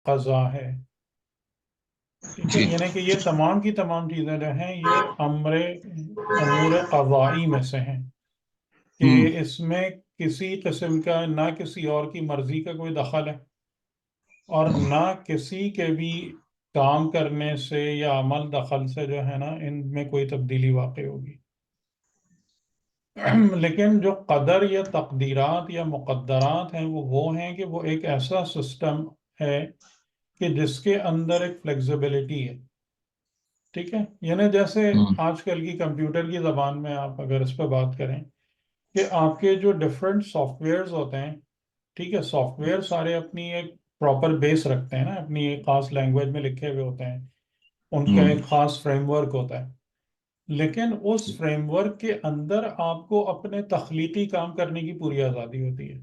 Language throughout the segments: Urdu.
قضا ہے، ٹھیک ہے، جی یعنی کہ یہ تمام کی تمام چیزیں جو ہیں یہ امور قضائی میں سے ہیں، کہ ہوں اس میں کسی قسم کا نہ کسی اور کی مرضی کا کوئی دخل ہے، اور نہ کسی کے بھی کام کرنے سے یا عمل دخل سے جو ہے نا ان میں کوئی تبدیلی واقع ہوگی۔ لیکن جو قدر یا تقدیرات یا مقدرات ہیں وہ ہیں کہ وہ ایک ایسا سسٹم ہے کہ جس کے اندر ایک فلیکزیبلٹی ہے، ٹھیک ہے، یعنی جیسے ہوں آج کل کی کمپیوٹر کی زبان میں آپ اگر اس پہ بات کریں کہ آپ کے جو ڈفرینٹ سافٹ ویئرز ہوتے ہیں، ٹھیک ہے، سافٹ ویئر سارے اپنی ایک پراپر بیس رکھتے ہیں نا، اپنی ایک خاص لینگویج میں لکھے ہوئے ہوتے ہیں، ان کا ہوں ایک خاص فریم ورک ہوتا ہے، لیکن اس فریم ورک کے اندر آپ کو اپنے تخلیقی کام کرنے کی پوری آزادی ہوتی ہے،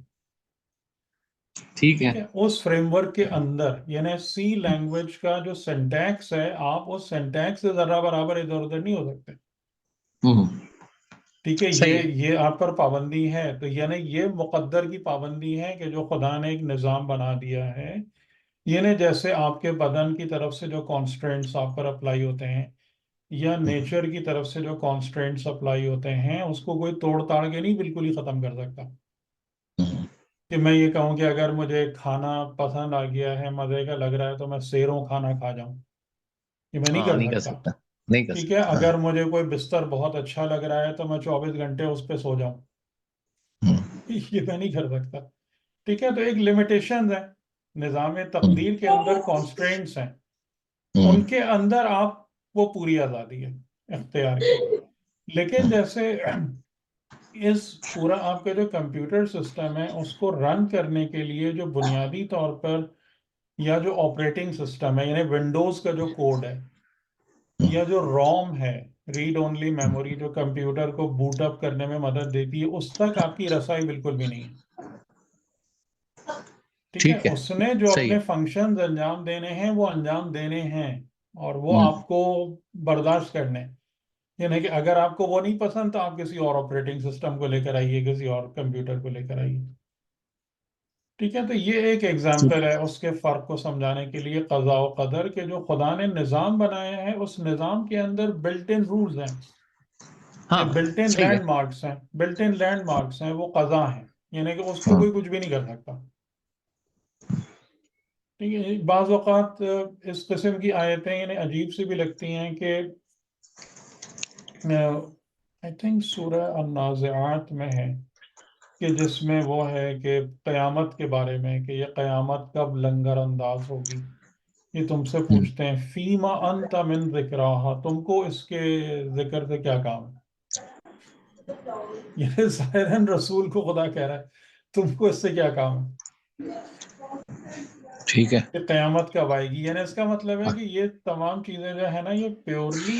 ٹھیک ہے ٹھیک ہے، اس فریم ورک کے اندر، یعنی سی لینگویج کا جو سینٹیکس ہے آپ اس سینٹیکس سے ذرہ برابر ادھر ادھر نہیں ہو سکتے، ہوں ٹھیک ہے، صحیح ہے یہ آپ پر پابندی ہے، تو یعنی یہ مقدر کی پابندی ہے کہ جو خدا نے ایک نظام بنا دیا ہے، یعنی جیسے آپ کے بدن کی طرف سے جو کانسٹرینٹس آپ پر اپلائی ہوتے ہیں یا نیچر کی طرف سے جو کانسٹرینٹس اپلائی ہوتے ہیں اس کو کوئی توڑ تاڑ کے نہیں بالکل ہی ختم کر سکتا، کہ میں یہ کہوں کہ اگر مجھے کھانا پسند آ گیا ہے، مزے کا لگ رہا ہے، تو میں سیروں کھانا کھا جاؤں، یہ میں نہیں ہاں کر نہیں کر سکتا، سکتا نہیں کر ٹھیک ہے، سکتا ہاں اگر مجھے کوئی بستر بہت اچھا لگ رہا ہے تو میں 24 گھنٹے اس پہ سو جاؤں، ہوں یہ میں نہیں کر سکتا، ٹھیک ہے، تو ایک لمیٹیشنز ہیں، نظام ہوں تقدیر کے اندر کانسٹرینٹس ہیں، ہوں ان کے اندر آپ وہ پوری آزادی ہے اختیار کی، لیکن جیسے اس پورا آپ کا جو کمپیوٹر سسٹم ہے اس کو رن کرنے کے لیے جو بنیادی طور پر یا جو آپریٹنگ سسٹم ہے، یعنی ونڈوز کا جو کوڈ ہے یا جو روم ہے، ریڈ اونلی میموری، جو کمپیوٹر کو بوٹ اپ کرنے میں مدد دیتی ہے، اس تک آپ کی رسائی بالکل بھی نہیں ہے، ٹھیک ہے، ٹھیک ہے اس نے جو صحیح اپنے ہے فنکشنز انجام دینے ہیں وہ انجام دینے ہیں، اور وہ ہوں آپ کو برداشت کرنے، یعنی کہ اگر آپ کو وہ نہیں پسند تو آپ کسی اور آپریٹنگ سسٹم کو لے کر آئیے، کسی اور کمپیوٹر کو لے کر آئیے، ٹھیک ہے، تو یہ ایک ایگزامپل ہے اس کے فرق کو سمجھانے کے لیے قضاء و قدر کے جو خدا نے نظام بنایا ہے اس نظام کے اندر بلٹ ان رولز ہیں، ہاں بلٹ ان صحیح ہے لینڈ مارکس ہیں، بلٹ ان لینڈ مارکس ہیں، وہ قضا ہیں، یعنی کہ اس کو ہاں کوئی کچھ بھی نہیں کر سکتا، ٹھیک ہے، بعض اوقات اس قسم کی آیتیں یعنی عجیب سی بھی لگتی ہیں کہ آئی تھنک سورہ النازعات میں ہے کہ جس میں وہ ہے کہ قیامت کے بارے میں کہ یہ قیامت کب لنگر انداز ہوگی، یہ تم سے ہوں پوچھتے ہیں فیما انت من ذکراہا، تم کو اس کے ذکر سے کیا کام ہے، یہ ظاہراً رسول کو خدا کہہ رہا ہے تم کو اس سے کیا کام ہے ٹھیک ہے کہ قیامت کب آئے گی، یعنی اس کا مطلب ہے کہ یہ تمام چیزیں جو ہے نا یہ پیورلی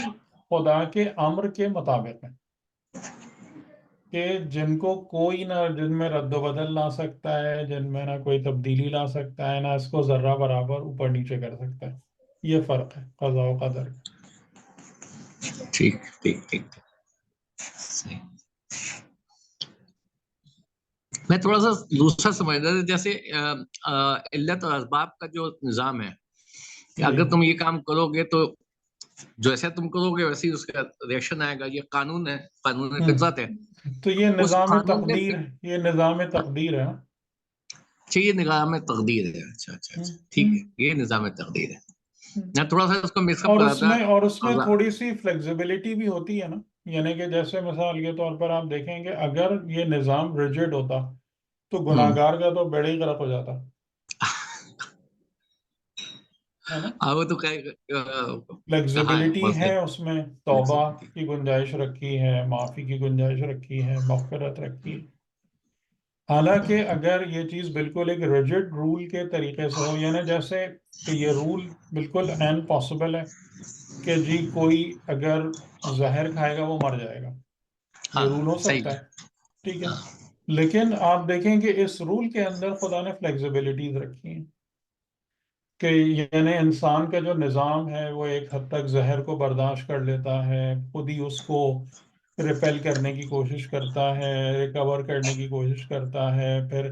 خدا کے امر کے مطابق ہیں، کہ جن کو کوئی نہ جن میں رد و بدل لا سکتا ہے، جن میں نہ کوئی تبدیلی لا سکتا ہے، نہ اس کو ذرہ برابر اوپر نیچے کر سکتا ہے، یہ فرق ہے قضاء و قدر کا۔ ٹھیک ٹھیک ٹھیک صحیح میں تھوڑا سا دوسرا سمجھ رہا تھا جیسے علت اور اسباب کا جو نظام ہے کہ جی، اگر تم یہ کام کرو گے تو جیسے تم کرو گے ویسے ہی اس کا ریئیکشن آئے گا، یہ قانون ہے، قانون ہوں، فطرت ہے، تو یہ اس نظام قانون کے تقدیر، یہ نظام تقدیر ہے نا؟ یہ نظام تقدیر ہے اچھا اچھا ہوں، اچھا ٹھیک ہے یہ نظام تقدیر ہے ہوں۔ میں تھوڑا سا اس کو مکس اپ اور کر رہا اس تھا میں قضا تھوڑی سی فلیکزیبلٹی بھی ہوتی ہے نا، یعنی کہ جیسے مثال کے طور پر آپ دیکھیں گے اگر یہ نظام ریجڈ ہوتا تو گناہ ہوں گار کا تو بیڑا ہی غرق ہو جاتا ہے نا، وہ تو کہاں ہے فلیکزیبلٹی ہے اس میں، توبہ flexibility؟ کی گنجائش رکھی ہے، معافی کی گنجائش رکھی ہے، مغفرت رکھی ہے، حالانکہ اگر یہ چیز بالکل ایک ریجڈ رول کے طریقے سے ہو، یعنی جیسے کہ یہ رول بالکل عین پاسبل ہے کہ جی کوئی اگر زہر کھائے گا وہ مر جائے گا، یہ ہاں رول ہو صحیح سکتا ہے ہے، ٹھیک ہے، ہاں لیکن آپ دیکھیں کہ اس رول کے اندر خدا نے فلیکزیبلٹیز رکھی ہیں کہ یعنی انسان کا جو نظام ہے وہ ایک حد تک زہر کو برداشت کر لیتا ہے، خود ہی اس کو ریپیل کرنے کی کوشش کرتا ہے، ریکور کرنے کی کوشش کرتا ہے، پھر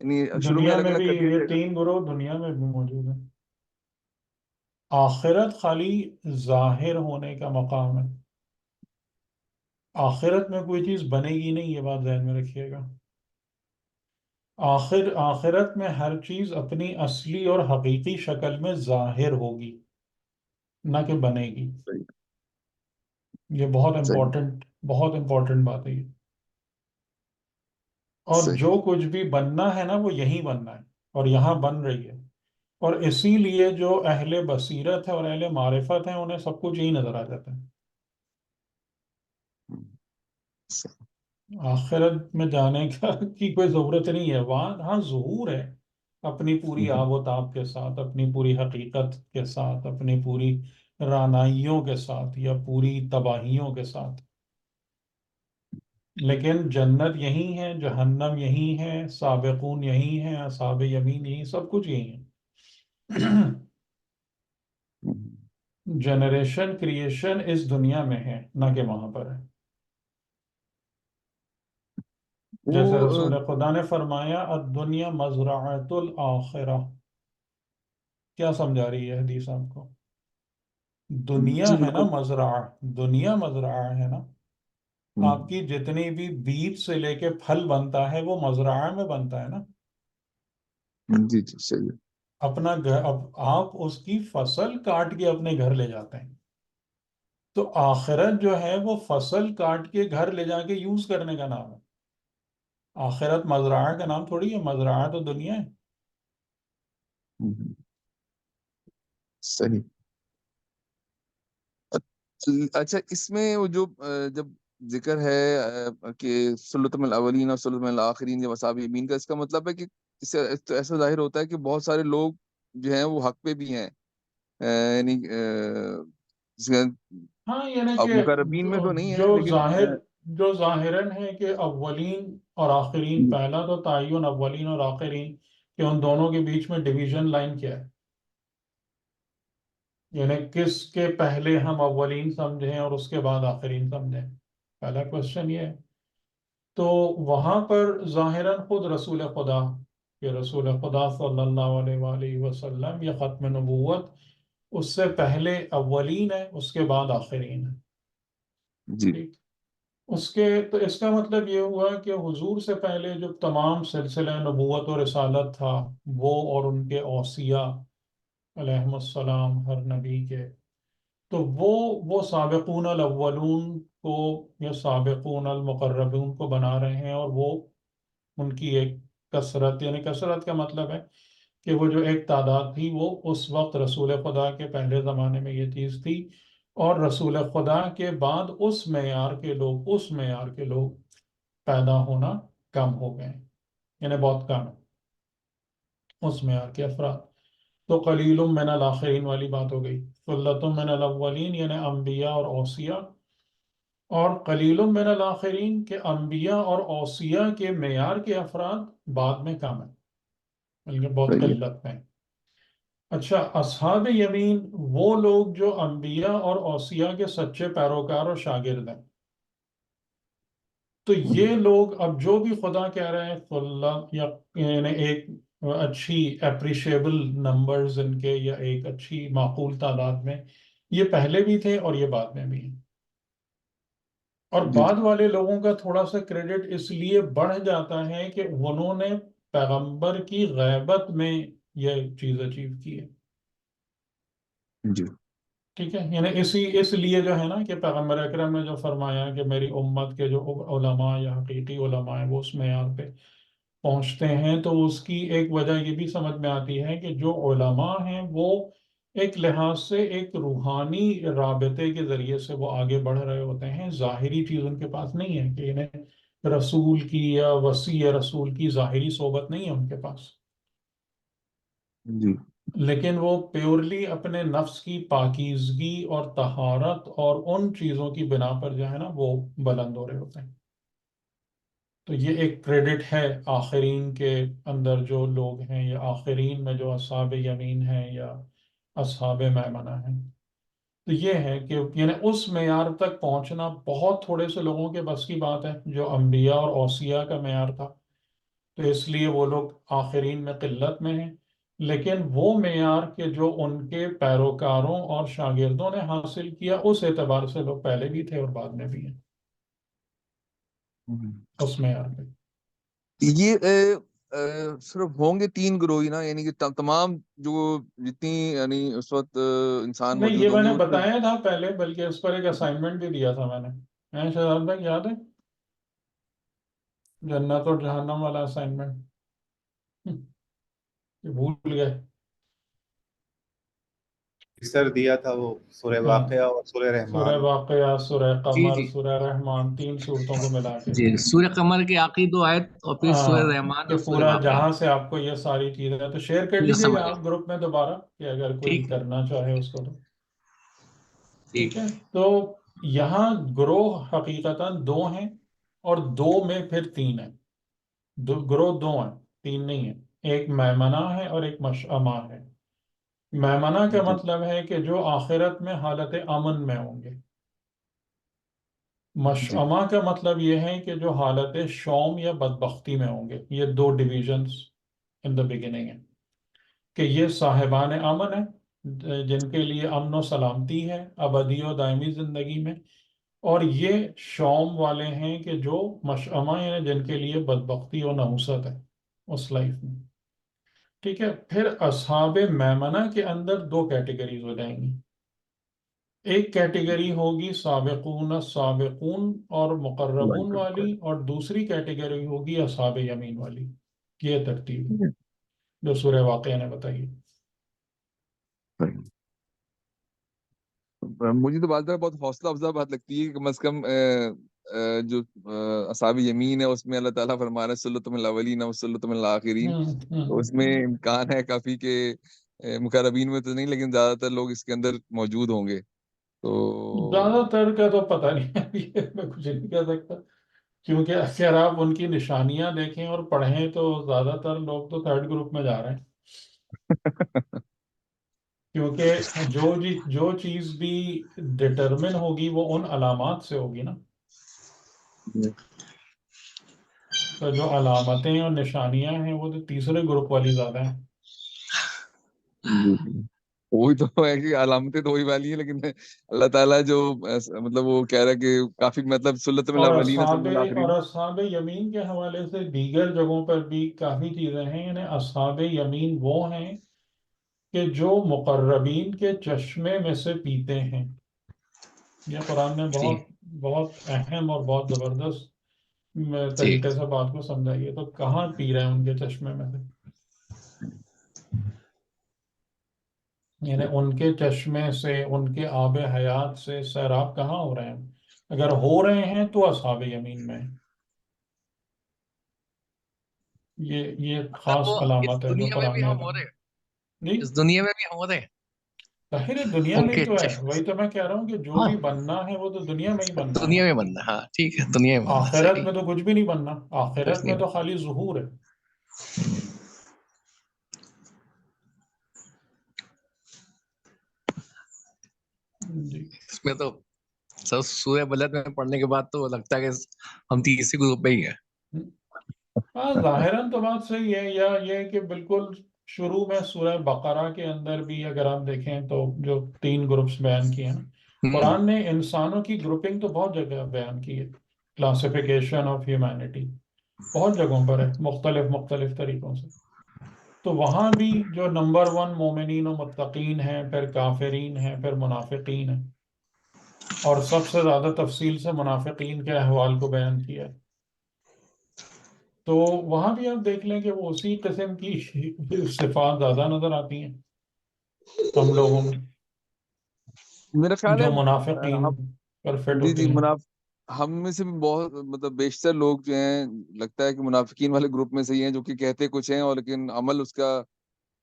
یعنی شروع میں دنیا الگ میں الگ بھی کر دیا یہ جائے گا؟ 3 گروہ دنیا میں بھی موجود ہیں. آخرت خالی ظاہر ہونے کا مقام ہے. آخرت میں کوئی چیز بنے گی نہیں، یہ بات ذہن میں رکھیے گا. آخرت میں ہر چیز اپنی اصلی اور حقیقی شکل میں ظاہر ہوگی، نہ کہ بنے گی. صحیح یہ صحیح بہت امپورٹنٹ بات ہے یہ. اور جو صحیح. کچھ بھی بننا ہے نا وہ یہیں بننا ہے، اور یہاں بن رہی ہے. اور اسی لیے جو اہل بصیرت ہے اور اہل معرفت ہیں انہیں سب کچھ یہی نظر آ جاتا ہے. صحیح. آخرت میں جانے کی کوئی ضرورت نہیں ہے. وہاں ہاں ظہور ہے اپنی پوری آب و تاب کے ساتھ، اپنی پوری حقیقت کے ساتھ، اپنی پوری رانائیوں کے ساتھ یا پوری تباہیوں کے ساتھ. لیکن جنت یہی ہے، جہنم یہی ہے، سابقون یہی ہیں، اصحاب یمین یہی، سب کچھ یہی ہے. جنریشن کریشن اس دنیا میں ہے، نہ کہ وہاں پر ہے. جیسے وہ رسول خدا نے فرمایا الدنیا مزرعۃ الآخرہ. کیا سمجھا رہی ہے حدیث آپ کو؟ دنیا جی ہے نا بالکل. مزرعہ، دنیا مزرعہ ہے نا. آپ ہوں، کی جتنی بھی بیج سے لے کے پھل بنتا ہے وہ مزرعہ میں بنتا ہے نا. جی جی صحیح ہے. اپنا گھر، اب آپ اس کی فصل کاٹ کے اپنے گھر لے جاتے ہیں. تو آخرت جو ہے وہ فصل کاٹ کے گھر لے جا کے یوز کرنے کا نام ہے. آخرت مزرعہ کا نام تھوڑی ہے، مزرعہ تو دنیا ہے. ہوں، صحیح. اچھا اس میں وہ جو جب ذکر ہے کہ سلۃ من الاولین اور سلۃ من الاخرین یا اصحاب یمین کا، اس کا مطلب ہے کہ اس سے تو ایسا ظاہر ہوتا ہے کہ بہت سارے لوگ جو ہیں وہ حق پہ بھی ہیں، یعنی جس میں ہاں یعنی اب کہ مقربین میں جو تو نہیں ہے جو لیکن ظاہر جو ظاہراً ہے کہ اولین اور آخرین، پہلا تو تعین اولین اور آخرین کہ ان دونوں کے بیچ میں ڈویژن لائن کیا ہے. یعنی کس کے پہلے ہم اولین سمجھیں اور اس کے بعد آخرین سمجھیں، پہلا کوشچن یہ ہے. تو وہاں پر ظاہراً خود رسول خدا، کہ رسول خدا صلی اللہ علیہ وآلہ وسلم یہ ختم نبوت اس سے پہلے اولین ہے، اس کے بعد آخرین ہے. جی ٹھیک. تو اس کا مطلب یہ ہوا کہ حضور سے پہلے جو تمام سلسلہ نبوت و رسالت تھا، وہ اور ان کے اوصیاء علیہم السلام، ہر نبی کے، تو وہ سابقون الاولون کو یا سابقون المقربون کو بنا رہے ہیں. اور وہ ان کی ایک کثرت، یعنی کثرت کا مطلب ہے کہ وہ جو ایک تعداد تھی وہ اس وقت رسول خدا کے پہلے زمانے میں یہ چیز تھی. اور رسول خدا کے بعد اس معیار کے لوگ پیدا ہونا کم ہو گئے ہیں. یعنی بہت کم ہے اس معیار کے افراد. تو قلیل من الاخرین والی بات ہو گئی. ثلۃ من الاولین یعنی انبیاء اور اوصیاء، اور قلیل من الاخرین کے انبیاء اور اوصیاء کے معیار کے افراد بعد میں کم ہیں، بلکہ بہت صحیح ہے. قلت میں. اچھا، اصحاب یمین وہ لوگ جو انبیاء اور اوصیاء کے سچے پیروکار اور شاگرد ہیں. تو یہ لوگ اب جو بھی خدا کہہ رہے ہیں اللہ، یا یعنی ایک اچھی اپریشیبل نمبرز ان کے، یا ایک اچھی معقول تعداد میں، یہ پہلے بھی تھے اور یہ بعد میں بھی ہیں. اور جی جی بعد والے لوگوں کا تھوڑا سا کریڈٹ اس لیے بڑھ جاتا ہے کہ انہوں نے پیغمبر کی غیبت میں یہ چیز اچیو کی ہے. جی ٹھیک ہے. یعنی اس لیے جو ہے نا کہ پیغمبر اکرم نے جو فرمایا کہ میری امت کے جو علماء یا حقیقی علماء ہیں وہ اس معیار پہ پہنچتے ہیں، تو اس کی ایک وجہ یہ بھی سمجھ میں آتی ہے کہ جو علماء ہیں وہ ایک لحاظ سے ایک روحانی رابطے کے ذریعے سے وہ آگے بڑھ رہے ہوتے ہیں. ظاہری چیز ان کے پاس نہیں ہے کہ انہیں رسول کی یا وصی رسول کی ظاہری صحبت نہیں ہے ان کے پاس، جی لیکن وہ پیورلی اپنے نفس کی پاکیزگی اور طہارت اور ان چیزوں کی بنا پر جو ہے نا وہ بلند ہو رہے ہوتے ہیں. تو یہ ایک کریڈٹ ہے آخرین کے اندر جو لوگ ہیں، یا آخرین میں جو اصحاب یمین ہیں یا اصحاب میمنہ ہیں. تو یہ ہے کہ یعنی اس معیار تک پہنچنا بہت تھوڑے سے لوگوں کے بس کی بات ہے، جو انبیاء اور اوصیاء کا معیار تھا. تو اس لیے وہ لوگ آخرین میں قلت میں ہیں، لیکن وہ معیار کے جو ان کے پیروکاروں اور شاگردوں نے حاصل کیا اس اعتبار سے لوگ پہلے بھی تھے اور بعد میں بھی ہیں اس معیار پہ۔ یہ صرف ہوں گے 3 گروہ ہی نا، یعنی کہ تمام جو جتنی یعنی اس وقت انسان نہیں، موجود یہ میں ہوں گے نے اس میں؟ بتایا تھا پہلے، بلکہ اس پر ایک اسائنمنٹ بھی دیا تھا میں نے، شہزاد بھائی یاد ہے؟ جنت اور جہنم والا اسائنمنٹ بھول گئے؟ سر دیا تھا وہ سورہ ہاں، واقعہ اور سورہ سورہ رحمان۔ واقعہ، سورہ جی قمر، جی سورہ رحمان، 3 صورتوں کو ملا کے، جی، سورہ قمر کی آخری 2 آیت اور پھر سورہ ہاں، رحمان کہ اور سورہ پورا واقعہ جہاں سے آپ کو یہ ساری چیزیں تو شیئر کر یہ لیجیے گا سمجھ آپ گروپ میں دوبارہ، کہ اگر کوئی ٹھیک ہے کرنا چاہے اس کو تو ٹھیک ٹھیک ہے۔ تو یہاں گروہ حقیقتاً 2 ہیں، اور 2 میں پھر 3 ہیں، گروہ 2 ہیں، 3 نہیں ہیں، ایک میمنہ ہے اور ایک مشأمہ ہے۔ میمنہ کا جی مطلب ہے کہ جو آخرت میں حالت امن میں ہوں گے، جی مشأمہ کا مطلب یہ ہے کہ جو حالت شوم یا بدبختی میں ہوں گے۔ یہ 2 ڈویژنز ان دا بگننگ ہیں کہ یہ صاحبان امن ہیں، جن کے لیے امن و سلامتی ہے ابدی و دائمی زندگی میں، اور یہ شوم والے ہیں کہ جو مشأمہ یعنی جن کے لیے بدبختی و نحوست ہے اس لائف میں۔ ٹھیک ہے، پھر اصحاب میمنہ کے اندر 2 کیٹیگریز ہو جائیں گی۔ ایک کیٹیگری ہوگی سابقون السابقون اور مقربون والی، اور دوسری کیٹیگری ہوگی اصحاب یمین والی۔ یہ ترتیب ہے جو سورہ واقعہ نے بتائی۔ مجھے تو بعض دفعہ بہت حوصلہ افزا بات لگتی ہے کہ کم از کم جو اصحاب یمین ہے اس میں اللہ تعالیٰ فرما رہا ہے سلۃ من الاولین و سلۃ من الاخرین، تو اس میں امکان ہے کافی کہ مقربین میں تو نہیں لیکن زیادہ تر لوگ اس کے اندر موجود ہوں گے۔ تو زیادہ تر کا تو پتہ نہیں ہے، یہ میں کچھ نہیں کہہ سکتا، کیونکہ اگر آپ ان کی نشانیاں دیکھیں اور پڑھیں تو زیادہ تر لوگ تو 3rd گروپ میں جا رہے ہیں، کیونکہ جو چیز بھی ڈٹرمن ہوگی وہ ان علامات سے ہوگی نا۔ تو جو علامتیں اور نشانیاں ہیں وہ تو 3رے گروپ والی زیادہ ہیں۔ وہی تو ہے کہ علامتیں تو وہی والی ہیں، لیکن اللہ تعالیٰ جو مطلب وہ کہہ رہا ہے کہ کافی مطلب سلۃ من اور الاولین سلۃ من الاخرین۔ اصحاب یمین کے حوالے سے دیگر جگہوں پر بھی کافی چیزیں ہیں، یعنی اصحاب یمین وہ ہیں کہ جو مقربین کے چشمے میں سے پیتے ہیں۔ یہ قرآن نے جی بہت بہت اہم اور بہت زبردست جی طریقے سے بات کو سمجھائی ہے۔ تو کہاں پی رہے ہیں ان کے چشمے میں سے؟ یعنی ان کے چشمے سے، ان کے آب حیات سے سیراب کہاں ہو رہے ہیں؟ اگر ہو رہے ہیں تو اصحاب یمین میں ہیں۔ یہ مطلب خاص وہ اس علامت ہے جو دنیا میں قرآن بھی نے ہم ہو بتائی۔ رہے جی، اس دنیا میں بھی ہم ہو رہے ظاہر ہے دنیا ان میں ہی کے تو ہے، چشمے وہی سے، تو میں کہہ رہا ہوں کہ جو ہاں بھی بننا ہے وہ تو دنیا میں ہی بننا ہے نا۔ دنیا میں بننا، ہاں ٹھیک ہے دنیا میں بننا آخرت صحیح، میں تو کچھ بھی نہیں بننا، کچھ آخرت میں نہیں تو خالی ظہور ہے۔ جی اس میں تو سر سورہ بلد میں پڑھنے کے بعد تو لگتا ہے کہ ہم 3 گروپ میں ہی ہیں۔ ہاں، ظاہراً تو بات صحیح ہے، یا یہ کہ بالکل شروع میں سورہ بقرہ کے اندر بھی اگر آپ دیکھیں تو جو 3 گروپس بیان کیے ہیں نا، قرآن نے انسانوں کی گروپنگ تو بہت جگہ بیان کی ہے، کلاسیفیکیشن آف ہیومینٹی بہت جگہوں پر ہے، مختلف مختلف طریقوں سے۔ تو وہاں بھی جو نمبر 1 مومنین و متقین ہیں، پھر کافرین ہیں، پھر منافقین ہیں، اور سب سے زیادہ تفصیل سے منافقین کے احوال کو بیان کیا ہے۔ تو وہاں بھی آپ دیکھ لیں کہ وہ اسی قسم کی صفات زیادہ نظر آتی ہیں ہم لوگوں میں، میرا خیال ہے جو منافقین پر فٹ جی ہوتی ہیں۔ ہم میں سے بھی بہت مطلب بیشتر لوگ جو ہیں لگتا ہے کہ منافقین والے گروپ میں سے ہی ہیں، جو کہ کہتے کچھ ہیں اور لیکن عمل اس کا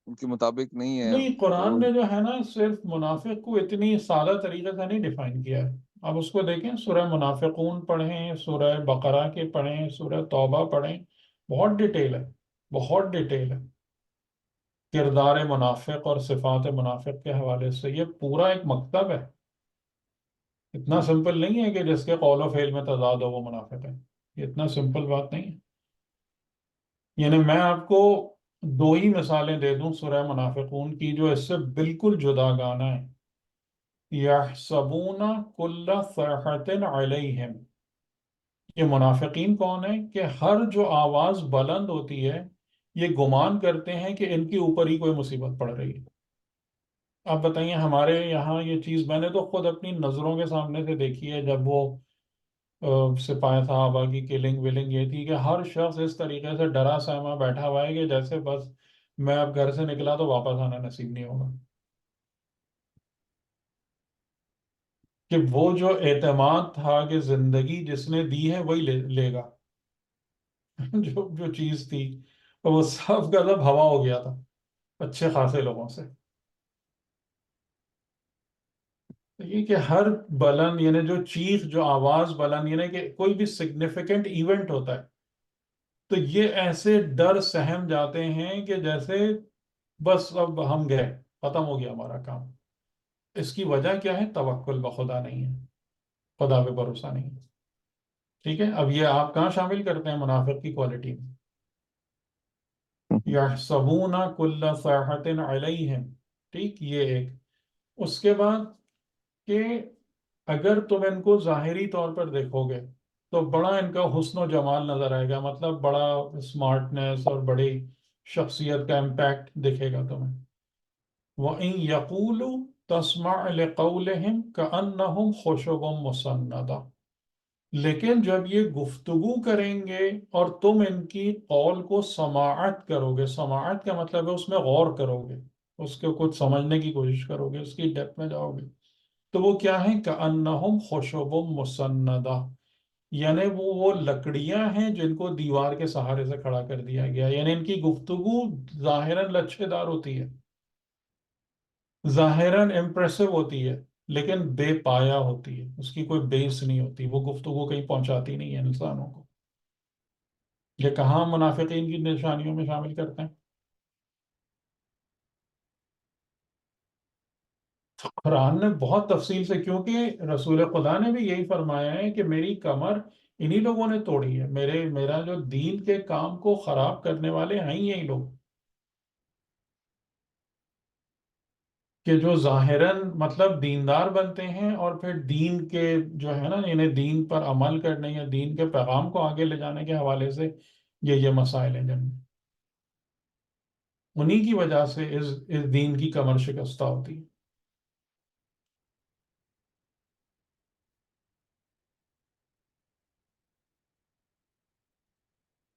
ان کے مطابق نہیں ہے۔ نہیں، تو قرآن نے جو ہے نا صرف منافق کو اتنی سادہ طریقے سے نہیں ڈیفائن کیا ہے۔ آپ اس کو دیکھیں، سورہ منافقون پڑھیں، سورہ بقرہ کے پڑھیں، سورہ توبہ پڑھیں، بہت ڈیٹیل ہے، بہت ڈیٹیل ہے کردار منافق اور صفات منافق کے حوالے سے۔ یہ پورا ایک مکتب ہے، اتنا سمپل نہیں ہے کہ جس کے قول و فعل میں تضاد ہو وہ منافق ہے، یہ اتنا سمپل بات نہیں ہے۔ یعنی میں آپ کو دو ہی مثالیں دے دوں سورہ منافقون کی جو اس سے بالکل جدا گانا ہے. یحسبون کل صیحۃ علیہم، یہ منافقین کون ہیں کہ ہر جو آواز بلند ہوتی ہے یہ گمان کرتے ہیں کہ ان کے اوپر ہی کوئی مصیبت پڑ رہی ہے. آپ بتائیے ہمارے یہاں یہ چیز میں نے تو خود اپنی نظروں کے سامنے سے دیکھی ہے. جب وہ سپاہی صحابہ کی کلنگ ولنگ یہ تھی کہ ہر شخص اس طریقے سے ڈرا سہما بیٹھا ہوا ہے کہ جیسے بس میں اب گھر سے نکلا تو واپس آنا نصیب نہیں ہوگا. کہ وہ جو اعتماد تھا کہ زندگی جس نے دی ہے وہی لے گا جو چیز تھی وہ سب کا سب ہوا ہو گیا تھا اچھے خاصے لوگوں سے. یہ کہ ہر بلند یعنی جو چیخ جو آواز بلند یعنی کہ کوئی بھی سگنیفیکنٹ ایونٹ ہوتا ہے تو یہ ایسے ڈر سہم جاتے ہیں کہ جیسے بس اب ہم گئے ختم ہو گیا ہمارا کام. اس کی وجہ کیا ہے؟ توکل بخدا نہیں ہے، خدا پہ بھروسہ نہیں ہے. ٹھیک ہے، اب یہ آپ کہاں شامل کرتے ہیں منافق کی کوالٹی میں؟ یحسبون کل صیحۃ علیہم. ٹھیک، یہ ایک. اس کے بعد کہ اگر تم ان کو ظاہری طور پر دیکھو گے تو بڑا ان کا حسن و جمال نظر آئے گا، مطلب بڑا اسمارٹنیس اور بڑی شخصیت کا امپیکٹ دکھے گا تمہیں. وَإِن يَقُولُوا تَسْمَعْ لِقَوْلِهِمْ كَأَنَّهُمْ خُشُبٌ مُّسَنَّدَةٌ، لیکن جب یہ گفتگو کریں گے اور تم ان کی قول کو سماعت کرو گے، سماعت کا مطلب ہے اس میں غور کرو گے، اس کو کچھ سمجھنے کی کوشش کرو گے، اس کی ڈیپتھ میں جاؤ گے، تو وہ کیا ہے؟ کَأَنَّهُمْ خُشُبٌ مُّسَنَّدَةٌ، یعنی وہ لکڑیاں ہیں جن کو دیوار کے سہارے سے کھڑا کر دیا گیا. یعنی ان کی گفتگو ظاہراً لچھے دار ہوتی ہے، ظاہراً امپریسو ہوتی ہے، لیکن بے پایا ہوتی ہے، اس کی کوئی بیس نہیں ہوتی، وہ گفتگو کہیں پہنچاتی نہیں ہے انسانوں کو. یہ کہاں منافقین کی نشانیوں میں شامل کرتے ہیں؟ تو قرآن نے بہت تفصیل سے، کیونکہ رسول خدا نے بھی یہی فرمایا ہے کہ میری کمر انہی لوگوں نے توڑی ہے، میرا جو دین کے کام کو خراب کرنے والے ہیں یہی لوگ، کہ جو ظاہراً مطلب دیندار بنتے ہیں اور پھر دین کے جو ہے نا یعنی دین پر عمل کرنے یا دین کے پیغام کو آگے لے جانے کے حوالے سے یہ مسائل ہیں جن میں انہی کی وجہ سے اس دین کی کمر شکستہ ہوتی ہے.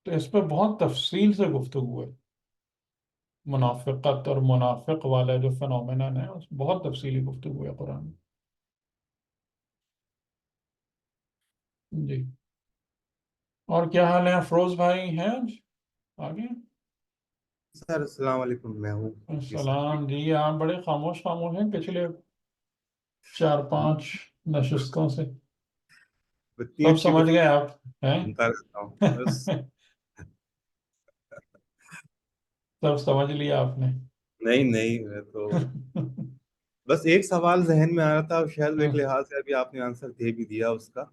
تو اس پہ بہت تفصیل سے گفتگو ہے. منافقت اور منافق والا جو فنومینن ہے اس بہت تفصیلی گفتگو ہے قرآن میں. جی، اور کیا حال ہے افروز بھائی؟ ہیں آج آگے؟ سر السلام علیکم، میں ہوں. جی سر. السلام جی. آپ بڑے خاموش خاموش ہیں پچھلے 4-5 نشستوں سے. اتنی سب اچھی سمجھ گفتگو گئے آپ ہیں؟ سنتا رہتا ہوں بس. سب سمجھ لیا آپ نے؟ نہیں نہیں، میں تو بس ایک سوال ذہن میں آ رہا تھا، اور شاید وہ ایک ہوں، لحاظ سے ابھی آپ نے آنسر دے بھی دیا اس کا،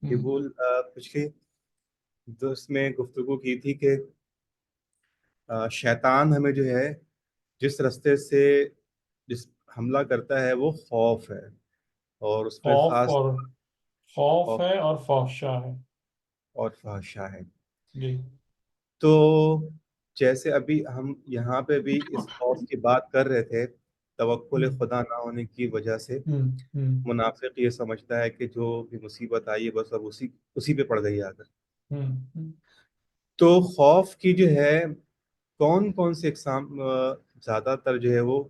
کہ وہ پچھلی درس میں گفتگو کی تھی کہ شیطان ہمیں جو ہے جس رستے سے جس حملہ کرتا ہے وہ خوف ہے، اور اس میں خوف خاص اور خوف خوف ہے اور فحشا ہے. اور فحشا ہے. جی. تو جیسے ابھی ہم یہاں پہ بھی اس خوف کی بات کر رہے تھے، توکل ہوں، خدا نہ ہونے کی وجہ سے ہوں، ہوں، منافق یہ سمجھتا ہے کہ جو بھی مصیبت آئی ہے بس اب اسی پہ پڑ گئی آ کر. ہوں، ہوں. تو خوف کی جو ہے کون کون سی اقسام زیادہ تر جو ہے وہ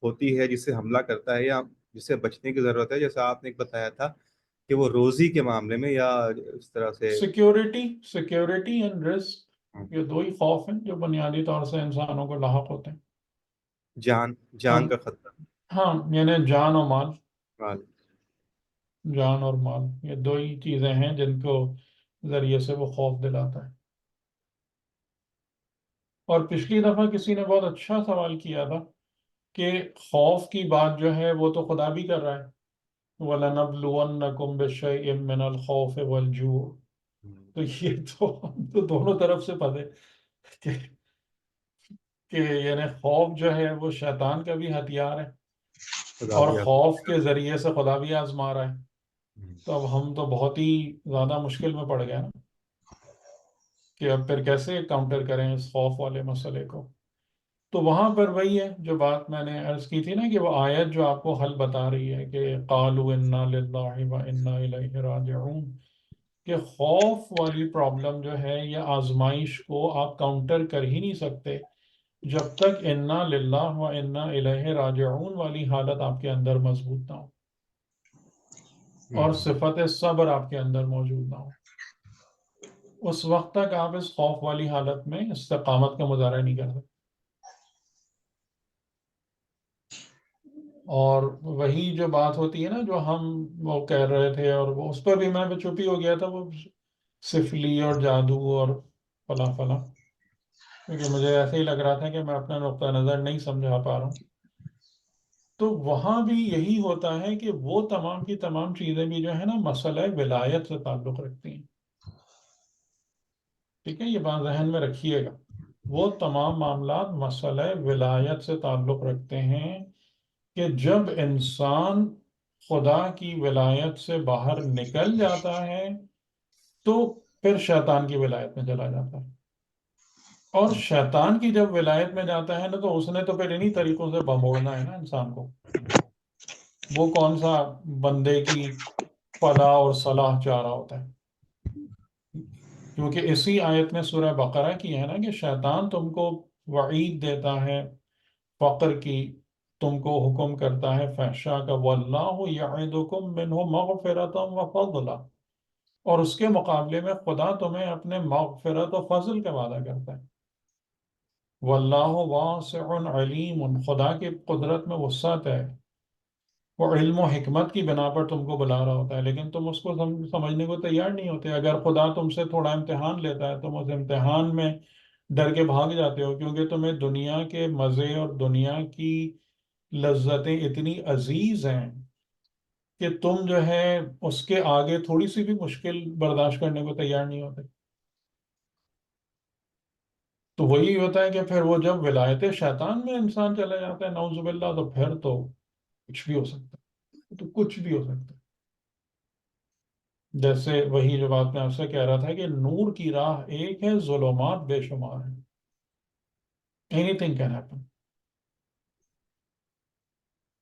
ہوتی ہے جس سے حملہ کرتا ہے یا جس سے بچنے کی ضرورت ہے؟ جیسے آپ نے بتایا تھا کہ وہ روزی کے معاملے میں یا اس طرح سے سیکیورٹی اینڈ رسک، یہ دو ہی خوف ہیں جو بنیادی طور سے انسانوں کو لاحق ہوتے ہیں. جان کا خطرہ. ہاں، یعنی جان اور مال، ہاں. جان اور مال یہ دو ہی چیزیں ہیں جن کو ذریعے سے وہ خوف دلاتا ہے. اور پچھلی دفعہ کسی نے بہت اچھا سوال کیا تھا کہ خوف کی بات جو ہے وہ تو خدا بھی کر رہا ہے، وَلَنَبْلُوَنَّكُمْ بِشَيْءٍ مِّنَ الْخَوْفِ وَالْجُوعِ. تو یہ تو ہم تو دونوں طرف سے پتہ کہ یعنی خوف جو ہے وہ شیطان کا بھی ہتھیار ہے، خدا اور بھی آپ خوف کے ذریعے سے خدا بھی آزما رہا ہے۔ تو اب ہم تو بہت ہی زیادہ مشکل میں پڑ گئے نا کہ اب پھر کیسے کاؤنٹر کریں اس خوف والے مسئلے کو۔ تو وہاں پر وہی ہے جو بات میں نے عرض کی تھی نا، کہ وہ آیت جو آپ کو حل بتا رہی ہے کہ قالوا انا للہ و انا الیہ راجعون، کہ خوف والی پرابلم جو ہے یا آزمائش کو آپ کاؤنٹر کر ہی نہیں سکتے جب تک انا للہ و انا الیہ راجعون والی حالت آپ کے اندر مضبوط نہ ہو، اور صفت صبر آپ کے اندر موجود نہ ہو۔ اس وقت تک آپ اس خوف والی حالت میں استقامت کا مظاہرہ نہیں کر سکتے۔ اور وہی جو بات ہوتی ہے نا جو ہم وہ کہہ رہے تھے، اور وہ اس پر بھی میں چپ ہی ہو گیا تھا، وہ سفلی اور جادو اور فلاں فلاں، کیونکہ مجھے ایسے ہی لگ رہا تھا کہ میں اپنا نقطہ نظر نہیں سمجھا پا رہا ہوں۔ تو وہاں بھی یہی ہوتا ہے کہ وہ تمام کی تمام چیزیں بھی جو ہے نا مسئلہ ولایت سے تعلق رکھتی ہیں۔ ٹھیک ہے، یہ بات ذہن میں رکھیے گا، وہ تمام معاملات مسئلہ ولایت سے تعلق رکھتے ہیں کہ جب انسان خدا کی ولایت سے باہر نکل جاتا ہے تو پھر شیطان کی ولایت میں چلا جاتا ہے، اور شیطان کی جب ولایت میں جاتا ہے نا تو اس نے تو پھر انہی طریقوں سے بموڑنا ہے نا انسان کو۔ وہ کون سا بندے کی فلاح اور صلاح چاہ رہا ہوتا ہے، کیونکہ اسی آیت میں سورہ بقرہ کی ہے نا کہ شیطان تم کو وعید دیتا ہے فقر کی، تم کو حکم کرتا ہے فحشاء کا، واللہ یعدکم منہ مغفرتا و فضلا، اور اس کے مقابلے میں خدا تمہیں اپنے مغفرت و فضل کا وعدہ کرتا ہے۔ واللہ واسع علیم، خدا کی قدرت میں وسعت ہے، وہ علم و حکمت کی بنا پر تم کو بلا رہا ہوتا ہے، لیکن تم اس کو سمجھنے کو تیار نہیں ہوتے۔ اگر خدا تم سے تھوڑا امتحان لیتا ہے، تم اس امتحان میں ڈر کے بھاگ جاتے ہو، کیونکہ تمہیں دنیا کے مزے اور دنیا کی لذتیں اتنی عزیز ہیں کہ تم جو ہے اس کے آگے تھوڑی سی بھی مشکل برداشت کرنے کو تیار نہیں ہوتے۔ تو وہی ہوتا ہے کہ پھر وہ جب ولایت شیطان میں انسان چلا جاتا ہے نعوذ باللہ، تو پھر تو کچھ بھی ہو سکتا ہے، تو کچھ بھی ہو سکتا ہے۔ جیسے وہی جو بات میں آپ سے کہہ رہا تھا کہ نور کی راہ ایک ہے، ظلمات بے شمار ہیں، اینی تھنگ کین ہیپن۔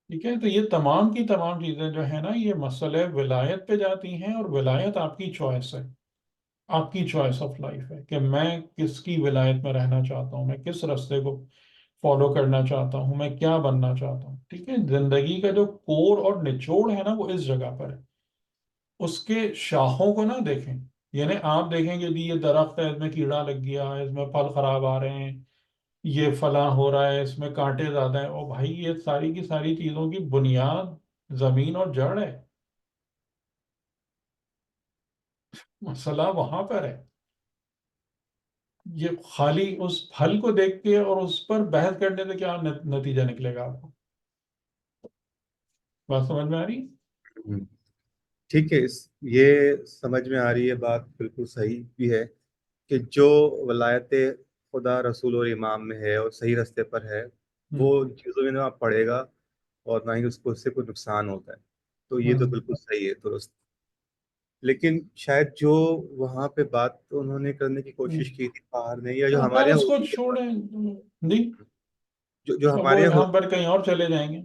ٹھیک ہے، تو یہ تمام کی تمام چیزیں جو ہے نا یہ مسئلہ ولایت پہ جاتی ہیں، اور ولایت آپ کی چوائس ہے، آپ کی چوائس آف لائف ہے کہ میں کس کی ولایت میں رہنا چاہتا ہوں، میں کس راستے کو فالو کرنا چاہتا ہوں، میں کیا بننا چاہتا ہوں۔ ٹھیک ہے، زندگی کا جو کور اور نچوڑ ہے نا وہ اس جگہ پر ہے، اس کے شاخوں کو نہ دیکھیں۔ یعنی آپ دیکھیں کہ جی یہ درخت ہے، اس میں کیڑا لگ گیا ہے، اس میں پھل خراب آ رہے ہیں، یہ فلاں ہو رہا ہے، اس میں کانٹے زیادہ ہیں، او بھائی یہ ساری کی ساری چیزوں کی بنیاد زمین اور جڑ ہے، مسئلہ وہاں پر ہے۔ یہ خالی اس پھل کو دیکھ کے اور اس پر بحث کرنے سے کیا نتیجہ نکلے گا آپ کو؟ بات سمجھ میں آ رہی؟ ٹھیک ہے، یہ سمجھ میں آ رہی ہے، بات بالکل صحیح بھی ہے کہ جو ولایت خدا رسول اور امام میں ہے اور صحیح راستے پر ہے، وہ چیزوں میں نہ پڑے گا اور نہ ہی اس کو اس سے کوئی نقصان ہوتا ہے۔ تو یہ تو بالکل صحیح ہے، درست۔ لیکن شاید جو وہاں پہ بات انہوں نے کرنے کی کوشش کی تھی باہر میں، یا جو خیر ہمارے یہاں اس کو ہوتی ہے، چھوڑیں جی، جو وہ ہمارے یہاں یہاں پر کہیں اور چلے جائیں گے،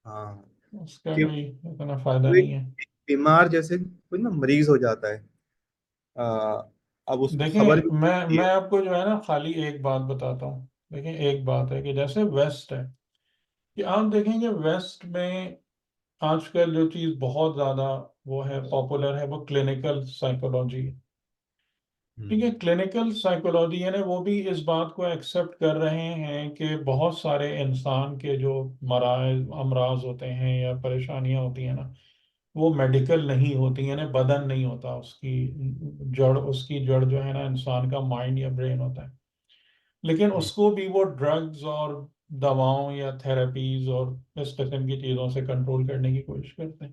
ہاں، اس کا کہ کوئی اتنا فائدہ وہ ایک نہیں ہے۔ بیمار جیسے کوئی نا مریض ہو جاتا ہے، اب اس کو خبر دیکھیں بھی ہوتی ہے۔ میں آپ کو جو ہے نا خالی ایک بات بتاتا ہوں۔ دیکھیں ایک بات ہے کہ جیسے ویسٹ ہے، کہ آپ دیکھیں گے ویسٹ میں آج کل جو چیز بہت زیادہ وہ ہے پاپولر ہے، وہ کلینکل سائیکولوجی ہے۔ ٹھیک ہے، کلینکل سائیکولوجی یعنی وہ بھی اس بات کو ایکسیپٹ کر رہے ہیں کہ بہت سارے انسان کے جو امراض ہوتے ہیں یا پریشانیاں ہوتی ہیں نا وہ میڈیکل نہیں ہوتی، یعنی بدن نہیں ہوتا، اس کی جڑ جو ہے نا انسان کا مائنڈ یا برین ہوتا ہے، لیکن اس کو بھی وہ ڈرگز اور دواؤں یا تھراپیز اور اس قسم کی چیزوں سے کنٹرول کرنے کی کوشش کرتے ہیں۔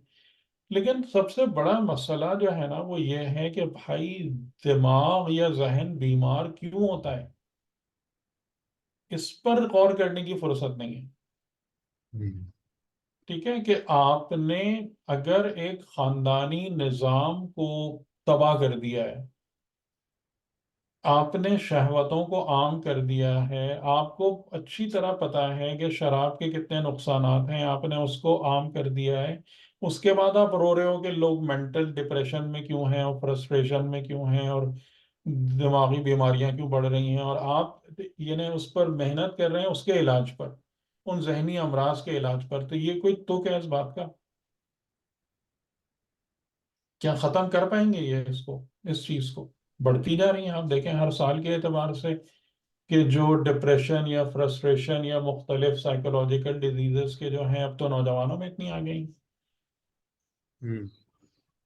لیکن سب سے بڑا مسئلہ جو ہے نا وہ یہ ہے کہ بھائی دماغ یا ذہن بیمار کیوں ہوتا ہے، اس پر غور کرنے کی فرصت نہیں ہے. ٹھیک ہے کہ آپ نے اگر ایک خاندانی نظام کو تباہ کر دیا ہے، آپ نے شہوتوں کو عام کر دیا ہے، آپ کو اچھی طرح پتا ہے کہ شراب کے کتنے نقصانات ہیں، آپ نے اس کو عام کر دیا ہے، اس کے بعد آپ رو رہے ہو کہ لوگ مینٹل ڈپریشن میں کیوں ہیں اور فرسٹریشن میں کیوں ہیں اور دماغی بیماریاں کیوں بڑھ رہی ہیں، اور آپ یعنی اس پر محنت کر رہے ہیں اس کے علاج پر، ان ذہنی امراض کے علاج پر. تو یہ کوئی تک ہے اس بات کا؟ کیا ختم کر پائیں گے یہ اس چیز کو؟ بڑھتی جا رہی ہیں، آپ دیکھیں ہر سال کے اعتبار سے کہ جو ڈپریشن یا فرسٹریشن یا مختلف سائیکولوجیکل ڈیزیزز کے جو ہیں اب تو نوجوانوں میں اتنی آ گئی.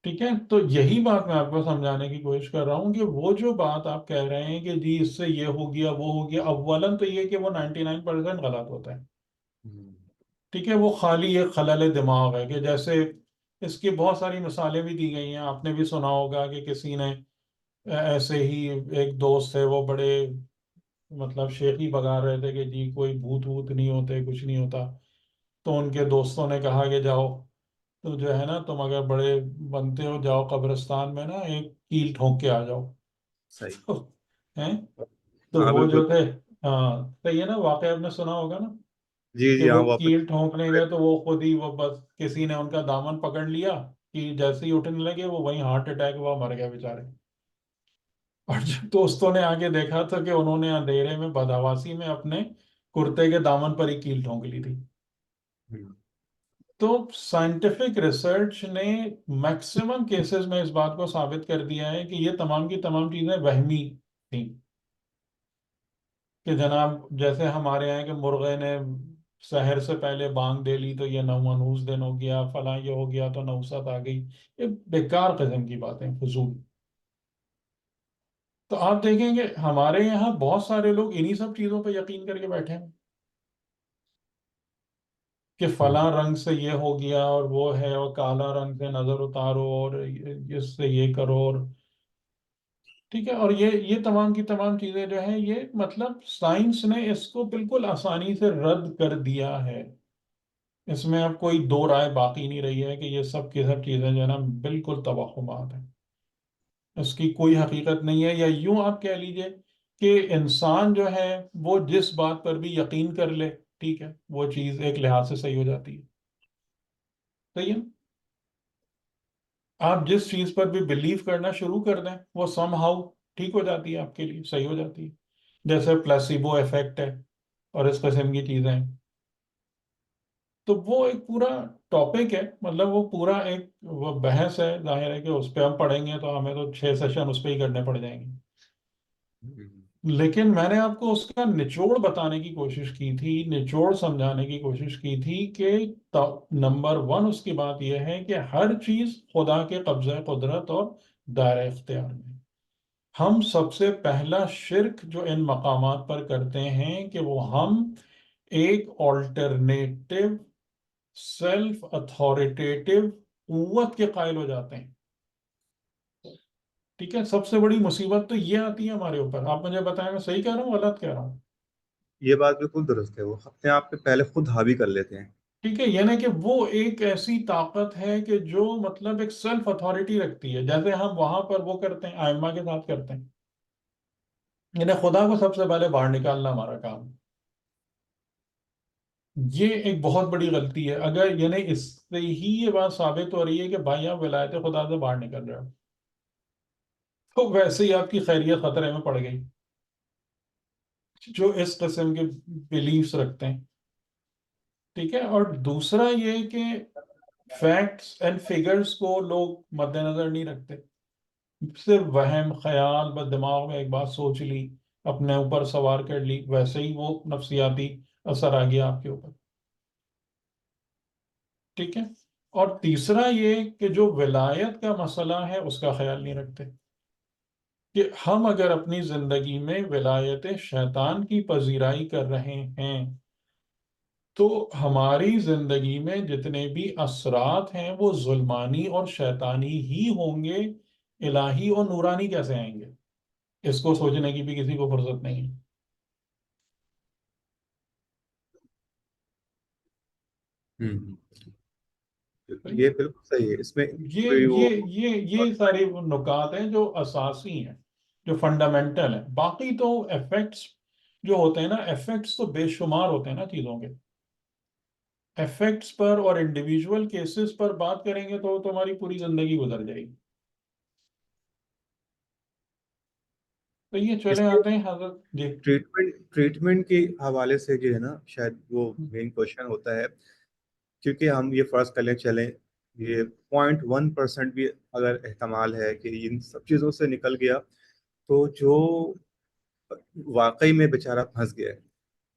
ٹھیک ہے، تو یہی بات میں آپ کو سمجھانے کی کوشش کر رہا ہوں کہ وہ جو بات آپ کہہ رہے ہیں کہ جی اس سے یہ ہو گیا وہ ہو گیا، اولاً تو یہ کہ وہ 99% غلط ہوتا ہے. ٹھیک ہے، وہ خالی ایک خلل دماغ ہے کہ جیسے اس کی بہت ساری مثالیں بھی دی گئی ہیں. آپ نے بھی سنا ہوگا کہ کسی نے ایسے ہی ایک دوست ہے وہ بڑے مطلب شیخی بگا رہے تھے کہ جی کوئی بھوت ووت نہیں ہوتے، کچھ نہیں ہوتا. تو ان کے دوستوں نے کہا کہ جاؤ تو جو ہے نا تم اگر بڑے بنتے ہو جاؤ قبرستان میں نا ایک کیل ٹھونک کے آ جاؤ. صحیح. تو ہیں تو ہاں وہ بالکل. جو تھے، ہاں تو یہ نا واقعہ آپ نے سنا ہوگا نا جی کہ جی ہاں، وہ وہ اپنے کیل ٹھونکنے گئے تو وہ خود ہی وہ بس کسی نے ان کا دامن پکڑ لیا کہ جیسے ہی اٹھنے لگے وہ وہیں ہارٹ اٹیک ہوا، مر گیا بیچارے. اور جب دوستوں نے آگے دیکھا تھا کہ انہوں نے اندھیرے میں بدحواسی میں اپنے کرتے کے دامن پر ہی کیل ٹھونک لی تھی. تو سائنٹیفک ریسرچ نے میکسیمم کیسز میں اس بات کو ثابت کر دیا ہے کہ یہ تمام کی تمام چیزیں وہمی تھیں. کہ جناب جیسے ہمارے یہاں کہ مرغے نے سحر سے پہلے بانگ دے لی تو یہ نومنوس دن ہو گیا، فلاں یہ ہو گیا تو نوست آ گئی. یہ بیکار قسم کی باتیں، فضول. تو آپ دیکھیں کہ ہمارے یہاں بہت سارے لوگ انہی سب چیزوں پہ یقین کر کے بیٹھے ہیں کہ فلاں رنگ سے یہ ہو گیا اور وہ ہے، اور کالا رنگ سے نظر اتارو اور اس سے یہ کرو اور ٹھیک ہے. اور یہ تمام کی تمام چیزیں جو ہیں یہ مطلب سائنس نے اس کو بالکل آسانی سے رد کر دیا ہے. اس میں اب کوئی دو رائے باقی نہیں رہی ہے کہ یہ سب کی سب چیزیں جو ہے نا بالکل توہمات ہیں، اس کی کوئی حقیقت نہیں ہے. یا یوں آپ کہہ لیجئے کہ انسان جو ہے وہ جس بات پر بھی یقین کر لے، ٹھیک ہے، وہ چیز ایک لحاظ سے صحیح ہو جاتی ہے. صحیح ہے، آپ جس چیز پر بھی بلیو کرنا شروع کر دیں وہ سم ہاؤ ٹھیک ہو جاتی ہے، آپ کے لیے صحیح ہو جاتی ہے. جیسے پلیسیبو ایفیکٹ ہے اور اس قسم کی چیزیں. تو وہ ایک پورا ٹاپک ہے، مطلب وہ پورا ایک وہ بحث ہے. ظاہر ہے کہ اس پہ ہم پڑھیں گے تو ہمیں تو 6 سیشن اس پہ ہی کرنے پڑ جائیں گے. لیکن میں نے آپ کو اس کا نچوڑ بتانے کی کوشش کی تھی، نچوڑ سمجھانے کی کوشش کی تھی کہ نمبر 1 اس کی بات یہ ہے کہ ہر چیز خدا کے قبضہ قدرت اور دائرہ اختیار میں. ہم سب سے پہلا شرک جو ان مقامات پر کرتے ہیں کہ وہ ہم ایک آلٹرنیٹو سیلف اتھارٹیٹو قوت کے قائل ہو جاتے ہیں. ٹھیک ہے، سب سے بڑی مصیبت تو یہ آتی ہے ہمارے اوپر. آپ مجھے بتائیں میں صحیح کہہ رہا ہوں غلط کہہ رہا ہوں؟ یہ بات بالکل درست ہے، وہ اپنے آپ پہ پہلے خود حاوی کر لیتے ہیں. ٹھیک ہے، یعنی کہ وہ ایک ایسی طاقت ہے کہ جو مطلب ایک سیلف اتھارٹی رکھتی ہے، جیسے ہم وہاں پر وہ کرتے ہیں آئمہ کے ساتھ کرتے ہیں. یعنی خدا کو سب سے پہلے باہر نکالنا ہمارا کام. یہ ایک بہت بڑی غلطی ہے. اگر یعنی اس سے ہی یہ بات ثابت ہو رہی ہے کہ بھائی آپ ولایت خدا سے باہر نکل رہے ہو تو ویسے ہی آپ کی خیریت خطرے میں پڑ گئی جو اس قسم کے بلیفز رکھتے ہیں. ٹھیک ہے، اور دوسرا یہ کہ فیکٹس اینڈ فگرز کو لوگ مد نظر نہیں رکھتے. صرف وہم خیال بس دماغ میں ایک بات سوچ لی، اپنے اوپر سوار کر لی، ویسے ہی وہ نفسیاتی اثر آ گیا آپ کے اوپر. ٹھیک ہے، اور تیسرا یہ کہ جو ولایت کا مسئلہ ہے اس کا خیال نہیں رکھتے کہ ہم اگر اپنی زندگی میں ولایت شیطان کی پذیرائی کر رہے ہیں تو ہماری زندگی میں جتنے بھی اثرات ہیں وہ ظلمانی اور شیطانی ہی ہوں گے، الہی اور نورانی کیسے آئیں گے؟ اس کو سوچنے کی بھی کسی کو فرصت نہیں ہے۔ یہ بالکل صحیح ہے، اس میں یہ کوئی وہ یہ یہ یہ سارے وہ نکات ہیں جو اساسی ہیں، جو فنڈامنٹل ہیں۔ باقی تو ایفیکٹس جو ہوتے ہیں نا، ایفیکٹس تو بے شمار ہوتے ہیں نا چیزوں کے۔ ایفیکٹس پر اور انڈیویجول کیسز پر بات کریں گے تو تمہاری پوری زندگی گزر جائے گی۔ تو یہ اس چلے کے آتے ہیں حضرت جی۔ ٹریٹمنٹ کے حوالے سے جو ہے نا، شاید وہ مین کوشچن ہوتا ہے، کیونکہ ہم یہ فرض کر لیں چلیں یہ 0.1% بھی اگر احتمال ہے کہ ان سب چیزوں سے نکل گیا، تو جو واقعی میں بیچارہ پھنس گیا ہے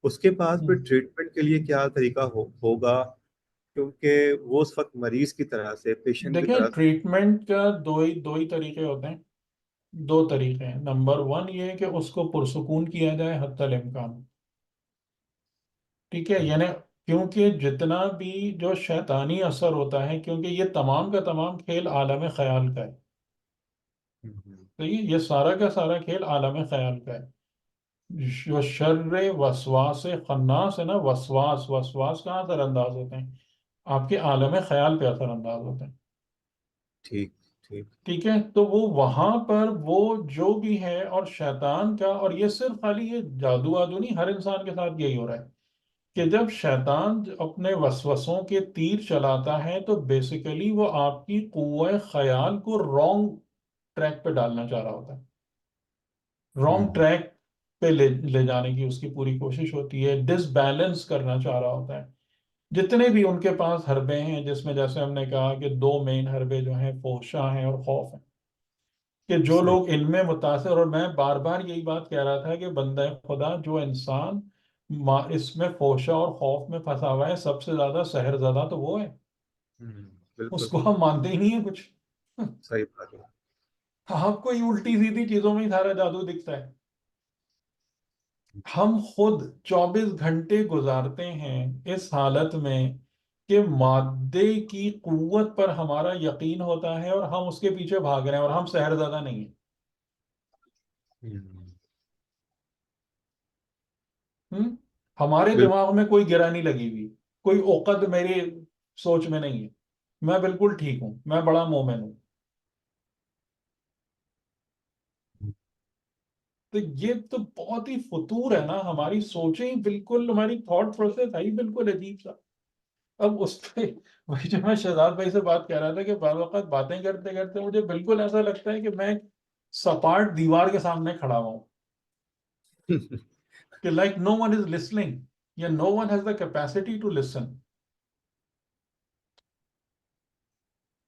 اس کے پاس پھر ٹریٹمنٹ کے لیے کیا طریقہ ہوگا، کیونکہ وہ اس وقت مریض کی طرح سے، پیشنٹ کی دیکھیں، طرح سے۔ ٹریٹمنٹ کا دو ہی طریقے ہوتے ہیں، دو طریقے ہیں۔ نمبر ون یہ ہے کہ اس کو پرسکون کیا جائے حتی الامکان، ٹھیک ہے؟ یعنی کیونکہ جتنا بھی جو شیطانی اثر ہوتا ہے، کیونکہ یہ تمام کا تمام کھیل عالم خیال کا ہے، تو یہ سارا کا سارا کھیل عالم خیال کا ہے۔ جو شر وسواس خناس ہے نا، وسواس کہاں اثر انداز ہوتے ہیں؟ آپ کے عالم خیال پہ اثر انداز ہوتے ہیں، ٹھیک ٹھیک ٹھیک ہے؟ تو وہ وہاں پر وہ جو بھی ہے، اور شیطان کا، اور یہ صرف خالی یہ جادو وادو نہیں، ہر انسان کے ساتھ یہی ہو رہا ہے کہ جب شیطان اپنے وسوسوں کے تیر چلاتا ہے تو بیسیکلی وہ آپ کی قوہ خیال کو رانگ ٹریک پہ ڈالنا چاہ رہا ہوتا ہے، رانگ ٹریک پہ لے جانے کی اس کی پوری کوشش ہوتی ہے، ڈس بیلنس کرنا چاہ رہا ہوتا ہے۔ جتنے بھی ان کے پاس حربے ہیں، جس میں جیسے ہم نے کہا کہ دو مین حربے جو ہیں، فحشاء ہیں اور خوف ہیں، کہ جو صحیح لوگ ان میں متاثر، اور میں بار بار یہی بات کہہ رہا تھا کہ بندہ خدا جو انسان اس میں فحشاء اور خوف میں پھنسا ہوا ہے، سب سے زیادہ سحر زدہ تو وہ ہے۔ اس بالکل کو ہم مانتے ہی نہیں ہیں کچھ۔ صحیح بات ہے۔ آپ کو یہ الٹی سیدھی چیزوں میں ہی سارا جادو دکھتا ہے۔ ہم خود 24 گھنٹے گزارتے ہیں اس حالت میں کہ مادے کی قوت پر ہمارا یقین ہوتا ہے اور ہم اس کے پیچھے بھاگ رہے ہیں، اور ہم سحر زدہ نہیں ہیں۔ ہمارے بالکل دماغ میں کوئی گرہ نہیں لگی ہوئی، کوئی عقد میری سوچ میں نہیں ہے، میں بالکل ٹھیک ہوں، میں بڑا مومن ہوں۔ تو یہ تو بہت ہی فطور ہے نا، ہماری سوچیں ہی بالکل، ہماری تھاٹ پروسیس ہے ہی بالکل عجیب سا۔ اب اس پہ وہی جو میں شہزاد بھائی سے بات کہہ رہا تھا کہ بعض اوقات باتیں کرتے کرتے مجھے بالکل ایسا لگتا ہے کہ میں ایک سپاٹ دیوار کے سامنے کھڑا ہوں، کہ like no one is listening, یا no one has the capacity to listen,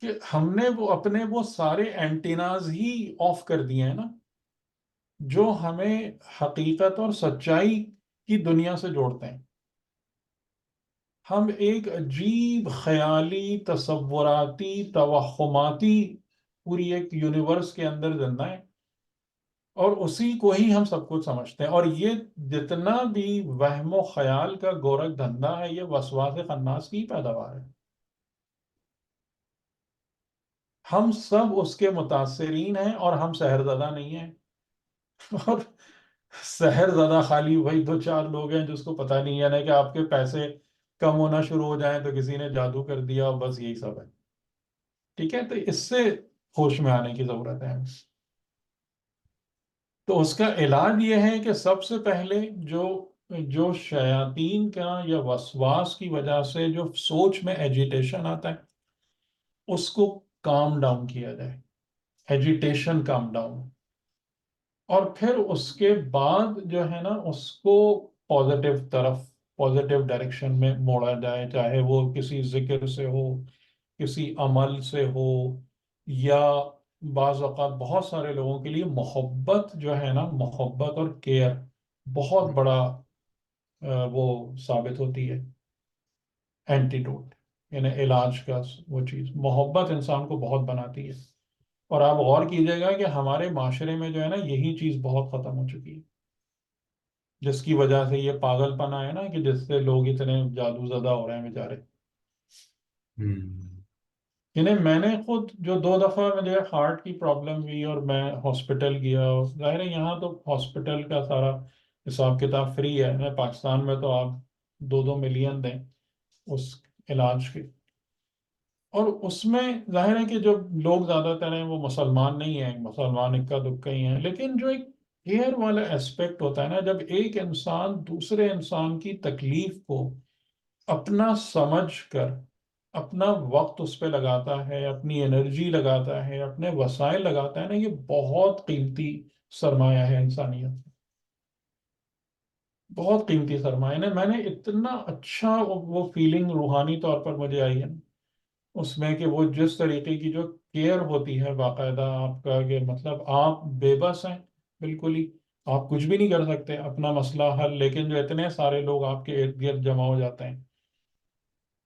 کہ ہم نے وہ اپنے وہ سارے اینٹیناز ہی آف کر دیے ہیں نا، جو ہمیں حقیقت اور سچائی کی دنیا سے جوڑتے ہیں۔ ہم ایک عجیب خیالی، تصوراتی، توہماتی پوری ایک یونیورس کے اندر زندہ ہیں، اور اسی کو ہی ہم سب کچھ سمجھتے ہیں۔ اور یہ جتنا بھی وہم و خیال کا گورکھ دھندا ہے، یہ وسواس خناس کی پیداوار ہے۔ ہم سب اس کے متاثرین ہیں، اور ہم سحر زدہ نہیں ہیں۔ اور سحر زدہ خالی وہی دو چار لوگ ہیں جس کو پتہ نہیں ہے نا کہ آپ کے پیسے کم ہونا شروع ہو جائیں تو کسی نے جادو کر دیا، اور بس یہی سب ہے، ٹھیک ہے؟ تو اس سے ہوش میں آنے کی ضرورت ہے۔ تو اس کا علاج یہ ہے کہ سب سے پہلے جو شیاطین کا یا وسواس کی وجہ سے جو سوچ میں ایجیٹیشن آتا ہے، اس کو کام ڈاؤن کیا جائے، ایجیٹیشن کام ڈاؤن، اور پھر اس کے بعد جو ہے نا اس کو پازیٹیو طرف، پازیٹیو ڈائریکشن میں موڑا جائے، چاہے وہ کسی ذکر سے ہو، کسی عمل سے ہو، یا بعض اوقات بہت سارے لوگوں کے لیے محبت جو ہے نا، محبت اور کیئر بہت بڑا وہ ثابت ہوتی ہے اینٹیڈوٹ، یعنی علاج کا وہ چیز، محبت انسان کو بہت بناتی ہے۔ اور آپ غور کیجئے گا کہ ہمارے معاشرے میں جو ہے نا، یہی چیز بہت ختم ہو چکی ہے۔ جس کی وجہ سے یہ پاگل پنا ہے نا کہ جس سے لوگ اتنے جادو زدہ ہو رہے ہیں بیچارے. یعنی میں نے خود جو 2 دفعہ مجھے ہارٹ کی پرابلم ہوئی اور میں ہاسپٹل گیا، اور ظاہر ہے یہاں تو ہاسپٹل کا سارا حساب کتاب فری ہے. میں پاکستان میں تو آپ 2-2 ملین دیں اس علاج کے. اور اس میں ظاہر ہے کہ جو لوگ زیادہ تر ہیں وہ مسلمان نہیں ہیں، مسلمان اکا دکا ہی ہیں، لیکن جو ایک کیئر والا اسپیکٹ ہوتا ہے نا، جب ایک انسان دوسرے انسان کی تکلیف کو اپنا سمجھ کر اپنا وقت اس پہ لگاتا ہے، اپنی انرجی لگاتا ہے، اپنے وسائل لگاتا ہے نا، یہ بہت قیمتی سرمایہ ہے انسانیت. بہت قیمتی سرمایہ ہے. میں نے اتنا اچھا وہ فیلنگ روحانی طور پر مجھے آئی ہے اس میں، کہ وہ جس طریقے کی جو کیئر ہوتی ہے باقاعدہ آپ کا، کہ مطلب آپ بے بس ہیں بالکل ہی، آپ کچھ بھی نہیں کر سکتے اپنا مسئلہ حل، لیکن جو اتنے سارے لوگ آپ کے ارد گرد جمع ہو جاتے ہیں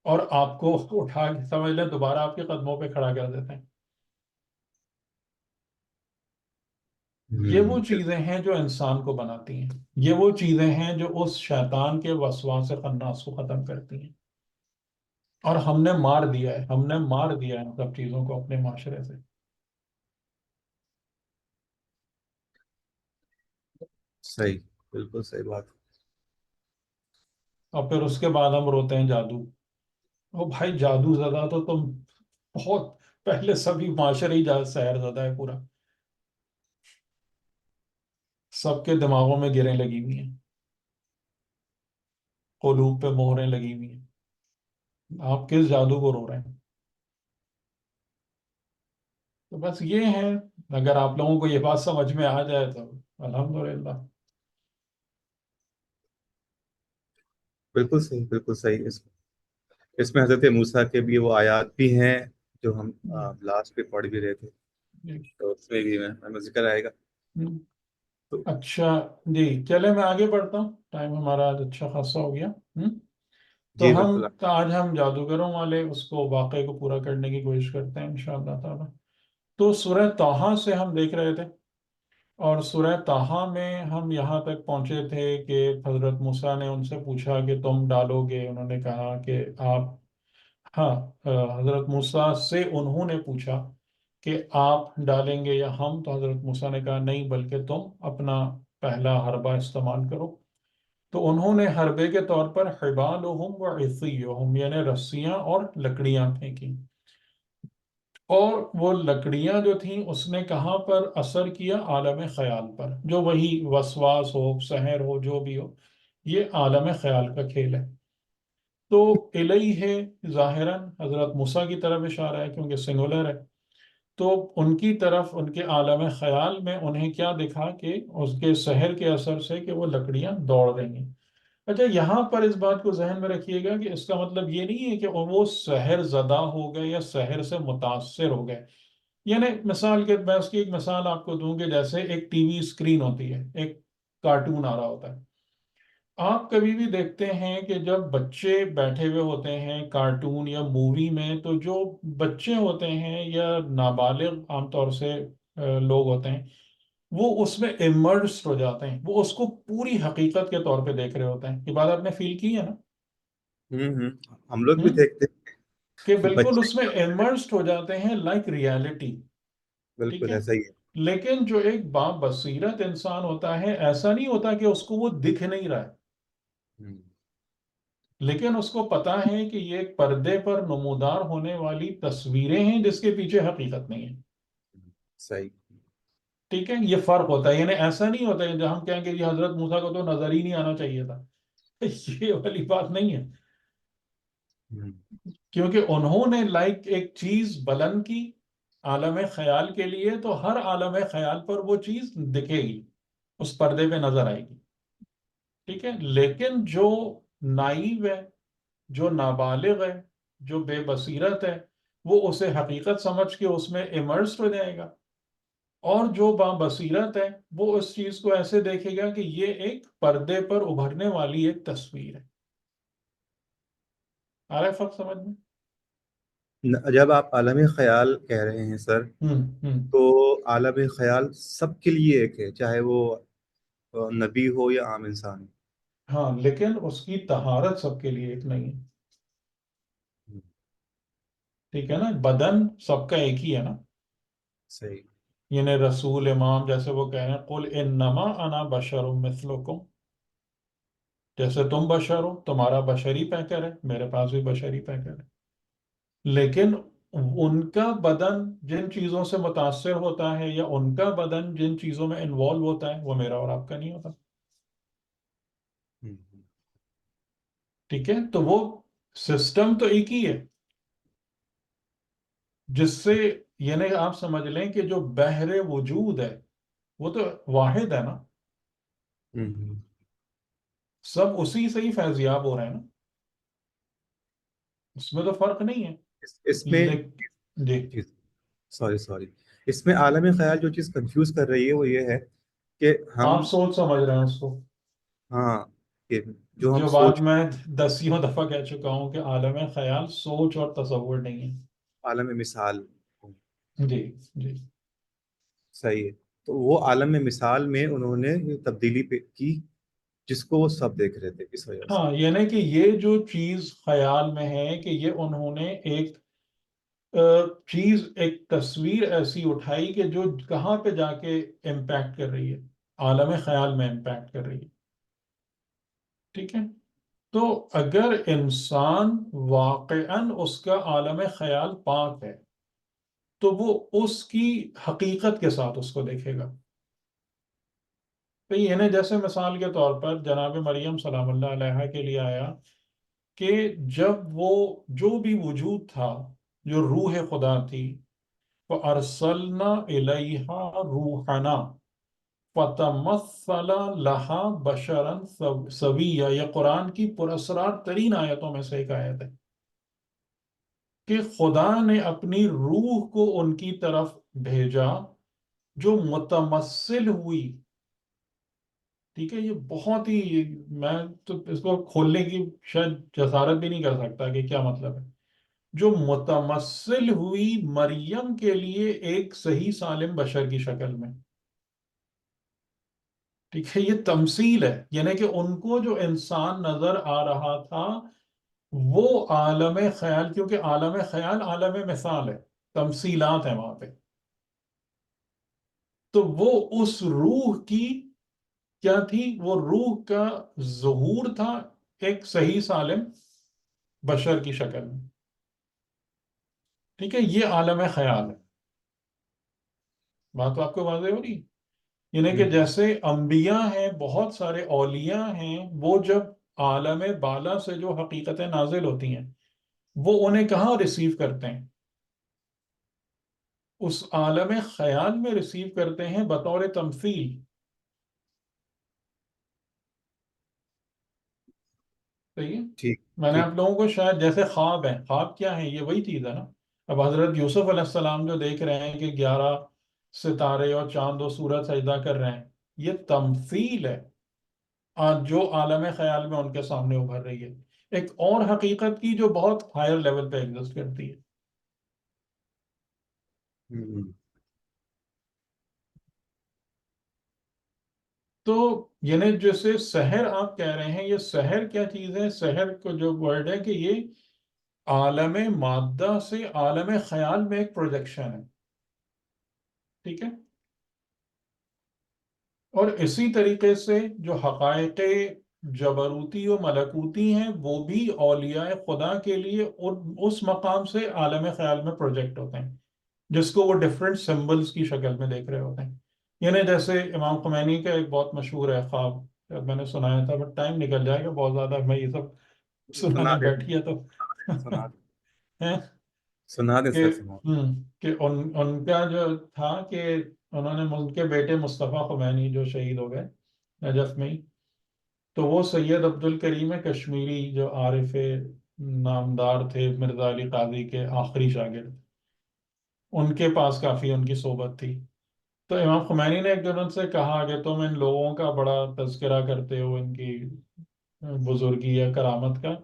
اور آپ کو اٹھا کے سمجھ لیں دوبارہ آپ کے قدموں پہ کھڑا کر دیتے ہیں. یہ وہ چیزیں ہیں جو انسان کو بناتی ہیں، یہ وہ چیزیں ہیں جو اس شیطان کے وسواس خناس کو ختم کرتی ہیں. اور ہم نے مار دیا ہے، ہم نے مار دیا ہے ان سب چیزوں کو اپنے معاشرے سے. صحیح، بالکل صحیح بات. اور پھر اس کے بعد ہم روتے ہیں جادو. او بھائی جادو زدہ تو تم بہت پہلے سبھی معاشرے ہی سحر زدہ ہے پورا. سب کے دماغوں میں گریں لگی ہوئی ہیں، قلوب پہ مہریں لگی ہوئی ہیں. آپ کس جادو کو رو رہے ہیں؟ تو بس یہ ہے، اگر آپ لوگوں کو یہ بات سمجھ میں آ جائے تو الحمدللہ. بالکل صحیح، بالکل صحیح. اس میں حضرت موسیٰ کے بھی وہ آیات بھی ہیں جو ہم لاسٹ پہ پڑھ بھی رہے تھے، تو اس میں بھی ہمیں ذکر آئے گا. تو اچھا جی، چلے میں آگے بڑھتا ہوں، ٹائم ہمارا آج اچھا خاصا ہو گیا. تو جی ہم بالکل. آج ہم جادوگروں والے اس کو واقعے کو پورا کرنے کی کوشش کرتے ہیں انشاءاللہ تعالی. تو سورہ طٰہٰ سے ہم دیکھ رہے تھے، اور سورہ طٰہٰ میں ہم یہاں تک پہنچے تھے کہ حضرت موسیٰ نے ان سے پوچھا کہ تم ڈالو گے، انہوں نے کہا کہ آپ، ہاں، حضرت موسیٰ سے انہوں نے پوچھا کہ آپ ڈالیں گے یا ہم، تو حضرت موسیٰ نے کہا نہیں، بلکہ تم اپنا پہلا حربہ استعمال کرو. تو انہوں نے حربے کے طور پر حبالہم و عصیہم، یعنی رسیاں اور لکڑیاں پھینکی. اور وہ لکڑیاں جو تھیں اس نے کہاں پر اثر کیا؟ عالم خیال پر. جو وہی وسواس ہو، سحر ہو، جو بھی ہو، یہ عالم خیال کا کھیل ہے. تو الیہ ظاہراً حضرت موسیٰ کی طرف اشارہ ہے کیونکہ سنگولر ہے. تو ان کی طرف، ان کے عالم خیال میں انہیں کیا دکھا کہ اس کے سحر کے اثر سے کہ وہ لکڑیاں دوڑ رہی ہیں. اچھا، یہاں پر اس بات کو ذہن میں رکھیے گا کہ اس کا مطلب یہ نہیں ہے کہ وہ سحر زدہ ہو گئے یا سحر سے متاثر ہو گئے. یعنی مثال کے، میں اس کی ایک مثال آپ کو دوں کہ جیسے ایک ٹی وی اسکرین ہوتی ہے، ایک کارٹون آ رہا ہوتا ہے. آپ کبھی بھی دیکھتے ہیں کہ جب بچے بیٹھے ہوئے ہوتے ہیں کارٹون یا مووی میں، تو جو بچے ہوتے ہیں یا نابالغ عام طور سے لوگ ہوتے ہیں، وہ اس میں امرسڈ ہو جاتے ہیں، وہ اس کو پوری حقیقت کے طور پہ دیکھ رہے ہوتے ہیں. یہ بات آپ نے فیل کی ہے نا؟ ہم لوگ بھی ہم؟ دیکھتے کہ ہیں بالکل بچے. اس میں امرسڈ ہو جاتے ہیں لائک ریالٹی. ٹھیک بالکل ہے. ایسا ہی ہے. لیکن جو ایک با بصیرت انسان ہوتا ہے، ایسا نہیں ہوتا کہ اس کو وہ دکھ نہیں رہا ہے، لیکن اس کو پتا ہے کہ یہ ایک پردے پر نمودار ہونے والی تصویریں ہیں جس کے پیچھے حقیقت نہیں ہے. صحیح. ٹھیک ہے، یہ فرق ہوتا ہے. یعنی ایسا نہیں ہوتا ہے جہاں ہم کہیں گے یہ حضرت موسیٰ کو تو نظر ہی نہیں آنا چاہیے تھا. یہ والی بات نہیں ہے، کیونکہ انہوں نے لائک ایک چیز بلند کی عالم خیال کے لیے، تو ہر عالم خیال پر وہ چیز دکھے گی، اس پردے پہ نظر آئے گی. ٹھیک ہے. لیکن جو نائب ہے، جو نابالغ ہے، جو بے بصیرت ہے، وہ اسے حقیقت سمجھ کے اس میں امرسڈ ہو جائے گا. اور جو با بصیرت ہے وہ اس چیز کو ایسے دیکھے گا کہ یہ ایک پردے پر ابھرنے والی ایک تصویر ہے. آ رہا ہے فرق سمجھ میں؟ جب آپ عالم خیال کہہ رہے ہیں سر، ہوں ہوں تو عالم خیال سب کے لیے ایک ہے، چاہے وہ نبی ہو یا عام انسان ہو. ہاں لیکن اس کی طہارت سب کے لیے ایک نہیں ہے. ٹھیک ہے نا, بدن سب کا ایک ہی ہے نا. صحیح. یعنی رسول امام جیسے وہ کہہ رہے ہیں قل انما انا بشر مثلکم, جیسے تم بشر ہو, تمہارا بشری پیکر ہے, میرے پاس بھی بشری پیکر ہے. لیکن ان کا بدن جن چیزوں سے متاثر ہوتا ہے یا ان کا بدن جن چیزوں میں انوالو ہوتا ہے وہ میرا اور آپ کا نہیں ہوتا. ہم، ٹھیک ہے, تو وہ سسٹم تو ایک ہی ہے, جس سے یعنی آپ سمجھ لیں کہ جو بحر وجود ہے وہ تو واحد ہے نا, ہم. سب اسی سے ہی فیضیاب ہو رہے ہیں نا, اس میں تو فرق نہیں ہے. اس میں جی سوری اس میں عالم خیال جو چیز کنفیوز کر رہی ہے وہ یہ ہے کہ ہم آپ سوچ سمجھ رہے ہیں اس کو, ہاں کہ جو ہم جو بات سوچ میں دسیوں دفعہ کہہ چکا ہوں کہ عالم خیال سوچ اور تصور نہیں عالم مثال. ہے. جی جی صحیح ہے. تو وہ عالم مثال میں انہوں نے یہ تبدیلی کی جس کو وہ سب دیکھ رہے تھے اس وجہ سے. ہاں, یعنی کہ یہ جو چیز خیال میں ہے کہ یہ انہوں نے ایک چیز, ایک تصویر ایسی اٹھائی کہ جو کہاں پہ جا کے امپیکٹ کر رہی ہے, عالم خیال میں امپیکٹ کر رہی ہے. ٹھیک ہے, تو اگر انسان واقعاً اس کا عالم خیال پاک ہے تو وہ اس کی حقیقت کے ساتھ اس کو دیکھے گا. تو یعنی جیسے مثال کے طور پر جناب مریم سلام اللہ علیہا کے لیے آیا کہ جب وہ جو بھی وجود تھا جو روح خدا تھی, فَأَرْسَلْنَا إِلَيْهَا رُوحَنَا فَتَمَثَّلَ لَهَا بَشَرًا سَوِيًّا. یہ قرآن کی پراسرار ترین آیتوں میں سے ایک آیت ہے کہ خدا نے اپنی روح کو ان کی طرف بھیجا جو متمثل ہوئی. ٹھیک ہے, یہ بہت ہی, میں تو اس کو کھولنے کی شاید جسارت بھی نہیں کر سکتا کہ کیا مطلب ہے. جو متمثل ہوئی مریم کے لیے ایک صحیح سالم بشر کی شکل میں. ٹھیک ہے, یہ تمثیل ہے, یعنی کہ ان کو جو انسان نظر آ رہا تھا وہ عالم خیال, کیونکہ عالم خیال عالم مثال ہے, تمثیلات ہیں وہاں پہ, تو وہ اس روح کی کیا تھی, وہ روح کا ظہور تھا ایک صحیح سالم بشر کی شکل میں. ٹھیک ہے, یہ عالم خیال ہے. بات تو آپ کو واضح ہو رہی, یعنی کہ جیسے انبیاء ہیں, بہت سارے اولیاء ہیں, وہ جب عالم بالا سے جو حقیقتیں نازل ہوتی ہیں وہ انہیں کہاں ریسیو کرتے ہیں, اس عالم خیال میں ریسیو کرتے ہیں بطور تمثیل. صحیح ہے, ٹھیک میں نے ٹھیک. آپ لوگوں کو شاید, جیسے خواب ہے, خواب کیا ہے, یہ وہی چیز ہے نا. اب حضرت یوسف علیہ السلام جو دیکھ رہے ہیں کہ 11 ستارے اور چاند و سورج سجدہ کر رہے ہیں, یہ تمثیل ہے جو عالم خیال میں ان کے سامنے ابھر رہی ہے, ایک اور حقیقت کی جو بہت ہائر لیول پہ ایگزسٹ کرتی ہے. ہم. تو یعنی جیسے سحر آپ کہہ رہے ہیں, یہ سحر کیا چیز ہے, سحر کو جو ورڈ ہے کہ یہ عالم مادہ سے عالم خیال میں ایک پروجیکشن ہے. ٹھیک ہے, اور اسی طریقے سے جو حقائق جبروتی و ملکوتی ہیں وہ بھی اولیاء خدا کے لیے اس مقام سے عالم خیال میں پروجیکٹ ہوتے ہیں جس کو وہ ڈفرینٹ سمبلز کی شکل میں دیکھ رہے ہوتے ہیں. یعنی جیسے امام خمینی کا ایک بہت مشہور ہے خواب, میں نے سنایا تھا, بٹ ٹائم نکل جائے گا بہت زیادہ, میں یہ سب سنا سنانے دیں بیٹھی ہے تو سنا دیں ہیں سنا دیں کہ سر سنا. کہ ان کا جو تھا کہ انہوں نے ان کے بیٹے مصطفیٰ خمینی جو شہید ہو گئے نجف میں ہی, تو وہ سید عبد الکریم کشمیری جو عارف نامدار تھے مرزا علی قاضی کے آخری شاگرد, ان کے پاس کافی ان کی صحبت تھی. تو امام خمینی نے ایک دن ان سے کہا کہ تم ان لوگوں کا بڑا تذکرہ کرتے ہو ان کی بزرگی یا کرامت کا,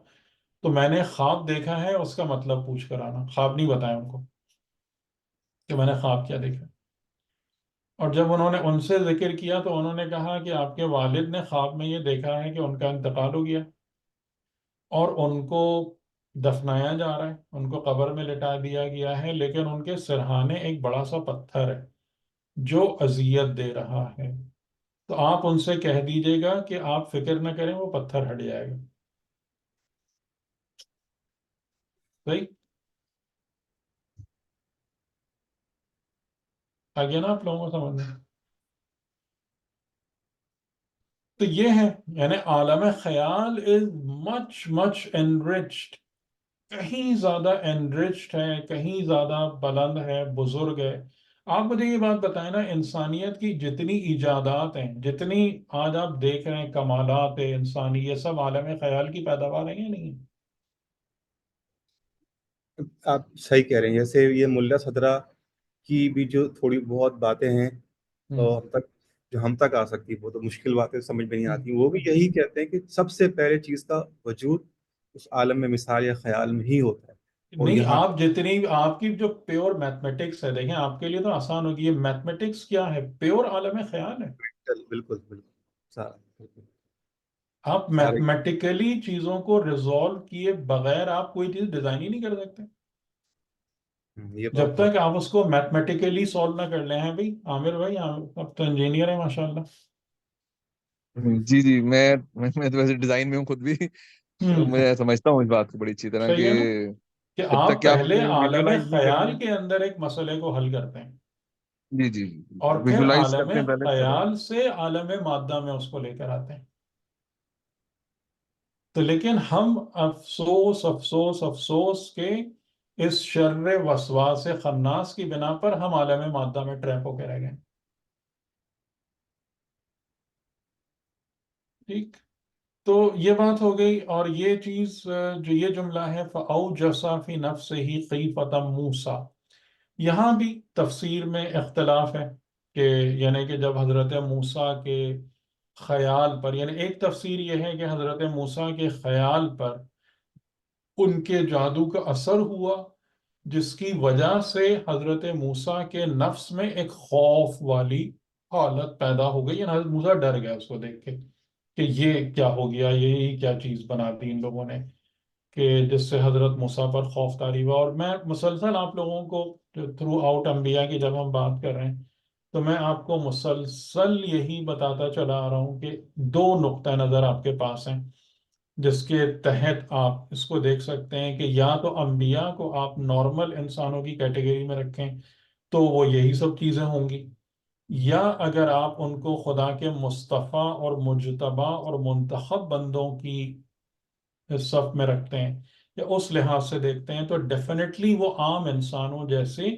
تو میں نے خواب دیکھا ہے, اس کا مطلب پوچھ کر آنا. خواب نہیں بتایا ان کو کہ میں نے خواب کیا دیکھا. اور جب انہوں نے ان سے ذکر کیا تو انہوں نے کہا کہ آپ کے والد نے خواب میں یہ دیکھا ہے کہ ان کا انتقال ہو گیا اور ان کو دفنایا جا رہا ہے، ان کو قبر میں لٹا دیا گیا ہے، لیکن ان کے سرہانے ایک بڑا سا پتھر ہے جو اذیت دے رہا ہے، تو آپ ان سے کہہ دیجیے گا کہ آپ فکر نہ کریں، وہ پتھر ہٹ جائے گا. صحیح آگے نا آپ لوگوں کو سمجھ میں؟ تو یہ ہے، یعنی عالم خیال از مچ مچ enriched، کہیں زیادہ enriched ہے، کہیں زیادہ بلند ہے، بزرگ ہے. آپ مجھے یہ بات بتائیں نا، انسانیت کی جتنی ایجادات ہیں، جتنی آج آپ دیکھ رہے ہیں کمالات انسانی، یہ سب عالم خیال کی پیداوار ہیں یا نہیں؟ آپ صحیح کہہ رہے ہیں. جیسے یہ ملا صدرہ کی بھی جو تھوڑی بہت باتیں ہیں ہم تک، جو ہم تک آ سکتی، وہ تو مشکل باتیں سمجھ میں نہیں آتی. وہ بھی یہی کہتے ہیں کہ سب سے پہلے چیز کا وجود اس عالم میں مثال یا خیال میں ہی ہوتا ہے. اور نہیں، یہاں آپ جتنی آپ کی جو پیور میتھمیٹکس ہے، دیکھیں آپ کے لیے تو آسان ہوگی، یہ میتھمیٹکس کیا ہے؟ پیور عالم خیال ہے. بالکل بالکل سارا بالکل آپ سارے میتھمیٹیکلی چیزوں کو ریزالو کیے بغیر آپ کوئی چیز ڈیزائن ہی نہیں کر سکتے. یہ جب بات تو تک آپ اس کو میتھمیٹیکلی سولو نہ کر لیں ہیں. بھائی عامر بھائی، اب تو انجینئر ہیں ماشاءاللہ. جی جی، میں تو ویسے ڈیزائن میں ہوں خود بھی، تو ہوں میں سمجھتا ہوں اس بات کو بڑی اچھی طرح کہ صحیح ہے نا، کہ جب تک آپ کہ آپ پہلے عالم ویژولائز نہیں کریں خیال گے. کے اندر ایک مسئلے کو حل کرتے ہیں جی جی جی، اور پھر ویژولائز عالم کرتے ہیں پہلے پھر. خیال سے عالم مادہ میں اس کو لے کر آتے ہیں. تو لیکن ہم افسوس افسوس افسوس کے اس شر وسواس خناس کی بنا پر ہم عالم مادہ میں ٹریپ ہو کے رہ گئے. ٹھیک، تو یہ بات ہو گئی. اور یہ چیز جو یہ جملہ ہے فَأَوْجَسَ فِي نَفْسِهِ خِيفَةً مُوسَىٰ، یہاں بھی تفسیر میں اختلاف ہے کہ یعنی کہ جب حضرت موسیٰ کے خیال پر، یعنی ایک تفسیر یہ ہے کہ حضرت موسیٰ کے خیال پر ان کے جادو کا اثر ہوا، جس کی وجہ سے حضرت موسیٰ کے نفس میں ایک خوف والی حالت پیدا ہو گئی. یعنی حضرت موسیٰ ڈر گیا اس کو دیکھ کے کہ یہ کیا ہو گیا، یہی کیا چیز بنا دی ان لوگوں نے، کہ جس سے حضرت موسیٰ پر خوف طاری ہوا. اور میں مسلسل آپ لوگوں کو تھرو آؤٹ انبیاء کی جب ہم بات کر رہے ہیں تو میں آپ کو مسلسل یہی بتاتا چلا آ رہا ہوں کہ دو نقطہ نظر آپ کے پاس ہیں جس کے تحت آپ اس کو دیکھ سکتے ہیں کہ یا تو انبیاء کو آپ نارمل انسانوں کی کیٹیگری میں رکھیں تو وہ یہی سب چیزیں ہوں گی، یا اگر آپ ان کو خدا کے مصطفیٰ اور مجتبی اور منتخب بندوں کی صف میں رکھتے ہیں یا اس لحاظ سے دیکھتے ہیں تو ڈیفینیٹلی وہ عام انسانوں جیسے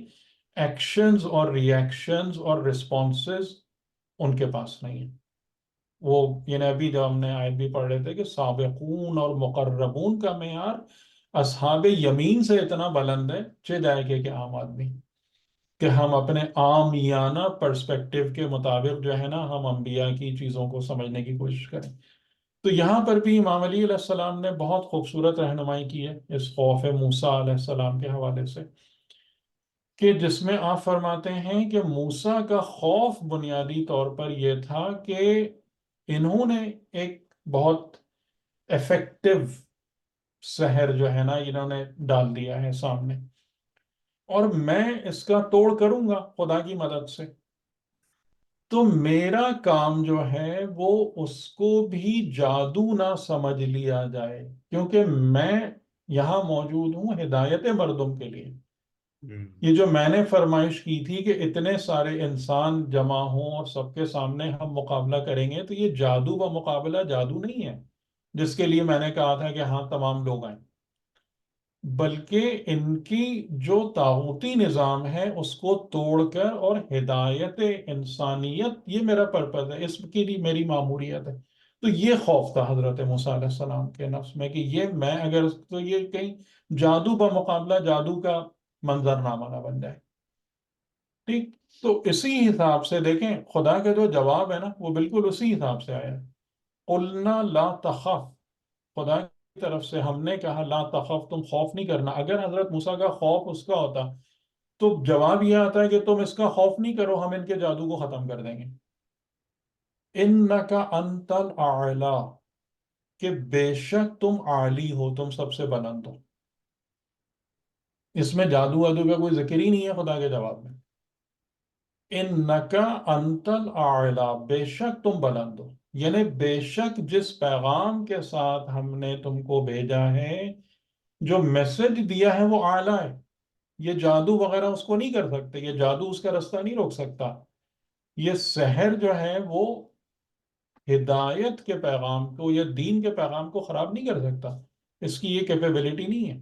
ایکشنز اور ریئیکشنز اور رسپانسز ان کے پاس نہیں ہیں. وہ یعنی ابھی جب ہم نے آیت بھی پڑھ رہے تھے کہ سابقون اور مقربون کا معیار اصحاب یمین سے اتنا بلند ہے، چہ جائے کہ عام آدمی، کہ ہم اپنے عامیانہ پرسپیکٹیو کے مطابق جو ہے نا ہم انبیاء کی چیزوں کو سمجھنے کی کوشش کریں. تو یہاں پر بھی امام علی علیہ السلام نے بہت خوبصورت رہنمائی کی ہے اس خوف موسیٰ علیہ السلام کے حوالے سے، کہ جس میں آپ فرماتے ہیں کہ موسیٰ کا خوف بنیادی طور پر یہ تھا کہ انہوں نے ایک بہت افیکٹو سحر جو ہے نا انہوں نے ڈال دیا ہے سامنے، اور میں اس کا توڑ کروں گا خدا کی مدد سے. تو میرا کام جو ہے وہ اس کو بھی جادو نہ سمجھ لیا جائے، کیونکہ میں یہاں موجود ہوں ہدایت مردم کے لیے. یہ جو میں نے فرمائش کی تھی کہ اتنے سارے انسان جمع ہوں اور سب کے سامنے ہم مقابلہ کریں گے، تو یہ جادو کا مقابلہ جادو نہیں ہے جس کے لیے میں نے کہا تھا کہ ہاں تمام لوگ آئیں، بلکہ ان کی جو طاغوتی نظام ہے اس کو توڑ کر اور ہدایت انسانیت، یہ میرا پرپز ہے، اس کی لیے میری ماموریت ہے. تو یہ خوف تھا حضرت موسیٰ علیہ السلام کے نفس میں کہ یہ میں اگر تو یہ کہیں جادو بمقابلہ جادو کا منظرنامہ نہ بن جائے. ٹھیک، تو اسی حساب سے دیکھیں خدا کا جو جواب ہے نا وہ بالکل اسی حساب سے آیا ہے. قلنا لا تخف، خدا کی طرف سے ہم نے کہا لا تخف، تم خوف نہیں کرنا. اگر حضرت موسیٰ کا خوف اس کا ہوتا تو جواب یہ آتا ہے کہ تم اس کا خوف نہیں کرو، ہم ان کے جادو کو ختم کر دیں گے. انک انت الاعلی، کہ بے شک تم عالی ہو، تم سب سے بلند ہو. اس میں جادو وادو کا کوئی ذکر ہی نہیں ہے خدا کے جواب میں. انک انت الاعلی، بے شک تم بلند ہو، یعنی بے شک جس پیغام کے ساتھ ہم نے تم کو بھیجا ہے، جو میسج دیا ہے وہ اعلیٰ ہے. یہ جادو وغیرہ اس کو نہیں کر سکتے، یہ جادو اس کا رستہ نہیں روک سکتا. یہ سحر جو ہے وہ ہدایت کے پیغام کو یا دین کے پیغام کو خراب نہیں کر سکتا، اس کی یہ کیپیبلٹی نہیں ہے.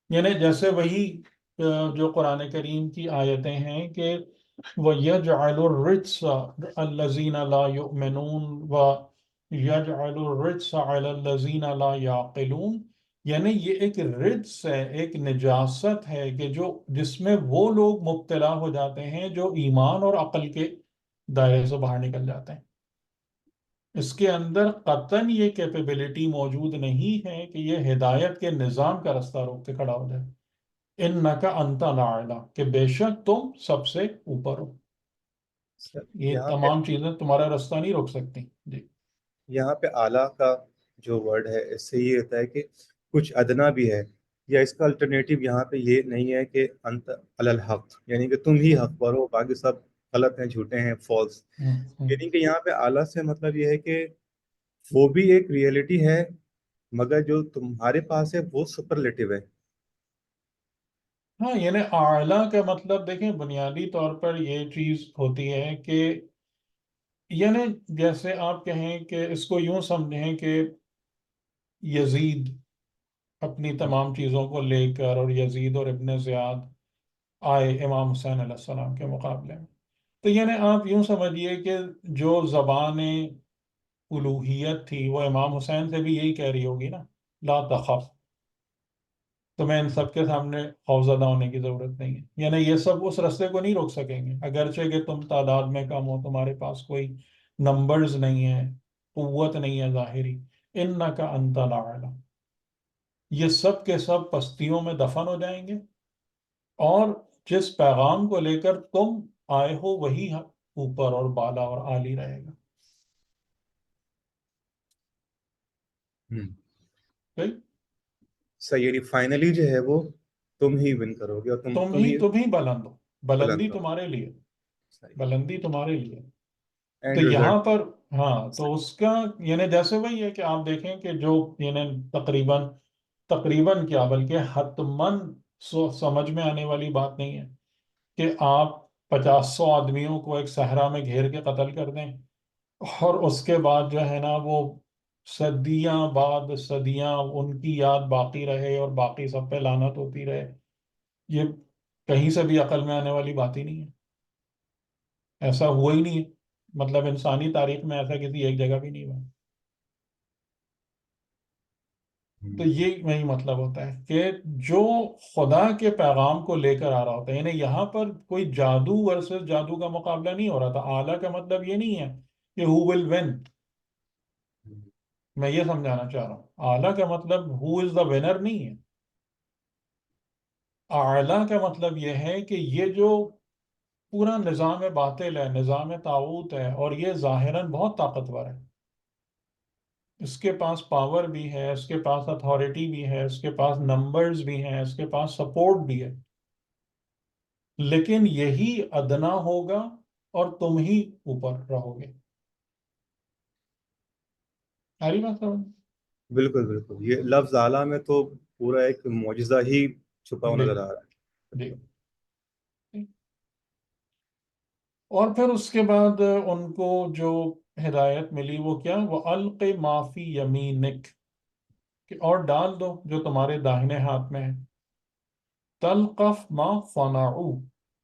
یعنی جیسے وہی جو قرآن کریم کی آیتیں ہیں کہ وَيَجْعَلُ الرِّجْسَ الَّذِينَ لَا يُؤْمِنُونَ وَيَجْعَلُ الرِّجْسَ عَلَى الَّذِينَ لَا يَعْقِلُونَ، یعنی یہ ایک رجس ہے، ایک نجاست ہے کہ جس میں وہ لوگ مبتلا ہو جاتے ہیں جو ایمان اور عقل کے دائرے سے باہر نکل جاتے ہیں. اس کے اندر قطعاً یہ کیپیبلٹی موجود نہیں ہے کہ یہ ہدایت کے نظام کا رستہ روک کے کھڑا ہو جائے. انک انت الاعلی، کہ بے شک تم سب سے اوپر ہو. سر یہ یہاں پہ تمام چیزیں تمہارا رستہ نہیں روک سکتی. جی. یہاں پہ اعلیٰ کا جو ورڈ ہے اس سے یہ ہوتا ہے کہ کچھ ادنا بھی ہے، یا اس کا الٹرنیٹیو یہاں پہ یہ نہیں ہے کہ انت علی الحق، یعنی کہ تم ہی حق پر ہو، باقی سب غلط ہیں، جھوٹے ہیں، فالس. یعنی کہ یہاں پہ اعلیٰ سے مطلب یہ ہے کہ وہ بھی ایک ریئلٹی ہے، مگر جو تمہارے پاس ہے وہ سپرلیٹو ہے. ہاں، یعنی اعلیٰ کا مطلب دیکھیں بنیادی طور پر یہ چیز ہوتی ہے کہ یعنی جیسے آپ کہیں کہ اس کو یوں سمجھیں کہ یزید اپنی تمام چیزوں کو لے کر، اور یزید اور ابن زیاد آئے امام حسین علیہ السلام کے مقابلے میں. تو یعنی آپ یوں سمجھیے کہ جو زبان الوہیت تھی وہ امام حسین سے بھی یہی کہہ رہی ہوگی نا، لا تخف، تمہیں ان سب کے سامنے خوفزدہ ہونے کی ضرورت نہیں ہے. یعنی یہ سب اس رستے کو نہیں روک سکیں گے، اگرچہ کہ تم تعداد میں کم ہو، تمہارے پاس کوئی نمبرز نہیں ہے، قوت نہیں ہے ظاہری. انک انت الاعلی، یہ سب کے سب پستیوں میں دفن ہو جائیں گے، اور جس پیغام کو لے کر تم آئے ہو وہی اوپر اور بالا اور عالی رہے گا. ٹھیک؟ صحیح، یعنی فائنلی جو ہے وہ تم ہی ون کرو گے، اور تم تم ہی ہی بلند ہو، بلندی بلند ہو. تمہارے لیے، صحیح. بلندی تمہارے لیے. تو اینڈ یہاں رزلٹ. پر ہاں، تو اس کا یعنی جیسے وہی ہے کہ آپ دیکھیں کہ جو یعنی تقریباً کیا بلکہ حتماً سمجھ میں آنے والی بات نہیں ہے کہ آپ 50-100 آدمیوں کو ایک صحرا میں گھیر کے قتل کر دیں، اور اس کے بعد جو ہے نا وہ صدیاں بعد صدیاں ان کی یاد باقی رہے اور باقی سب پہ لعنت ہوتی رہے. یہ کہیں سے بھی عقل میں آنے والی بات ہی نہیں ہے. ایسا ہوا ہی نہیں ہے، مطلب انسانی تاریخ میں ایسا کسی ایک جگہ بھی نہیں ہوا. تو یہ وہی مطلب ہوتا ہے کہ جو خدا کے پیغام کو لے کر آ رہا ہوتا ہے. یعنی یہاں پر کوئی جادو ورسز جادو کا مقابلہ نہیں ہو رہا تھا. اعلیٰ کا مطلب یہ نہیں ہے کہ who will win، میں یہ سمجھانا چاہ رہا ہوں. اعلیٰ کا مطلب who is the winner نہیں ہے. اعلیٰ کا مطلب یہ ہے کہ یہ جو پورا نظام باطل ہے، نظام طاغوت ہے، اور یہ ظاہراً بہت طاقتور ہے، اس کے پاس پاور بھی ہے، اس کے پاس اتھارٹی بھی ہے، اس کے پاس نمبرز بھی ہیں، اس کے پاس سپورٹ بھی ہے، لیکن یہی ادنا ہوگا اور تم ہی اوپر رہو گے. ساری بات سمجھ؟ بالکل بالکل، یہ لفظ اعلیٰ میں تو پورا ایک معجزہ ہی چھپا ہوا نظر جی آ رہا ہے. جی. اور پھر اس کے بعد ان کو جو ہدایت ملی وہ کیا، وَأَلْقِ مَا فِي يَمِينِكَ، کہ اور ڈال دو جو تمہارے داہنے ہاتھ میں ہے. تلقف ما صنعوا،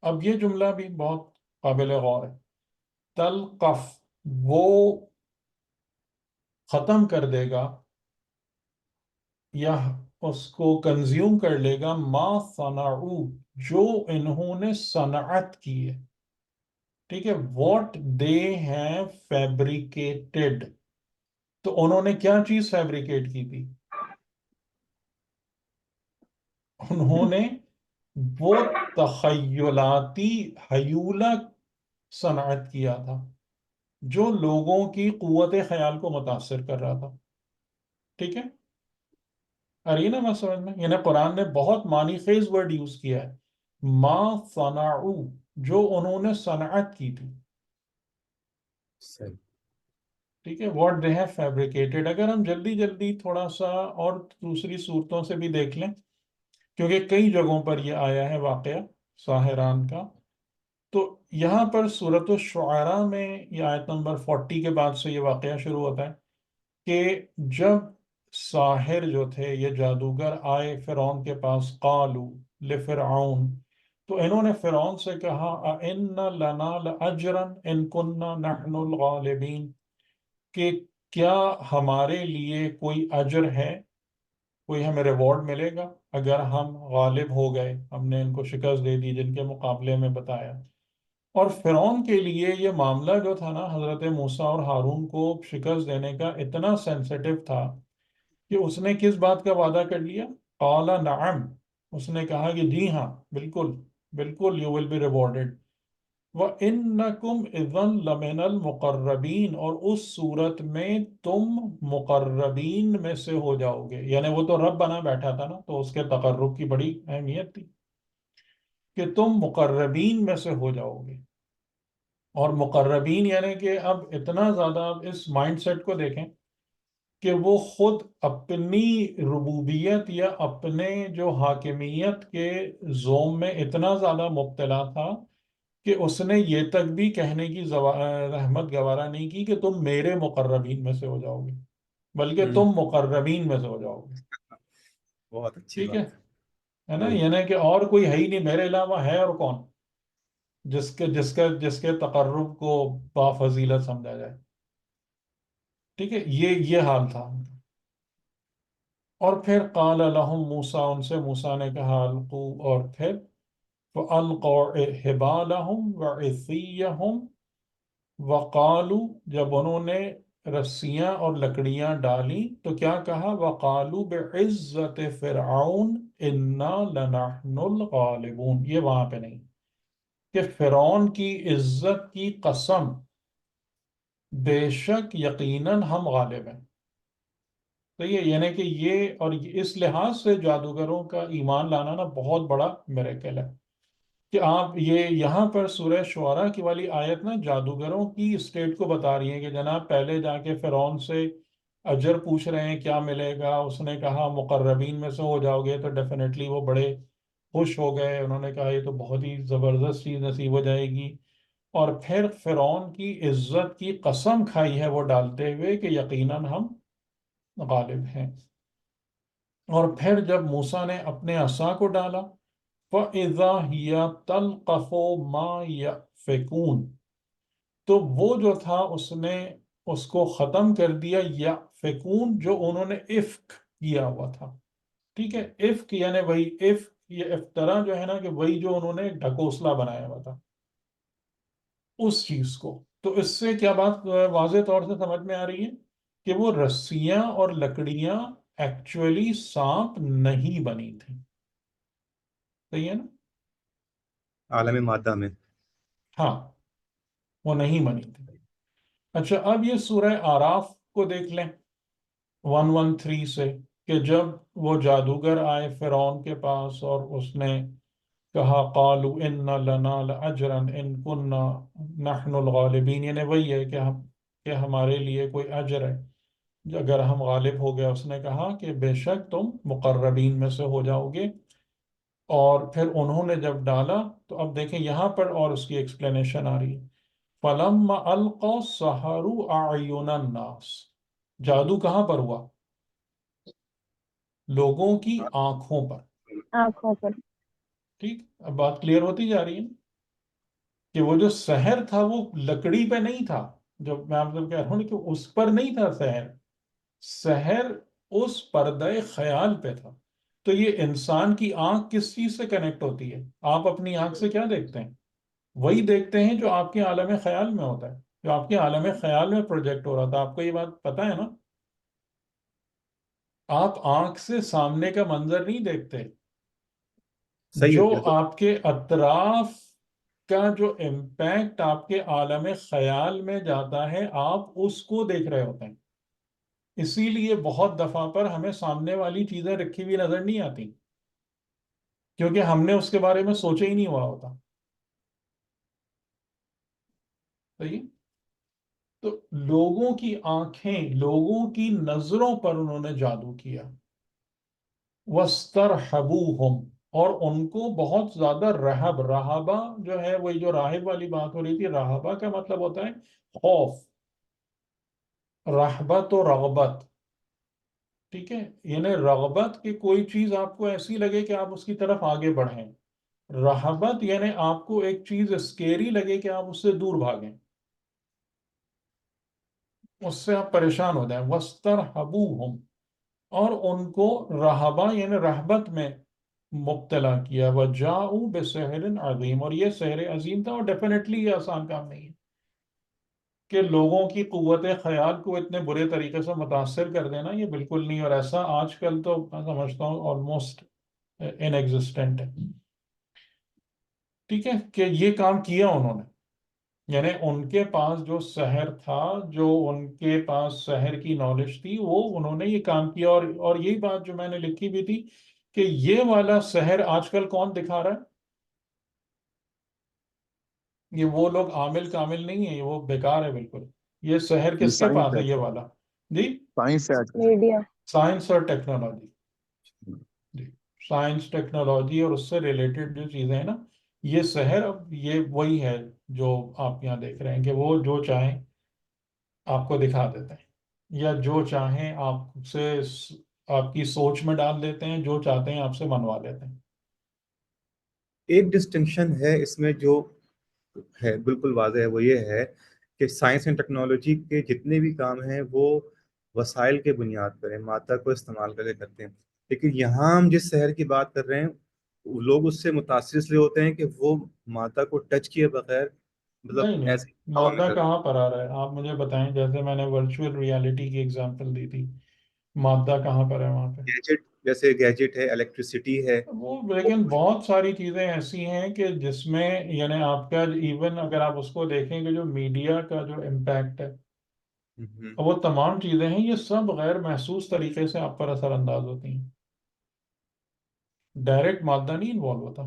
اب یہ جملہ بھی بہت قابل غور ہے. تلقف، وہ ختم کر دے گا یا اس کو کنزیوم کر لے گا، ما صنعوا، جو انہوں نے صنعت کی ہے. ٹھیک ہے، واٹ دے ہیو فیبریکیٹڈ. تو انہوں نے کیا چیز فیبریکیٹ کی تھی؟ انہوں نے وہ تخیلاتی ہیولہ صنعت کیا تھا جو لوگوں کی قوت خیال کو متاثر کر رہا تھا. ٹھیک ہے، نا میں سمجھ میں، یعنی قرآن نے بہت معنی خیز ورڈ یوز کیا ہے. ما صنعو، جو انہوں نے صنعت کی تھی. صحیح. ٹھیک ہے، واٹ دے ہیو فیبریکیٹڈ. اگر ہم جلدی جلدی تھوڑا سا اور دوسری صورتوں سے بھی دیکھ لیں، کیونکہ کئی جگہوں پر یہ آیا ہے واقعہ ساحران کا. تو یہاں پر سورۃ الشعراء میں یہ آیت نمبر 40 کے بعد سے یہ واقعہ شروع ہوتا ہے کہ جب ساحر جو تھے، یہ جادوگر آئے فرعون کے پاس، قالو لفرعون، تو انہوں نے فرعون سے کہا اَإِنَّ لَنَا لَأَجْرًا إِن كُنَّا نَحْنُ الْغَالِبِينَ، کہ کیا ہمارے لیے کوئی اجر ہے، کوئی ہمیں ریوارڈ ملے گا اگر ہم غالب ہو گئے، ہم نے ان کو شکست دے دی جن کے مقابلے میں بتایا. اور فرعون کے لیے یہ معاملہ جو تھا نا، حضرت موسیٰ اور ہارون کو شکست دینے کا، اتنا سینسٹیو تھا کہ اس نے کس بات کا وعدہ کر لیا؟ قال نعم، اس نے کہا کہ جی ہاں، بالکل بالکل یو ول بی ریوارڈڈ. وَإِنَّكُمْ إِذًا لَمِنَ الْمُقَرَّبِينَ، اور اس صورت میں تم مقربین میں سے ہو جاؤ گے. یعنی وہ تو رب بنا بیٹھا تھا نا، تو اس کے تقرب کی بڑی اہمیت تھی کہ تم مقربین میں سے ہو جاؤ گے. اور مقربین یعنی کہ اب اتنا زیادہ، اب اس مائنڈ سیٹ کو دیکھیں کہ وہ خود اپنی ربوبیت یا اپنے جو حاکمیت کے زوم میں اتنا زیادہ مبتلا تھا کہ اس نے یہ تک بھی کہنے کی رحمت گوارا نہیں کی کہ تم میرے مقربین میں سے ہو جاؤ گے، بلکہ تم مقربین میں سے ہو جاؤ گے. بہت اچھی ٹھیک بات. ہے نا، یعنی کہ اور کوئی ہے ہی نہیں میرے علاوہ، ہے اور کون جس کے تقرب کو بافضیلت سمجھا جائے. ٹھیک ہے، یہ حال تھا. اور پھر قال لهم موسیٰ، ان سے موسیٰ نے کہا القو، اور پھر فَأَلْقَوْا حِبَالَهُمْ وَعِصِيَّهُمْ، وقالو، جب انہوں نے رسیاں اور لکڑیاں ڈالی تو کیا کہا؟ وقالو بعزت فرعون انا لنحن الغالبون. یہ وہاں پہ نہیں کہ فرعون کی عزت کی قسم، بے شک یقیناً ہم غالب ہیں. تو یہ یعنی کہ یہ، اور اس لحاظ سے جادوگروں کا ایمان لانا نا بہت بڑا میریکل ہے کہ آپ یہ یہاں پر سورہ شعراء کی والی آیت نا جادوگروں کی اسٹیٹ کو بتا رہی ہے کہ جناب پہلے جا کے فرعون سے اجر پوچھ رہے ہیں کیا ملے گا، اس نے کہا مقربین میں سے ہو جاؤ گے، تو ڈیفینیٹلی وہ بڑے خوش ہو گئے. انہوں نے کہا یہ تو بہت ہی زبردست چیز نصیب ہو جائے گی. اور پھر فرعون کی عزت کی قسم کھائی ہے وہ ڈالتے ہوئے کہ یقیناً ہم غالب ہیں. اور پھر جب موسیٰ نے اپنے عصا کو ڈالا، فَإِذَا هِيَ تَلْقَفُ مَا يَأْفِكُونَ، تو وہ جو تھا اس نے اس کو ختم کر دیا، یأفکون، جو انہوں نے افک کیا ہوا تھا. ٹھیک ہے، افک یعنی وہی افک، یہ افطرا جو ہے نا کہ وہی جو انہوں نے ڈھکوسلا بنایا ہوا تھا اس چیز کو. تو اس سے کیا بات واضح طور سے سمجھ میں آ رہی ہے کہ وہ رسیاں اور لکڑیاں ایکچولی سانپ نہیں بنی تھیں. صحیح ہے نا؟ عالم مادہ میں. ہاں، وہ نہیں بنی تھی. اچھا، اب یہ سورہ آراف کو دیکھ لیں 113 سے، کہ جب وہ جادوگر آئے فرعون کے پاس اور اس نے کہا قالوا ان لنا لاجرا ان كنا نحن الغالبین، یعنی وہی ہے کہ ہمارے لیے کوئی اجر ہے اگر ہم غالب ہو گئے. اس نے کہا کہ بے شک تم مقربین میں سے ہو جاؤ گے. اور پھر انہوں نے جب ڈالا تو اب دیکھیں یہاں پر اور اس کی ایکسپلینیشن آ رہی ہے. فَلَمَّا أَلْقَوْا سَحَرُوا أَعْيُنَ النَّاسِ، جادو کہاں پر ہوا؟ لوگوں کی آنکھوں پر. آنکھوں پر. ٹھیک، اب بات کلیئر ہوتی جا رہی ہے کہ وہ جو سحر تھا وہ لکڑی پہ نہیں تھا. جو میں آپ کو کہہ رہا ہوں کہ اس پر نہیں تھا سحر، سحر اس پردہ خیال پہ تھا. تو یہ انسان کی آنکھ کس چیز سے کنیکٹ ہوتی ہے؟ آپ اپنی آنکھ سے کیا دیکھتے ہیں؟ وہی دیکھتے ہیں جو آپ کے عالم خیال میں ہوتا ہے، جو آپ کے عالم خیال میں پروجیکٹ ہو رہا تھا. آپ کو یہ بات پتہ ہے نا؟ آپ آنکھ سے سامنے کا منظر نہیں دیکھتے، صحیح ہے جو بالکل. آپ کے اطراف کا جو امپیکٹ آپ کے عالم خیال میں جاتا ہے آپ اس کو دیکھ رہے ہوتے ہیں. اسی لیے بہت دفعہ پر ہمیں سامنے والی چیزیں رکھی ہوئی نظر نہیں آتی کیونکہ ہم نے اس کے بارے میں سوچا ہی نہیں ہوا ہوتا. صحیح. تو لوگوں کی آنکھیں، لوگوں کی نظروں پر انہوں نے جادو کیا. وَاسْتَرْحَبُوهُمْ، اور ان کو بہت زیادہ رہب، رہبہ جو ہے وہی جو راہب والی بات ہو رہی تھی، رہبہ کا مطلب ہوتا ہے خوف، رہبت و رغبت. ٹھیک ہے، یعنی رغبت کہ کوئی چیز آپ کو ایسی لگے کہ آپ اس کی طرف آگے بڑھیں. رہبت یعنی آپ کو ایک چیز اسکیری لگے کہ آپ اس سے دور بھاگیں، اس سے آپ پریشان ہو جائیں. وَاسْتَرْحَبُوهُمْ، اور ان کو رہبہ یعنی رہبت میں مبتلا کیا. وَجَاءُوا بِسِحْرٍ عَظِيمٍ، اور یہ سحر عظیم تھا. اور ڈیفینیٹلی یہ آسان کام نہیں ہے کہ لوگوں کی قوت خیال کو اتنے برے طریقے سے متاثر کر دینا، یہ بالکل نہیں. اور ایسا آج کل تو میں سمجھتا ہوں آلموسٹ ان ایگزسٹنٹ ہے. ٹھیک ہے، کہ یہ کام کیا انہوں نے، یعنی ان کے پاس جو سحر تھا، جو ان کے پاس سحر کی نالج تھی، وہ انہوں نے یہ کام کیا. اور یہی بات جو میں نے لکھی بھی تھی کہ یہ والا سحر آج کل کون دکھا رہا ہے؟ یہ وہ لوگ عامل کامل نہیں ہیں، یہ وہ بیکار ہے بالکل. یہ سحر یہ کس کے سائنس پاس ہے ہے، یہ والا؟ جی، سائنس ہے آج کل. میڈیا. سائنس اور ٹیکنالوجی. جی، سائنس، ٹیکنالوجی اور اس سے ریلیٹڈ جو چیزیں ہیں نا، یہ سحر اب یہ وہی ہے جو آپ یہاں دیکھ رہے ہیں کہ وہ جو چاہیں آپ کو دکھا دیتے ہیں، یا جو چاہیں آپ سے آپ کی سوچ میں ڈال دیتے ہیں، جو چاہتے ہیں آپ سے منوا لیتے ہیں. ایک ڈسٹنکشن ہے اس میں جو ہے بالکل واضح ہے، وہ یہ ہے کہ سائنس اینڈ ٹیکنالوجی کے جتنے بھی کام ہیں وہ وسائل کے بنیاد پر ہیں، مادہ کو استعمال کر کے کرتے ہیں. لیکن یہاں ہم جس شہر کی بات کر رہے ہیں لوگ اس سے متاثر اس لیے ہوتے ہیں کہ وہ مادہ کو ٹچ کیے بغیر مطلب نہیں نہیں، ایسی ہوا میں مادہ کرتے کہاں پر آ رہا ہے؟ آپ مجھے بتائیں. جیسے میں نے ورچوئل ریالٹی کی اگزامپل دی تھی، مادہ کہاں پر ہے وہاں پہ؟ گیجٹ، جیسے گیجٹ ہے، الیکٹریسٹی ہے. وہ لیکن بہت ساری چیزیں ایسی ہیں کہ جس میں یعنی آپ کا ایون اگر آپ اس کو دیکھیں کہ جو میڈیا کا جو امپیکٹ ہے، وہ تمام چیزیں ہیں، یہ سب غیر محسوس طریقے سے آپ پر اثر انداز ہوتی ہیں. ڈائریکٹ مادہ نہیں انوالو ہوتا.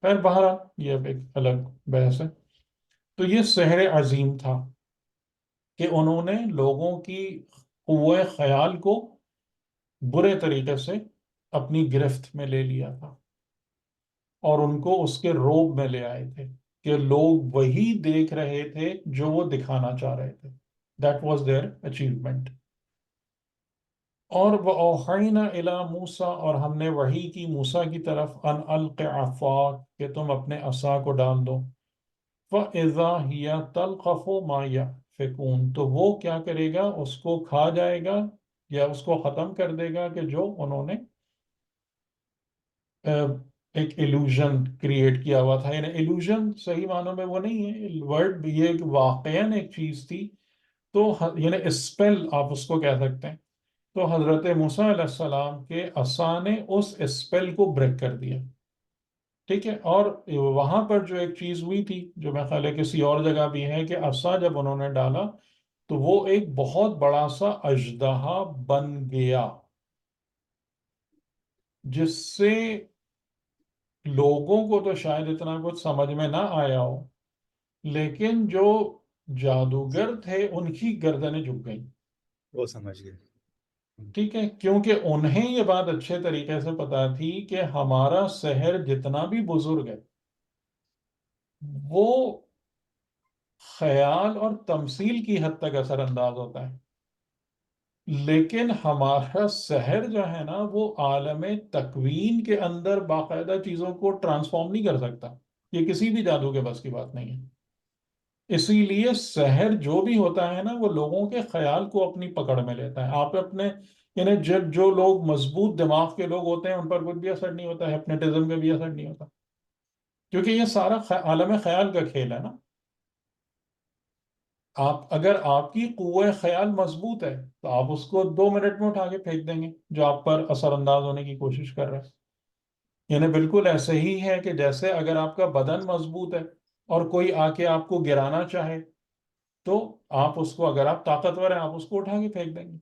خیر بہرحال یہ اب ایک الگ بحث ہے. تو یہ سحر عظیم تھا کہ انہوں نے لوگوں کی قوہ خیال کو برے طریقے سے اپنی گرفت میں لے لیا تھا، اور ان کو اس کے روب میں لے آئے تھے کہ لوگ وہی دیکھ رہے تھے جو وہ دکھانا چاہ رہے تھے. That was there achievement. اور وَأَوْحَيْنَا إِلَىٰ مُوسَىٰ، اور ہم نے وحی کی موسیٰ کی طرف، ان الق عصاک، کہ تم اپنے عصا کو ڈال دو. فَإِذَا هِيَ تَلْقَفُ مَا يَأْفِكُونَ، تو وہ کیا کرے گا؟ اس کو کھا جائے گا یا اس کو ختم کر دے گا کہ جو انہوں نے ایک ایلوژن کریٹ کیا ہوا تھا. یعنی ایلوژن صحیح معنوں میں وہ نہیں ہے ورڈ، یہ ایک واقعاً ایک چیز تھی. تو یعنی اسپیل آپ اس کو کہہ سکتے ہیں. تو حضرت موسیٰ علیہ السلام کے عصا نے اس اسپیل کو بریک کر دیا. ٹھیک ہے. اور وہاں پر جو ایک چیز ہوئی تھی جو میں خیال ہے کسی اور جگہ بھی ہے کہ عصا جب انہوں نے ڈالا تو وہ ایک بہت بڑا سا اژدہا بن گیا، جس سے لوگوں کو تو شاید اتنا کچھ سمجھ میں نہ آیا ہو، لیکن جو جادوگر تھے ان کی گردنیں جھک گئیں. وہ سمجھ گئے. ٹھیک ہے، کیونکہ انہیں یہ بات اچھے طریقے سے پتا تھی کہ ہمارا سحر جتنا بھی بزرگ ہے وہ خیال اور تمثیل کی حد تک اثر انداز ہوتا ہے، لیکن ہمارا سحر جو ہے نا وہ عالم تکوین کے اندر باقاعدہ چیزوں کو ٹرانسفارم نہیں کر سکتا. یہ کسی بھی جادو کے بس کی بات نہیں ہے. اسی لیے سحر جو بھی ہوتا ہے نا وہ لوگوں کے خیال کو اپنی پکڑ میں لیتا ہے. آپ اپنے یعنی جو لوگ مضبوط دماغ کے لوگ ہوتے ہیں ان پر کچھ بھی اثر نہیں ہوتا، ہپنوٹزم کا بھی اثر نہیں ہوتا، کیونکہ یہ سارا عالم خیال کا کھیل ہے نا. اگر آپ کی قوہ خیال مضبوط ہے تو آپ اس کو 2 منٹ میں اٹھا کے پھینک دیں گے جو آپ پر اثر انداز ہونے کی کوشش کر رہے ہیں. یعنی بالکل ایسے ہی ہے کہ جیسے اگر آپ کا بدن مضبوط ہے اور کوئی آ کے آپ کو گرانا چاہے تو آپ اس کو، اگر آپ طاقتور ہیں، آپ اس کو اٹھا کے پھینک دیں گے.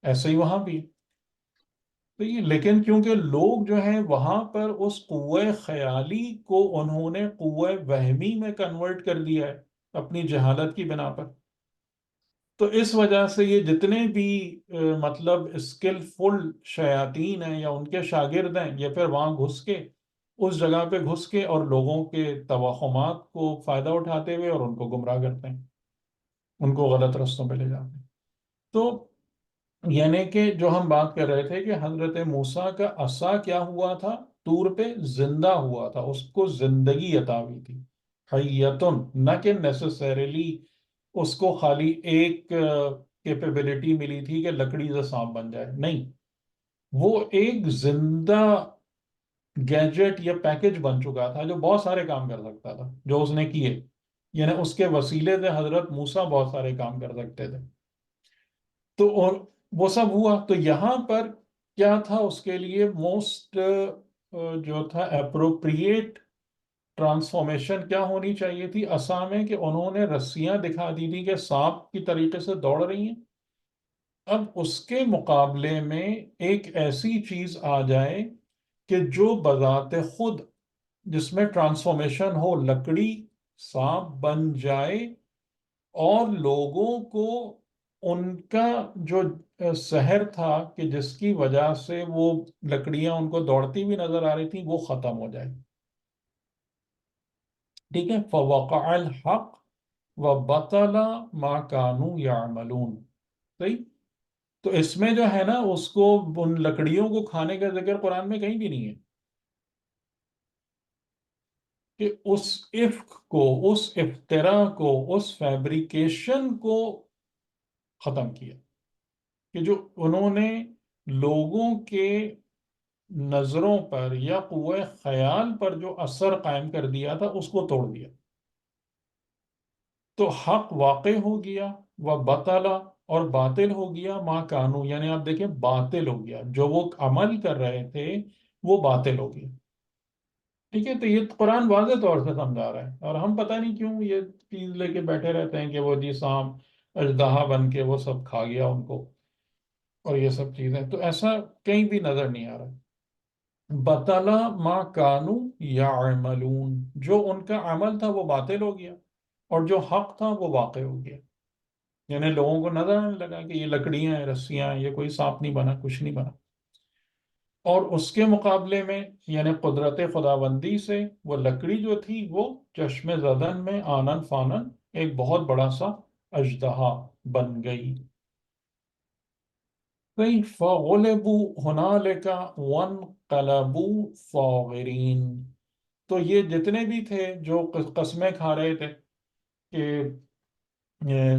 ایسے ہی وہاں بھی ہے. تو یہ لیکن کیونکہ لوگ جو ہیں وہاں پر اس قوہ خیالی کو انہوں نے قوہ وہمی میں کنورٹ کر دیا ہے اپنی جہالت کی بنا پر. تو اس وجہ سے یہ جتنے بھی مطلب اسکلفل شیاطین ہیں یا ان کے شاگرد ہیں، یہ پھر وہاں گھس کے، اس جگہ پہ گھس کے اور لوگوں کے توہمات کو فائدہ اٹھاتے ہوئے اور ان کو گمراہ کرتے ہیں، ان کو غلط رستوں پہ لے جاتے ہیں. تو یعنی کہ جو ہم بات کر رہے تھے کہ حضرت موسیٰ کا عصا کیا ہوا تھا، طور پہ زندہ ہوا تھا، اس کو زندگی عطا ہوئی تھی. حیتن، نہ کہ نیسسریلی اس کو خالی ایک کیپیبلٹی ملی تھی کہ لکڑی سے سانپ بن جائے، نہیں، وہ ایک زندہ گیجٹ یا پیکج بن چکا تھا جو بہت سارے کام کر سکتا تھا جو اس نے کیے. یعنی اس کے وسیلے سے حضرت موسیٰ بہت سارے کام کر سکتے تھے. تو اور وہ سب ہوا. تو یہاں پر کیا تھا اس کے لیے موسٹ جو تھا اپروپریٹ ٹرانسفارمیشن کیا ہونی چاہیے تھی عصا میں، کہ انہوں نے رسیاں دکھا دی تھی کہ سانپ کی طریقے سے دوڑ رہی ہیں. اب اس کے مقابلے میں ایک ایسی چیز آ جائے کہ جو بذات خود، جس میں ٹرانسفارمیشن ہو، لکڑی سانپ بن جائے اور لوگوں کو ان کا جو سحر تھا کہ جس کی وجہ سے وہ لکڑیاں ان کو دوڑتی ہوئی نظر آ رہی تھیں، وہ ختم ہو جائے. ٹھیک ہے. فَوَقَعَ الْحَقُّ وَبَطَلَ مَا كَانُوا يَعْمَلُونَ. صحیح. تو اس میں جو ہے نا، اس کو ان لکڑیوں کو کھانے کا ذکر قرآن میں کہیں بھی نہیں ہے. کہ اس افک کو، اس افتراء کو، اس فیبریکیشن کو ختم کیا، کہ جو انہوں نے لوگوں کے نظروں پر یا قوہ خیال پر جو اثر قائم کر دیا تھا اس کو توڑ دیا. تو حق واقع ہو گیا، وہ بطلا، اور باطل ہو گیا ما کانو، یعنی آپ دیکھیں باطل ہو گیا، جو وہ عمل کر رہے تھے وہ باطل ہو گیا. ٹھیک ہے. تو یہ قرآن واضح طور سے سمجھا رہا ہے، اور ہم پتہ نہیں کیوں یہ چیز لے کے بیٹھے رہتے ہیں کہ وہ جی سانپ اژدہا بن کے وہ سب کھا گیا ان کو اور یہ سب چیزیں. تو ایسا کہیں بھی نظر نہیں آ رہا. بطلا ما کانو یعملون، جو ان کا عمل تھا وہ باطل ہو گیا اور جو حق تھا وہ واقع ہو گیا. یعنی لوگوں کو نظر آنے لگا کہ یہ لکڑیاں ہیں، رسیاں ہیں، یہ کوئی سانپ نہیں بنا، کچھ نہیں بنا. اور اس کے مقابلے میں یعنی قدرت خداوندی سے وہ لکڑی جو تھی وہ چشم زدن میں آنن فانن ایک بہت بڑا سا اژدہا بن گئی. فَغُلِبُوا هُنَالِكَ وَانقَلَبُوا صَاغِرِينَ. تو یہ جتنے بھی تھے جو قسمیں کھا رہے تھے کہ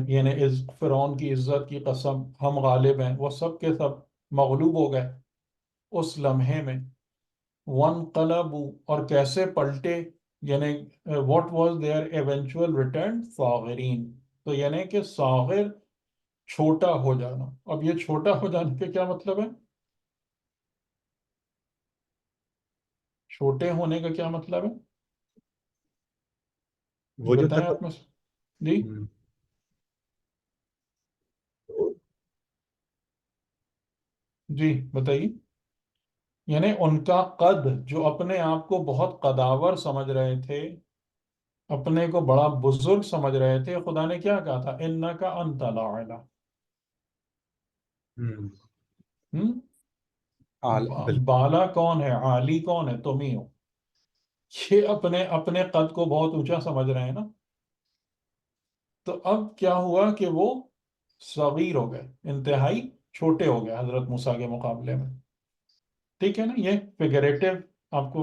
یعنی فرعون کی عزت کی قسم، ہم غالب ہیں، وہ سب کے سب مغلوب ہو گئے اس لمحے میں. وَانقَلَبُوا، اور کیسے پلٹے، یعنی what was their eventual return؟ صاغرین. تو یعنی کہ صاغر چھوٹا ہو جانا. اب یہ چھوٹا ہو جانے کا کیا مطلب ہے؟ چھوٹے ہونے کا کیا مطلب ہے؟ وہ جو بتائیں آپ میں جی. جی بتائیے. یعنی ان کا قد، جو اپنے آپ کو بہت قداور سمجھ رہے تھے، اپنے کو بڑا بزرگ سمجھ رہے تھے، خدا نے کیا کہا تھا؟ اِنَّكَ أَنْتَ الْأَعْلَى. بالا کون ہے؟ عالی کون ہے؟ تم ہی ہو. یہ اپنے اپنے قد کو بہت اونچا سمجھ رہے ہیں نا. تو اب کیا ہوا کہ وہ صغیر ہو گئے، انتہائی چھوٹے ہو گئے حضرت موسیٰ کے مقابلے میں. ٹھیک ہے نا. یہ فگریٹو آپ کو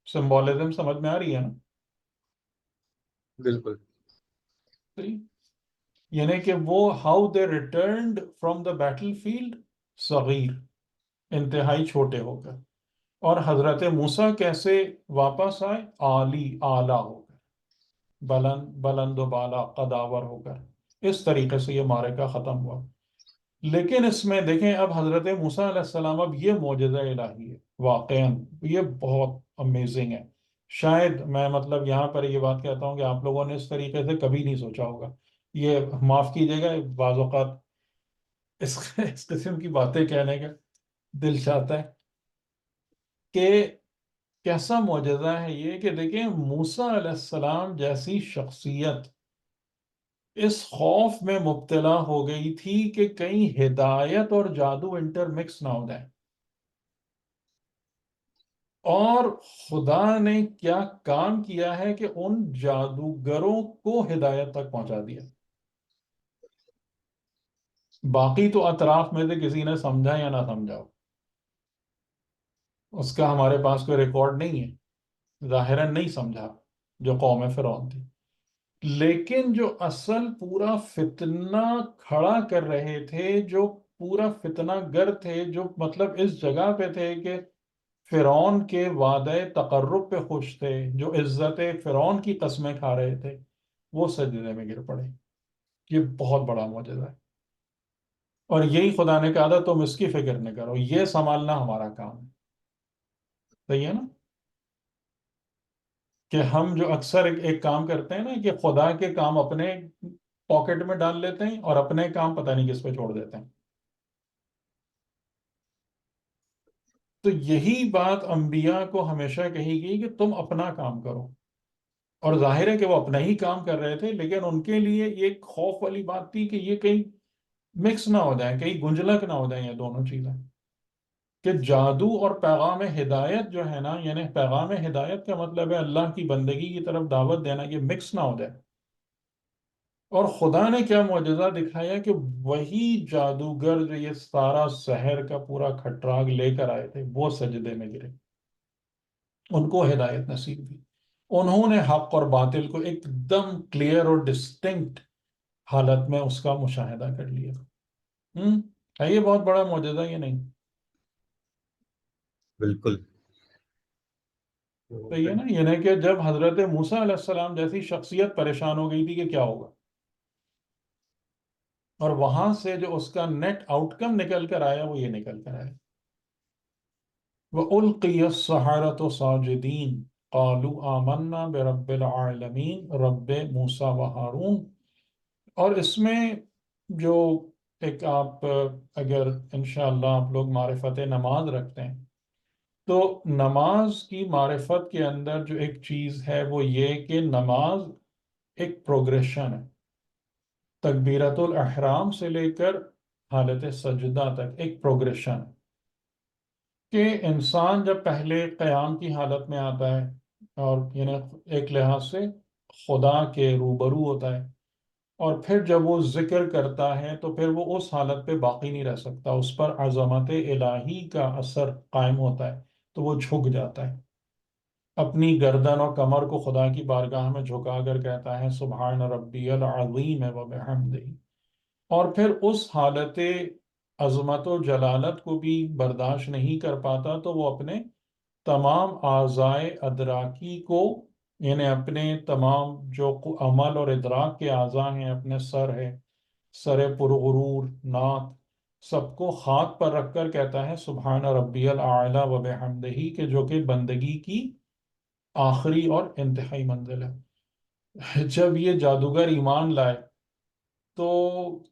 سمبولزم سمجھ میں آ رہی ہے نا. بالکل. یعنی کہ وہ how they returned from the battle field صغیر، انتہائی چھوٹے ہو کر. اور حضرت موسیٰ کیسے واپس آئے؟ عالی، اعلیٰ ہو کر، بلند و بالا، قداور ہو کر. اس طریقے سے یہ معرکہ ختم ہوا. لیکن اس میں دیکھیں اب حضرت موسیٰ علیہ السلام، اب یہ معجزہ الہی ہے واقعاً، یہ بہت امیزنگ ہے. شاید میں مطلب یہاں پر یہ بات کہتا ہوں کہ آپ لوگوں نے اس طریقے سے کبھی نہیں سوچا ہوگا. یہ معاف کیجیے گا، بعض اوقات اس قسم کی باتیں کہنے کا دل چاہتا ہے کہ کیسا معجزہ ہے یہ کہ دیکھیں موسیٰ علیہ السلام جیسی شخصیت اس خوف میں مبتلا ہو گئی تھی کہ کہیں ہدایت اور جادو انٹر مکس نہ ہو جائے. اور خدا نے کیا کام کیا ہے کہ ان جادوگروں کو ہدایت تک پہنچا دیا. باقی تو اطراف میں سے کسی نے سمجھا یا نہ سمجھا ہو، اس کا ہمارے پاس کوئی ریکارڈ نہیں ہے، ظاہراً نہیں سمجھا جو قوم فرعون تھی. لیکن جو اصل پورا فتنہ کھڑا کر رہے تھے، جو پورا فتنہ گر تھے، جو مطلب اس جگہ پہ تھے کہ فرعون کے وعدہ تقرب پہ خوش تھے، جو عزت فرعون کی قسمیں کھا رہے تھے، وہ سجدے میں گر پڑے. یہ بہت بڑا معجزہ ہے. اور یہی خدا نے کہا تھا تم اس کی فکر نہ کرو، یہ سنبھالنا ہمارا کام ہے. صحیح ہے نا؟ کہ ہم جو اکثر ایک کام کرتے ہیں نا کہ خدا کے کام اپنے پاکٹ میں ڈال لیتے ہیں اور اپنے کام پتہ نہیں کس پہ چھوڑ دیتے ہیں. تو یہی بات انبیاء کو ہمیشہ کہی گئی کہ تم اپنا کام کرو. اور ظاہر ہے کہ وہ اپنا ہی کام کر رہے تھے، لیکن ان کے لیے یہ ایک خوف والی بات تھی کہ یہ کہیں مکس نہ ہو جائیں، کہیں گنجلک نہ ہو جائیں یہ دونوں چیزیں. کہ جادو اور پیغام ہدایت جو ہے نا، یعنی پیغام ہدایت کا مطلب ہے اللہ کی بندگی کی طرف دعوت دینا، یہ مکس نہ ہو جائے. اور خدا نے کیا معجزہ دکھایا کہ وہی جادوگر جو یہ سارا سحر کا پورا کھٹراگ لے کر آئے تھے، وہ سجدے میں گرے، ان کو ہدایت نصیب ہوئی. انہوں نے حق اور باطل کو ایک دم کلیئر اور ڈسٹنکٹ حالت میں اس کا مشاہدہ کر لیا. ہے یہ بہت بڑا معجزہ یہ نہیں؟ بالکل. تو یہ نا، یعنی کہ جب حضرت موسیٰ علیہ السلام جیسی شخصیت پریشان ہو گئی تھی کہ کیا ہوگا، اور وہاں سے جو اس کا نیٹ آؤٹ کم نکل کر آیا وہ یہ نکل کر آیا. وَأُلْقِيَ السَّحَرَةُ سَاجِدِينَ قَالُوا آمَنَّا بِرَبِّ الْعَالَمِينَ رَبِّ موسیٰ وہارون. اور اس میں جو ایک آپ اگر انشاءاللہ آپ لوگ معرفت نماز رکھتے ہیں تو نماز کی معرفت کے اندر جو ایک چیز ہے وہ یہ کہ نماز ایک پروگریشن ہے. تکبیرۃ الاحرام سے لے کر حالت سجدہ تک ایک پروگریشن ہے کہ انسان جب پہلے قیام کی حالت میں آتا ہے اور یعنی ایک لحاظ سے خدا کے روبرو ہوتا ہے، اور پھر جب وہ ذکر کرتا ہے تو پھر وہ اس حالت پہ باقی نہیں رہ سکتا، اس پر عظمت الہی کا اثر قائم ہوتا ہے تو وہ جھک جاتا ہے، اپنی گردن اور کمر کو خدا کی بارگاہ میں جھکا کر کہتا ہے سبحان ربی العظیم و بحمدہ. اور پھر اس حالت عظمت و جلالت کو بھی برداشت نہیں کر پاتا تو وہ اپنے تمام اعضائے ادراکی کو، یعنی اپنے تمام جو عمل اور ادراک کے اعضاء ہیں، اپنے سر ہے، سر پرغرور، ناک، سب کو خاک پر رکھ کر کہتا ہے سبحان ربی الاعلیٰ و بحمدہ، کہ جو کہ بندگی کی آخری اور انتہائی منزل ہے. جب یہ جادوگر ایمان لائے تو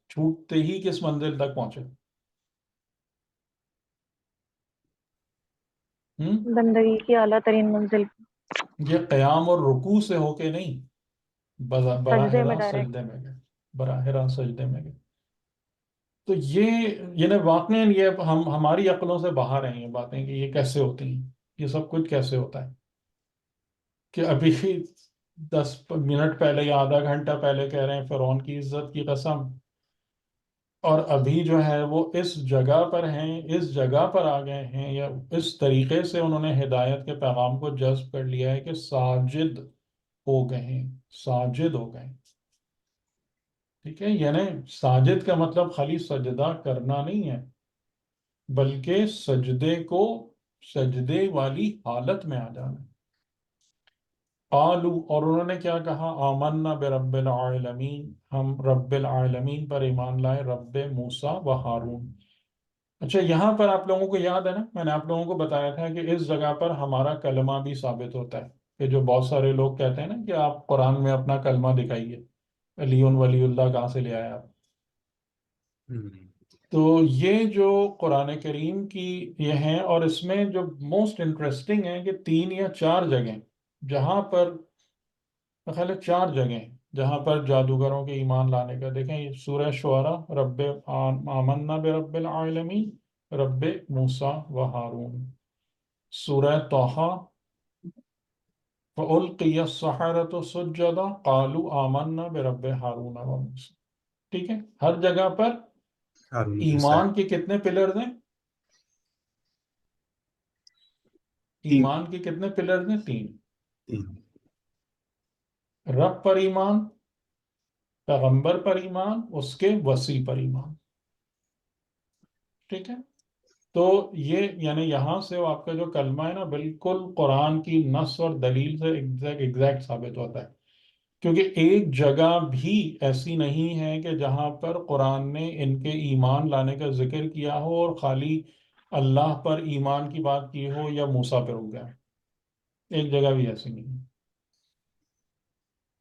چھوٹتے ہی کس منزل تک پہنچے؟ بندگی کی اعلیٰ ترین منزل، یہ قیام اور رکوع سے ہو کے نہیں، براہ سجدے میں راست ڈائریکٹ. سجدے میں گئے، براہ راست سجدے میں گئے. تو یہ یعنی واقعاً یہ ہماری عقلوں سے باہر ہیں یہ باتیں کہ یہ کیسے ہوتی ہیں، یہ سب کچھ کیسے ہوتا ہے کہ ابھی 10 منٹ پہلے یا آدھا گھنٹہ پہلے کہہ رہے ہیں فرعون کی عزت کی قسم، اور ابھی جو ہے وہ اس جگہ پر ہیں، اس جگہ پر آ گئے ہیں، یا اس طریقے سے انہوں نے ہدایت کے پیغام کو جذب کر لیا ہے کہ ساجد ہو گئے ہیں، ساجد ہو گئے ہیں. ٹھیک ہے، یعنی ساجد کا مطلب خالی سجدہ کرنا نہیں ہے، بلکہ سجدے کو سجدے والی حالت میں آ جانا ہے. قالو، اور انہوں نے کیا کہا؟ آمنا برب العالمین، ہم رب العالمین پر ایمان لائے، رب موسیٰ و ہارون۔ اچھا، یہاں پر آپ لوگوں کو یاد ہے نا، میں نے آپ لوگوں کو بتایا تھا کہ اس جگہ پر ہمارا کلمہ بھی ثابت ہوتا ہے، کہ جو بہت سارے لوگ کہتے ہیں نا کہ آپ قرآن میں اپنا کلمہ دکھائیے، علی ولی اللہ کہاں سے لے آئے آپ؟ تو یہ جو قرآن کریم کی یہ ہیں، اور اس میں جو موسٹ انٹرسٹنگ ہے کہ 3 یا 4 جگہیں جہاں پر، میرے خیال ہے 4 جگہیں جہاں پر جادوگروں کے ایمان لانے کا، دیکھیں یہ سورہ شعراء، رب آمنا برب العالمین، رب موسیٰ و ہارون، سورہ طٰہٰ فَأُلْقِيَ السَّحَرَةُ سُجَّدًا قَالُوا آمَنَّا بِرَبِّ ہارون و موسیٰ۔ ٹھیک ہے، ہر جگہ پر ہارون موسیٰ ایمان کے کتنے پلرز ہیں؟ تین ایمان کے کتنے پلرز ہیں؟ 3۔ تین رب پر ایمان، پیغمبر پر ایمان، اس کے وصی پر ایمان۔ ٹھیک ہے، تو یہ یعنی یہاں سے وہ آپ کا جو کلمہ ہے نا، بالکل قرآن کی نص اور دلیل سے ایگزیکٹ ثابت ہوتا ہے، کیونکہ ایک جگہ بھی ایسی نہیں ہے کہ جہاں پر قرآن نے ان کے ایمان لانے کا ذکر کیا ہو اور خالی اللہ پر ایمان کی بات کی ہو یا موسیٰ پر ہو گیا، ایک جگہ بھی ایسی نہیں ہے۔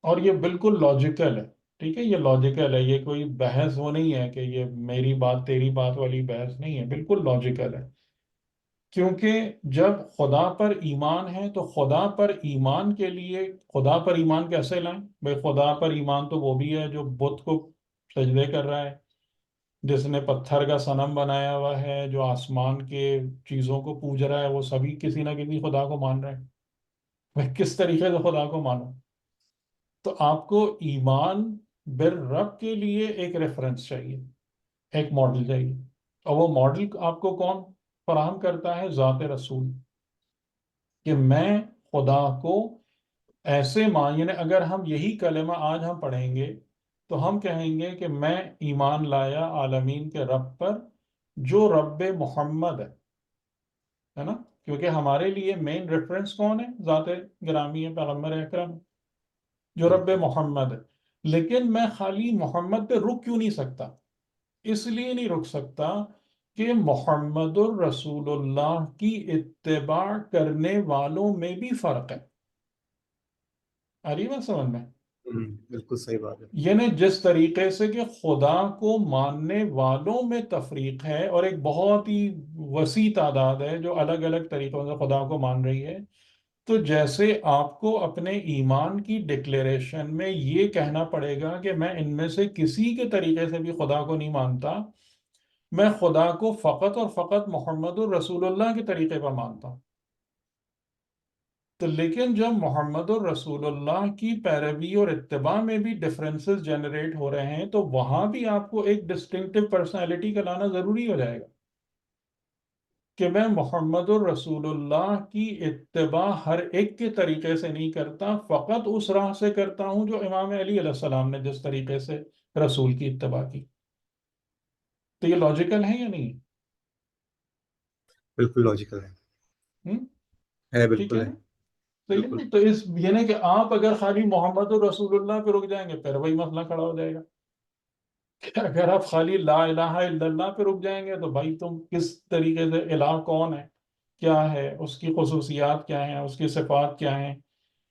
اور یہ بالکل لاجیکل ہے، ٹھیک ہے، یہ لاجیکل ہے، یہ کوئی بحث وہ نہیں ہے کہ یہ میری بات تیری بات والی بحث نہیں ہے، بالکل لاجیکل ہے۔ کیونکہ جب خدا پر ایمان ہے تو خدا پر ایمان کے لیے، خدا پر ایمان کیسے لائیں بھائی؟ خدا پر ایمان تو وہ بھی ہے جو بت کو سجدے کر رہا ہے، جس نے پتھر کا صنم بنایا ہوا ہے، جو آسمان کے چیزوں کو پوج رہا ہے، وہ سبھی کسی نہ کسی خدا کو مان رہے ہیں۔ میں کس طریقے سے خدا کو مانوں؟ تو آپ کو ایمان بالرب کے لیے ایک ریفرنس چاہیے، ایک ماڈل چاہیے، اور وہ ماڈل آپ کو کون فراہم کرتا ہے؟ ذات رسول، کہ میں خدا کو ایسے یعنی اگر ہم یہی کلمہ آج ہم پڑھیں گے تو ہم کہیں گے کہ میں ایمان لایا عالمین کے رب پر، جو رب محمد ہے نا، کیونکہ ہمارے لیے مین ریفرنس کون ہے؟ ذات گرامی ہے، پیغمبر اکرم، جو رب محمد ہے۔ لیکن میں خالی محمد پہ رک کیوں نہیں سکتا؟ اس لیے نہیں رک سکتا کہ محمد الرسول اللہ کی اتباع کرنے والوں میں بھی فرق ہے۔ آ رہی بات سمجھ میں؟ بالکل صحیح بات ہے۔ یعنی جس طریقے سے کہ خدا کو ماننے والوں میں تفریق ہے، اور ایک بہت ہی وسیع تعداد ہے جو الگ الگ طریقوں سے خدا کو مان رہی ہے، تو جیسے آپ کو اپنے ایمان کی ڈکلیریشن میں یہ کہنا پڑے گا کہ میں ان میں سے کسی کے طریقے سے بھی خدا کو نہیں مانتا، میں خدا کو فقط اور فقط محمد الرسول اللہ کے طریقے پر مانتا ہوں۔ تو لیکن جب محمد الرسول اللہ کی پیروی اور اتباع میں بھی ڈفرینسز جنریٹ ہو رہے ہیں، تو وہاں بھی آپ کو ایک ڈسٹنکٹیو پرسنالٹی کا لانا ضروری ہو جائے گا، کہ میں محمد الرسول اللہ کی اتباع ہر ایک کے طریقے سے نہیں کرتا، فقط اس راہ سے کرتا ہوں جو امام علی علیہ السلام نے جس طریقے سے رسول کی اتباع کی۔ تو یہ لاجیکل ہے یا نہیں؟ بالکل لاجیکل ہم؟ ہے، ٹھیک بالکل ہے ہے، نا؟ تو یہ بالکل۔ تو اس یہ نہیں کہ آپ اگر خالی محمد الرسول اللہ پہ رک جائیں گے پھر وہی مسئلہ کھڑا ہو جائے گا، کہ اگر آپ خالی لا الہ الا اللہ پہ رک جائیں گے تو بھائی تم کس طریقے سے، الہ کون ہے، کیا ہے، اس کی خصوصیات کیا ہیں، اس کی صفات کیا ہیں،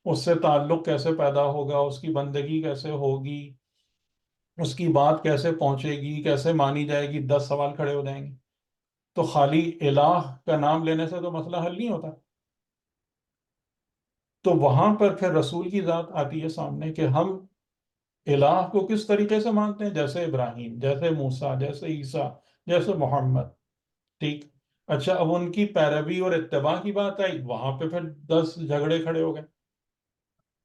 اس سے تعلق کیسے پیدا ہوگا، اس کی بندگی کیسے ہوگی، اس کی بات کیسے پہنچے گی، کیسے مانی جائے گی، 10 سوال کھڑے ہو جائیں گے۔ تو خالی الہ کا نام لینے سے تو مسئلہ حل نہیں ہوتا۔ تو وہاں پر پھر رسول کی ذات آتی ہے سامنے، کہ ہم الہ کو کس طریقے سے مانتے ہیں؟ جیسے ابراہیم، جیسے موسیٰ، جیسے عیسیٰ، جیسے محمد۔ ٹھیک، اچھا، اب ان کی پیروی اور اتباع کی بات آئی، وہاں پہ پھر 10 جھگڑے کھڑے ہو گئے،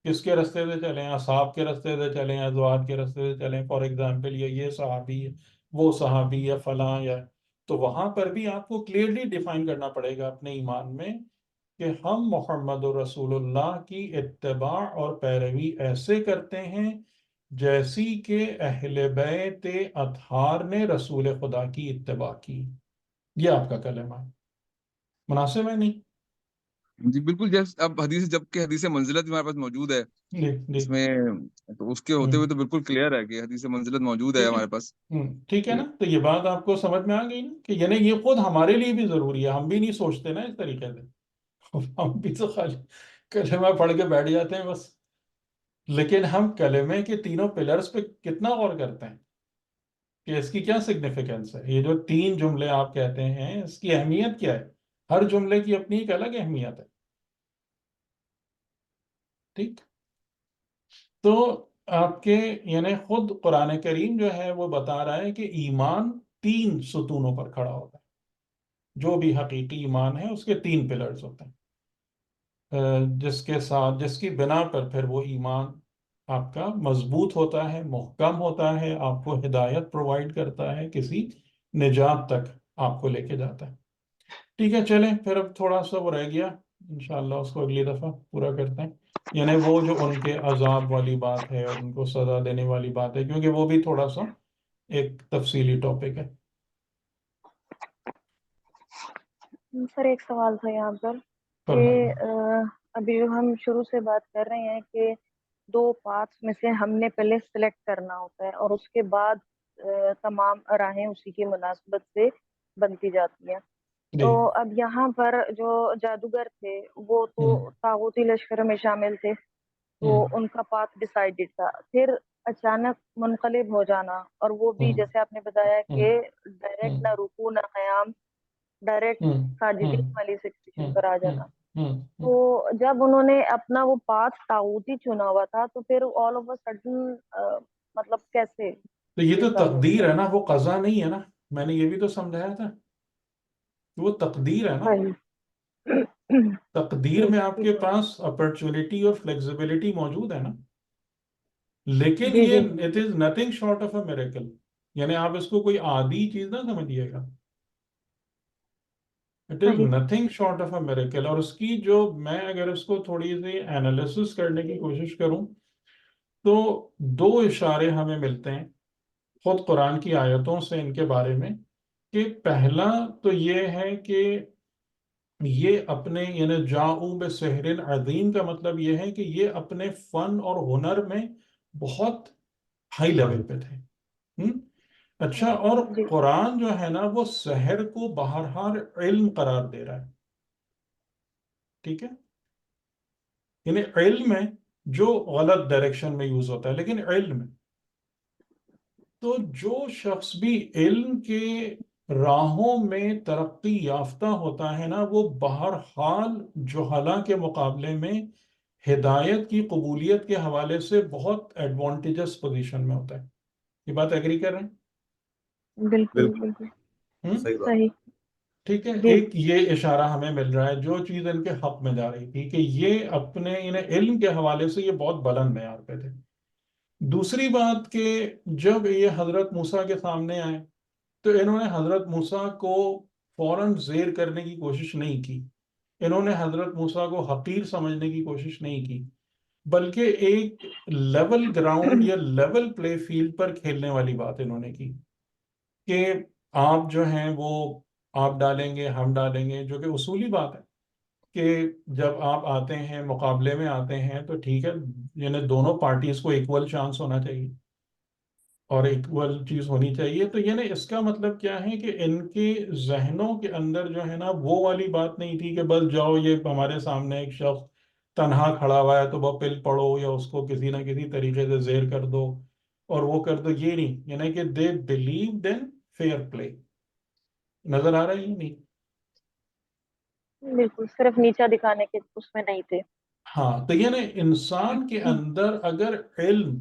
کس کے رستے سے چلیں؟ اصحاب کے رستے سے چلیں، ازواج کے رستے سے چلیں، فار ایگزامپل یہ صحابی ہے، وہ صحابی ہے، فلاں یا، تو وہاں پر بھی آپ کو کلیئرلی ڈیفائن کرنا پڑے گا اپنے ایمان میں کہ ہم محمد رسول اللہ کی اتباع اور پیروی ایسے کرتے ہیں جیسی کہ اہل بیت اطہار نے رسول خدا کی اتباع کی۔ یہ آپ کا کلمہ ہے، مناسب ہے نہیں؟ جی بالکل، جیسے اب حدیث جب کہ حدیث منزلت بھی ہمارے پاس موجود ہے اس میں، تو اس کے ہوتے ہوئے تو بالکل کلیئر ہے کہ حدیث منزلت موجود ہے ٹھیک ہے ہمارے پاس. ٹھیک ہے نا. تو یہ بات آپ کو سمجھ میں آ گئی نا کہ یعنی یہ خود ہمارے لیے بھی ضروری ہے. ہم بھی نہیں سوچتے نا اس طریقے سے. ہم بھی تو خالی کلمہ پڑھ کے بیٹھ جاتے ہیں بس. لیکن ہم کلمے کے تینوں پلرز پہ کتنا غور کرتے ہیں کہ اس کی کیا سگنیفیکنس ہے. یہ جو 3 جملے آپ کہتے ہیں اس کی اہمیت کیا ہے. ہر جملے کی اپنی ایک الگ اہمیت ہے. ٹھیک. تو آپ کے یعنی خود قرآن کریم جو ہے وہ بتا رہا ہے کہ ایمان 3 ستونوں پر کھڑا ہوتا ہے. جو بھی حقیقی ایمان ہے اس کے 3 پلرز ہوتے ہیں جس کے ساتھ جس کی بنا پر پھر وہ ایمان آپ کا مضبوط ہوتا ہے, محکم ہوتا ہے, آپ کو ہدایت پرووائڈ کرتا ہے, کسی نجات تک آپ کو لے کے جاتا ہے. ٹھیک ہے, چلیں پھر اب تھوڑا سا وہ رہ گیا, انشاءاللہ اس کو اگلی دفعہ پورا کرتے ہیں. یعنی وہ جو ان کے عذاب والی بات ہے اور ان کو سزا دینے والی بات ہے, کیونکہ وہ بھی تھوڑا سا ایک تفصیلی ٹاپک ہے. سر ایک سوال تھا یہاں پر کہ فرمائیے. ابھی جو ہم شروع سے بات کر رہے ہیں کہ 2 پارٹس میں سے ہم نے پہلے سلیکٹ کرنا ہوتا ہے اور اس کے بعد تمام راہیں اسی کی مناسبت سے بنتی جاتی ہیں. جی. تو اب یہاں پر جو جادوگر تھے وہ تو طاغوتی لشکر میں شامل تھے, تو ان کا پاتھ ڈیسائیڈڈ تھا. پھر اچانک منقلب ہو جانا, اور وہ بھی جیسے آپ نے بتایا کہ ڈائریکٹ نہ رکوع نہ قیام, ڈائریکٹ ساجدین والی سچویشن پر آ جانا. تو جب انہوں نے اپنا وہ پاتھ طاغوتی چنا ہوا تھا تو پھر آل آف اے سڈن مطلب کیسے تو یہ تو ڈیسائیڈ ہو تقدیر گیا؟ ہے نا, وہ قضا نہیں ہے نا. میں نے یہ بھی تو سمجھایا تھا کہ وہ تقدیر ہے نا. صحیح. تقدیر جی میں آپ جی کے پاس اپرچونٹی اور فلیکسیبلٹی موجود ہے نا. لیکن جی. یہ جی it is nothing short of a miracle. یعنی آپ اس کو کوئی عادی چیز نہ سمجھیے گا. اٹ از صحیح. Nothing short of a miracle. اور اس کی جو میں اگر اس کو تھوڑی سی انالیسس کرنے کی کوشش کروں تو 2 اشارے ہمیں ملتے ہیں خود قرآن کی آیتوں سے ان کے بارے میں. کہ پہلا تو یہ ہے کہ یہ اپنے یعنی جاؤ بسحر عظیم کا مطلب یہ ہے کہ یہ اپنے فن اور ہنر میں بہت ہائی لیول پہ تھے. اچھا, اور جی قرآن جو ہے نا وہ سحر کو بہرحال علم قرار دے رہا ہے. ٹھیک ہے, یعنی علم ہے جو غلط ڈائریکشن میں یوز ہوتا ہے, لیکن علم ہے. تو جو شخص بھی علم کے راہوں میں ترقی یافتہ ہوتا ہے نا وہ بہرحال جہلا کے مقابلے میں ہدایت کی قبولیت کے حوالے سے بہت ایڈوانٹیجس پوزیشن میں ہوتا ہے. یہ بات ایگری کر رہے بالکل بالکل بالکل ہیں؟ صحیح بات. صحیح. ٹھیک ہے, جی ایک یہ اشارہ ہمیں مل رہا ہے جو چیز ان کے حق میں جا رہی تھی کہ یہ اپنے علم کے حوالے سے یہ بہت بلند معیار پہ تھے. دوسری بات کہ جب یہ حضرت موسیٰ کے سامنے آئے تو انہوں نے حضرت موسیٰ کو فوراً زیر کرنے کی کوشش نہیں کی. انہوں نے حضرت موسیٰ کو حقیر سمجھنے کی کوشش نہیں کی, بلکہ ایک لیول گراؤنڈ یا لیول پلے فیلڈ پر کھیلنے والی بات انہوں نے کی کہ آپ جو ہیں وہ آپ ڈالیں گے ہم ڈالیں گے, جو کہ اصولی بات ہے کہ جب آپ آتے ہیں مقابلے میں آتے ہیں تو ٹھیک ہے یعنی دونوں پارٹیز کو ایکول چانس ہونا چاہیے اور ایکول چیز ہونی چاہیے. تو یعنی اس کا مطلب کیا ہے کہ ان کے ذہنوں کے اندر جو ہے نا وہ والی بات نہیں تھی کہ بس جاؤ یہ ہمارے سامنے ایک شخص تنہا کھڑا ہوا ہے تو وہ پل پڑھو یا اس کو کسی نہ کسی طریقے سے زیر کر دو اور وہ کر دو. یہ نہیں, یعنی کہ they believed in fair play. نظر آ رہا ہے یہ نہیں؟ بالکل, صرف نیچا دکھانے کے اس میں نہیں تھے. ہاں, تو یعنی انسان کے اندر اگر علم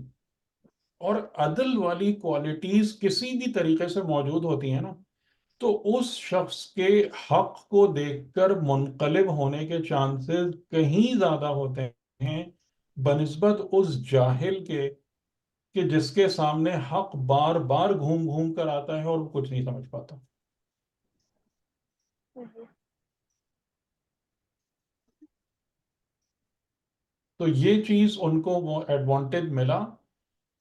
اور عدل والی کوالٹیز کسی بھی طریقے سے موجود ہوتی ہیں نا تو اس شخص کے حق کو دیکھ کر منقلب ہونے کے چانسز کہیں زیادہ ہوتے ہیں بنسبت اس جاہل کے کہ جس کے سامنے حق بار بار گھوم گھوم کر آتا ہے اور وہ کچھ نہیں سمجھ پاتا. تو یہ چیز ان کو وہ ایڈوانٹیج ملا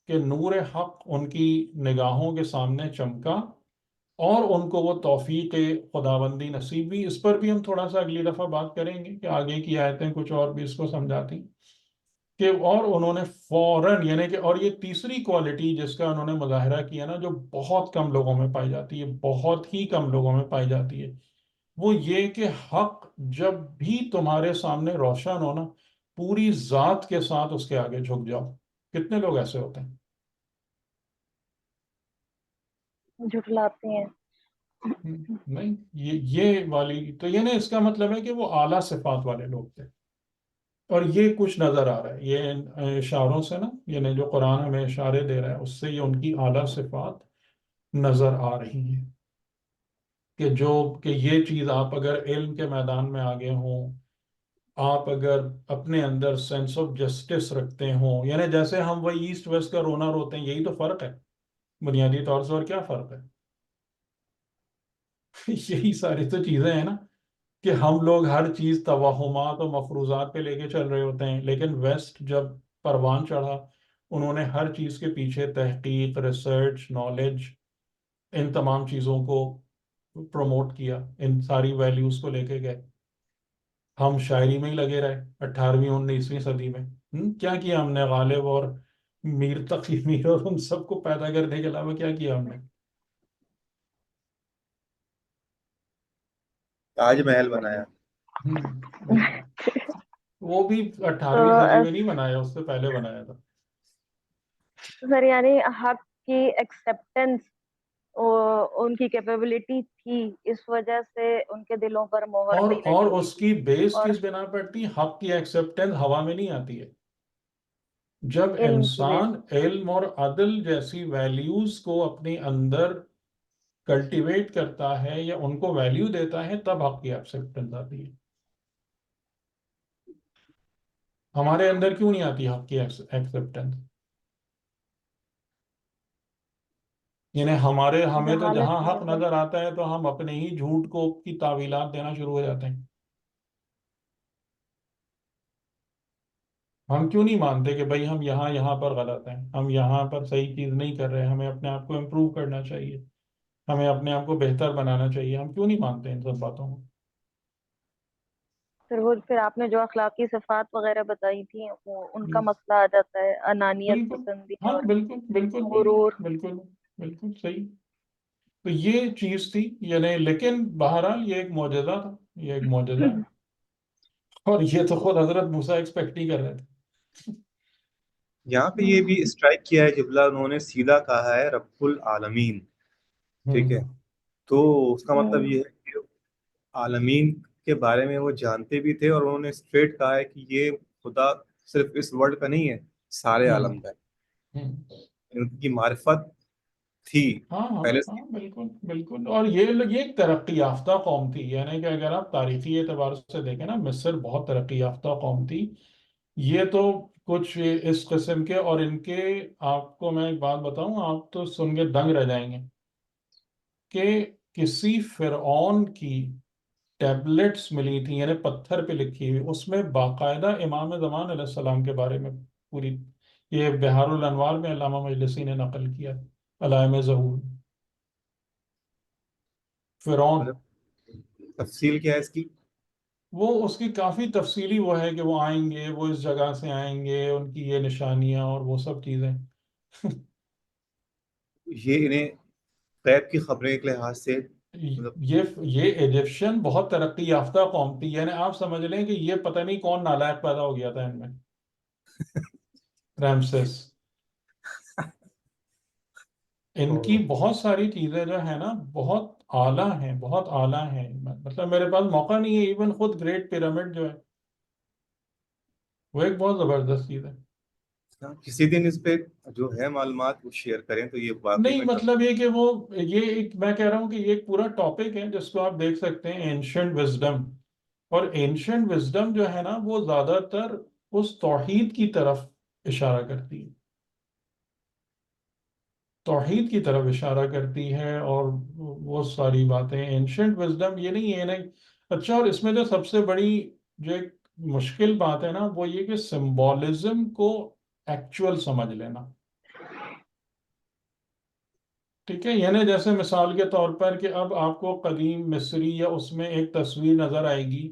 کہ نور حق ان کی نگاہوں کے سامنے چمکا اور ان کو وہ توفیق خداوندی نصیب بھی. اس پر بھی ہم تھوڑا سا اگلی دفعہ بات کریں گے کہ آگے کی آیتیں کچھ اور بھی اس کو سمجھاتی کہ اور انہوں نے فوراً یعنی کہ اور یہ تیسری کوالٹی جس کا انہوں نے مظاہرہ کیا نا جو بہت کم لوگوں میں پائی جاتی ہے, بہت ہی کم لوگوں میں پائی جاتی ہے, وہ یہ کہ حق جب بھی تمہارے سامنے روشن ہو نا پوری ذات کے ساتھ اس کے آگے جھک جاؤ. کتنے لوگ ایسے ہوتے ہیں؟ جھٹلاتے ہیں. نہیں, یہ والی تو یہ نہیں, اس کا مطلب ہے کہ وہ اعلیٰ صفات والے لوگ تھے. اور یہ کچھ نظر آ رہا ہے یہ ان اشاروں سے نا, یعنی جو قرآن ہمیں اشارے دے رہا ہے اس سے یہ ان کی اعلیٰ صفات نظر آ رہی ہیں کہ یہ چیز آپ اگر علم کے میدان میں آگے ہوں, آپ اگر اپنے اندر سینس آف جسٹس رکھتے ہوں, یعنی جیسے ہم وہی ایسٹ ویسٹ کا رونا روتے ہیں, یہی تو فرق ہے بنیادی طور سے. اور کیا فرق ہے؟ یہی ساری تو چیزیں ہیں نا کہ ہم لوگ ہر چیز توہمات اور مفروضات پہ لے کے چل رہے ہوتے ہیں, لیکن ویسٹ جب پروان چڑھا انہوں نے ہر چیز کے پیچھے تحقیق, ریسرچ, نالج, ان تمام چیزوں کو پروموٹ کیا, ان ساری ویلیوز کو لے کے گئے. ہم شاعری میں ہی لگے رہے 18ویں 19ویں صدی میں. کیا ہم نے غالب اور میر تقی میر اور ان سب کو پیدا کرنے کے علاوہ کیا کیا ہم نے؟ تاج محل بنایا. وہ بھی 18ویں صدی میں نہیں بنایا, اس سے پہلے بنایا تھا. سر یعنی حق کی ایکسیپٹنس ان کی کیپیبلٹی تھی, اس وجہ سے ان کے دلوں پر مہر نہیں لگی اور ہوئی اس تھی. کی بیس اور کس بنا پر تھی؟ حق کی ایکسیپٹنس ہوا میں نہیں آتی ہے. جب علم کی انسان علم اور عدل جیسی ویلیوز کو اپنے اندر کلٹیویٹ کرتا ہے یا ان کو ویلیو دیتا ہے تب حق کی ایکسیپٹنس آتی ہے. ہمارے اندر کیوں نہیں آتی حق کی ایکسیپٹنس؟ یعنی ہمیں تو جہالت جہاں کی حق وجہ نظر آتا ہے تو ہم اپنے ہی جھوٹ کو کی تعویلات دینا شروع ہو جاتے ہیں. ہم کیوں نہیں مانتے کہ بھائی ہم یہاں پر غلط ہیں, ہم یہاں پر صحیح چیز نہیں کر رہے, ہمیں اپنے آپ کو امپروو کرنا چاہیے, ہمیں اپنے آپ کو بہتر بنانا چاہیے. ہم کیوں نہیں مانتے ان سب باتوں کو؟ پھر آپ نے جو اخلاقی صفات وغیرہ بتائی تھی وہ ان کا مسئلہ آ جاتا ہے, انانیت بالکل, پسندی ہاں اور بالکل بالکل غرور. بالکل بالکل صحیح. تو یہ چیز تھی, یعنی لیکن بہرحال یہ ایک معجزہ تھا, یہ ایک معجزہ ہے. اور یہ تو خود حضرت موسیٰ ایکسپیکٹ نہیں کر رہے تھے. یہاں پہ یہ بھی اسٹرائک کیا ہے جبلا, انہوں نے سیدھا کہا ہے رب العالمین. ٹھیک ہے, تو اس کا مطلب یہ ہے کہ عالمین کے بارے میں وہ جانتے بھی تھے, اور انہوں نے اسٹریٹ کہا ہے کہ یہ خدا صرف اس ورلڈ کا نہیں ہے, سارے عالم کا ہے. ان کی معرفت تھی ہاں ہاں پہلے سے. ہاں بالکل بالکل. اور یہ ایک ترقی یافتہ قوم تھی, یعنی کہ اگر آپ تاریخی اعتبار سے دیکھیں نا مصر بہت ترقی یافتہ قوم تھی. یہ تو کچھ اس قسم کے, اور ان کے آپ کو میں ایک بات بتاؤں, آپ تو سن کے دنگ رہ جائیں گے کہ کسی فرعون کی ٹیبلٹس ملی تھی, یعنی پتھر پہ لکھی ہوئی, اس میں باقاعدہ امام زمان علیہ السلام کے بارے میں پوری, یہ بہار الانوار میں علامہ مجلسی نے نقل کیا, علائم ظہور. فرعون مطلب تفصیل کیا ہے اس کی؟ وہ اس کی کافی تفصیلی وہ ہے کہ وہ آئیں گے, وہ اس جگہ سے آئیں گے, ان کی یہ نشانیاں اور وہ سب چیزیں. یہ انہیں غیب کی خبریں ایک لحاظ سے مطلب یہ ایجپشن بہت ترقی یافتہ قوم تھی, یعنی آپ سمجھ لیں کہ یہ پتہ نہیں کون نالائق پیدا ہو گیا تھا ان میں, رامسس. ان کی بہت ساری چیزیں جو ہے نا بہت اعلیٰ ہیں, بہت اعلیٰ ہیں. مطلب میرے پاس موقع نہیں ہے, ایون خود گریٹ پیرامڈ جو ہے وہ ایک بہت زبردست چیز ہے. کسی دن اس پہ جو ہے معلومات وہ شیئر کریں تو یہ واقعی نہیں میں مطلب یہ کہ وہ یہ ایک میں کہہ رہا ہوں کہ یہ ایک پورا ٹاپک ہے جس کو آپ دیکھ سکتے ہیں, اینشنٹ وزڈم. اور اینشنٹ وزڈم جو ہے نا وہ زیادہ تر اس توحید کی طرف اشارہ کرتی ہے, توحید کی طرف اشارہ کرتی ہے, اور وہ ساری باتیں اینشنٹ وزڈم یہ نہیں ہے نہیں. اچھا, اور اس میں جو سب سے بڑی جو ایک مشکل بات ہے نا وہ یہ کہ سمبولزم کو ایکچوئل سمجھ لینا. ٹھیک ہے، یعنی جیسے مثال کے طور پر کہ اب آپ کو قدیم مصری یا اس میں ایک تصویر نظر آئے گی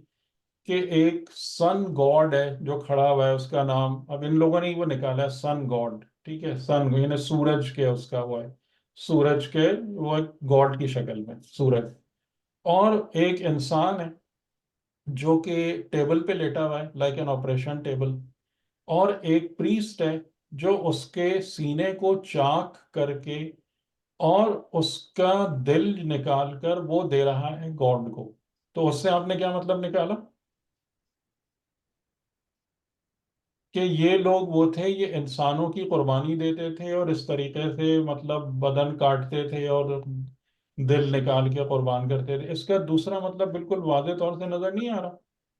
کہ ایک سن گاڈ ہے جو کھڑا ہوا ہے، اس کا نام اب ان لوگوں نے وہ نکالا ہے سن گاڈ، ٹھیک ہے، سن یعنی سورج کے اس کا وہ ہے، سورج کے وہ ایک گاڈ کی شکل میں سورج، اور ایک انسان ہے جو کہ ٹیبل پہ لیٹا ہوا ہے لائک این آپریشن ٹیبل، اور ایک پریسٹ ہے جو اس کے سینے کو چاک کر کے اور اس کا دل نکال کر وہ دے رہا ہے گاڈ کو. تو اس سے آپ نے کیا مطلب نکالا کہ یہ لوگ وہ تھے، یہ انسانوں کی قربانی دیتے تھے اور اس طریقے سے مطلب بدن کاٹتے تھے اور دل نکال کے قربان کرتے تھے. اس کا دوسرا مطلب بالکل واضح طور سے نظر نہیں آ رہا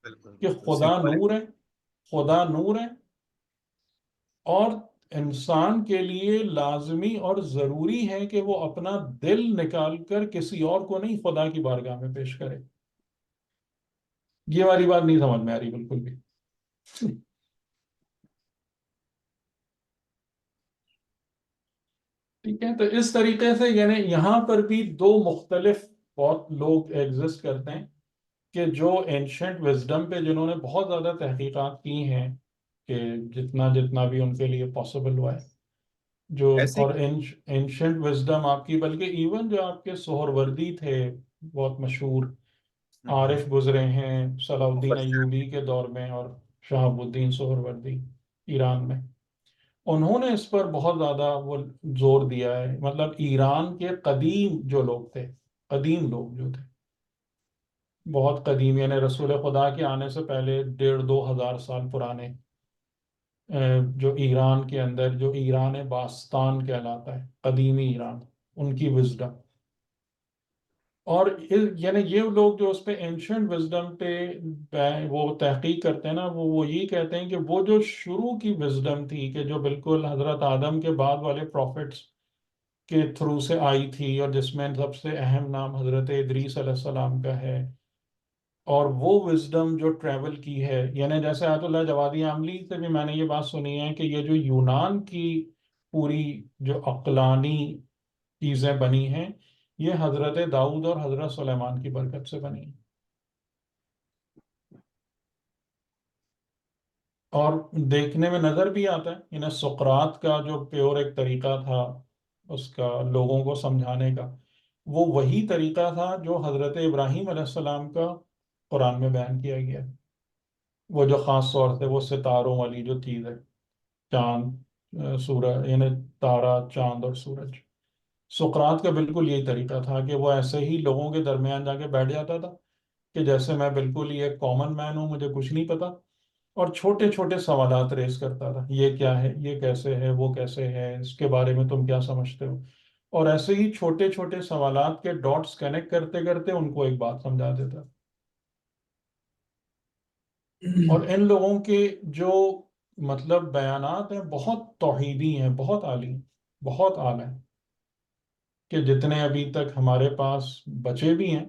بالکل کہ بالکل خدا نور ہے، خدا نور ہے، اور انسان کے لیے لازمی اور ضروری ہے کہ وہ اپنا دل نکال کر کسی اور کو نہیں، خدا کی بارگاہ میں پیش کرے. یہ والی بات نہیں سمجھ میں آ رہی بالکل بھی. ٹھیک ہے، تو اس طریقے سے یعنی یہاں پر بھی دو مختلف بہت لوگ ایگزسٹ کرتے ہیں کہ جو اینشنٹ وزڈم پہ جنہوں نے بہت زیادہ تحقیقات کی ہیں کہ جتنا بھی ان کے لیے پاسبل ہوا ہے، جو ایسے اور اینشنٹ وزڈم آپ کی، بلکہ ایون جو آپ کے سہروردی تھے بہت مشہور عارف گزرے ہیں صلاح الدین ایوبی کے دور میں اور شہاب الدین سہروردی ایران میں، انہوں نے اس پر بہت زیادہ وہ زور دیا ہے. مطلب ایران کے قدیم جو لوگ تھے، قدیم لوگ جو تھے بہت قدیم، یعنی رسول خدا کے آنے سے پہلے 1500-2000 سال پرانے، جو ایران کے اندر جو ایران باستان کہلاتا ہے، قدیمی ایران، ان کی وزڈم. اور یعنی یہ لوگ جو اس پہ اینشنٹ وزڈم پہ وہ تحقیق کرتے ہیں نا، وہ یہ کہتے ہیں کہ وہ جو شروع کی وزڈم تھی کہ جو بالکل حضرت آدم کے بعد والے پروفٹس کے تھرو سے آئی تھی، اور جس میں سب سے اہم نام حضرت ادریس علیہ السلام کا ہے، اور وہ وزڈم جو ٹریول کی ہے، یعنی جیسے آیت اللہ جوادی عاملی سے بھی میں نے یہ بات سنی ہے کہ یہ جو یونان کی پوری جو عقلانی چیزیں بنی ہیں، یہ حضرت داؤد اور حضرت سلیمان کی برکت سے بنی ہیں. اور دیکھنے میں نظر بھی آتا ہے، یعنی سقراط کا جو پیور ایک طریقہ تھا اس کا لوگوں کو سمجھانے کا، وہ وہی طریقہ تھا جو حضرت ابراہیم علیہ السلام کا قرآن میں بیان کیا گیا. وہ جو خاص طور سے وہ ستاروں والی جو چیز ہے، چاند سورج، یعنی تارا، چاند اور سورج، سقراط کا بالکل یہی طریقہ تھا کہ وہ ایسے ہی لوگوں کے درمیان جا کے بیٹھ جاتا تھا کہ جیسے میں بالکل ہی ایک کامن مین ہوں، مجھے کچھ نہیں پتا، اور چھوٹے چھوٹے سوالات ریز کرتا تھا، یہ کیا ہے، یہ کیسے ہے، وہ کیسے ہے، اس کے بارے میں تم کیا سمجھتے ہو، اور ایسے ہی چھوٹے چھوٹے سوالات کے ڈاٹس کنیکٹ کرتے کرتے ان کو ایک بات سمجھا دیتا. اور ان لوگوں کے جو مطلب بیانات ہیں بہت توحیدی ہیں، بہت عالی، بہت اعلیٰ ہیں، کہ جتنے ابھی تک ہمارے پاس بچے بھی ہیں.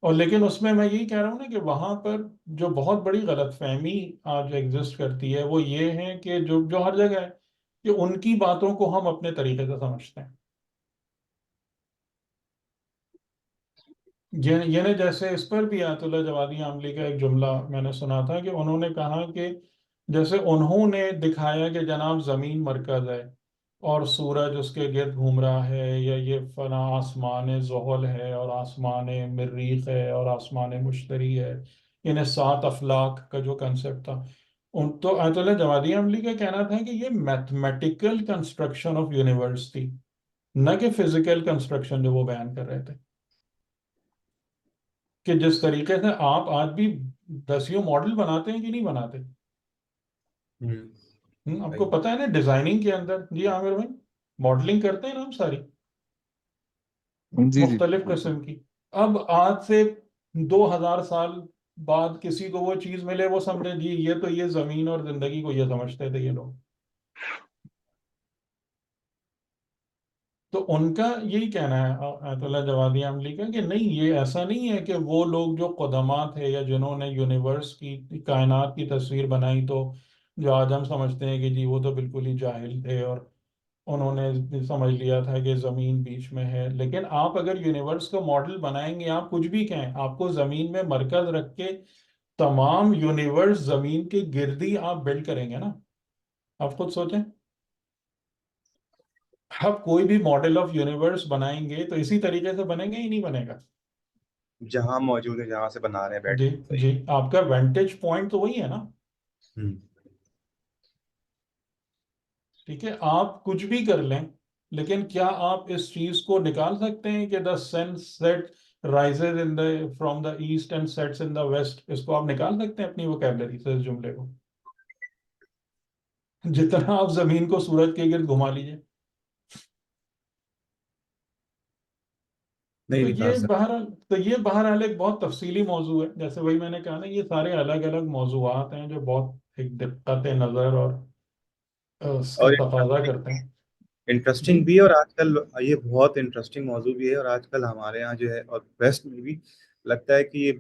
اور لیکن اس میں یہی کہہ رہا ہوں نا کہ وہاں پر جو بہت بڑی غلط فہمی آج ایگزسٹ کرتی ہے وہ یہ ہے کہ جو ہر جگہ ہے کہ ان کی باتوں کو ہم اپنے طریقے سے سمجھتے ہیں. یعنی جیسے اس پر بھی آیت اللہ جوادی عاملی کا ایک جملہ میں نے سنا تھا کہ انہوں نے کہا کہ جیسے انہوں نے دکھایا کہ جناب زمین مرکز ہے اور سورج اس کے گرد گھوم رہا ہے، یا یہ فلاں آسمان زحل ہے اور آسمان مریخ ہے اور آسمان مشتری ہے، انہیں 7 افلاک کا جو کنسپٹ تھا، تو آیت اللہ جوادی عملی کا کہنا تھا کہ یہ میتھمیٹیکل کنسٹرکشن آف یونیورس تھی، نہ کہ فزیکل کنسٹرکشن جو وہ بیان کر رہے تھے. کہ جس طریقے سے آپ آج بھی 10 ماڈل بناتے ہیں کہ نہیں بناتے، آپ کو پتہ ہے نا ڈیزائننگ کے اندر، جی عامر بھائی، ماڈلنگ کرتے ہیں نا ہم ساری جی جی مختلف قسم کی. اب آج سے 2000 سال بعد کسی کو وہ چیز ملے، وہ سمجھے جی یہ تو یہ زمین اور زندگی کو یہ سمجھتے تھے یہ لوگ. تو ان کا یہی کہنا ہے آیت اللہ جوادی عاملی کا کہ نہیں، یہ ایسا نہیں ہے کہ وہ لوگ جو قدماء تھے یا جنہوں نے یونیورس کی، کائنات کی تصویر بنائی، تو جو آج ہم سمجھتے ہیں کہ جی وہ تو بالکل ہی جاہل تھے اور انہوں نے سمجھ لیا تھا کہ زمین بیچ میں ہے. لیکن آپ اگر یونیورس کا ماڈل بنائیں گے، آپ کچھ بھی کہیں، آپ کو زمین میں مرکز رکھ کے تمام یونیورس زمین کے گردی آپ بلڈ کریں گے نا. آپ خود سوچیں، آپ کوئی بھی ماڈل آف یونیورس بنائیں گے تو اسی طریقے سے بنے گا ہی نہیں بنے گا. جہاں موجود ہے جہاں سے بنا رہے ہیں بیٹھ جی کے. جی، آپ کا وینٹیج پوائنٹ تو وہی ہے نا. ہوں. ٹھیک ہے، آپ کچھ بھی کر لیں، لیکن کیا آپ اس چیز کو نکال سکتے ہیں کہ the sun set rises in the from the east and sets in the west? اس کو آپ نکال سکتے ہیں اپنی ووکیبلری سے، اس جملے کو؟ جتنا آپ زمین کو سورج کے گرد گھما لیجئے. نہیں نکال سکتے. یہ بہرحال ایک بہت تفصیلی موضوع ہے. جیسے وہی میں نے کہا نا، یہ سارے الگ الگ موضوعات ہیں جو بہت ایک دقت نظر اور اس کا اور تقاضا کرتے ہیں. انٹرسٹنگ بھی ہے، اور آج کل یہ بہت انٹرسٹنگ موضوع بھی ہے، اور آج کل ہمارے ہاں جو ہے اور ویسٹ میں بھی لگتا ہے کہ یہ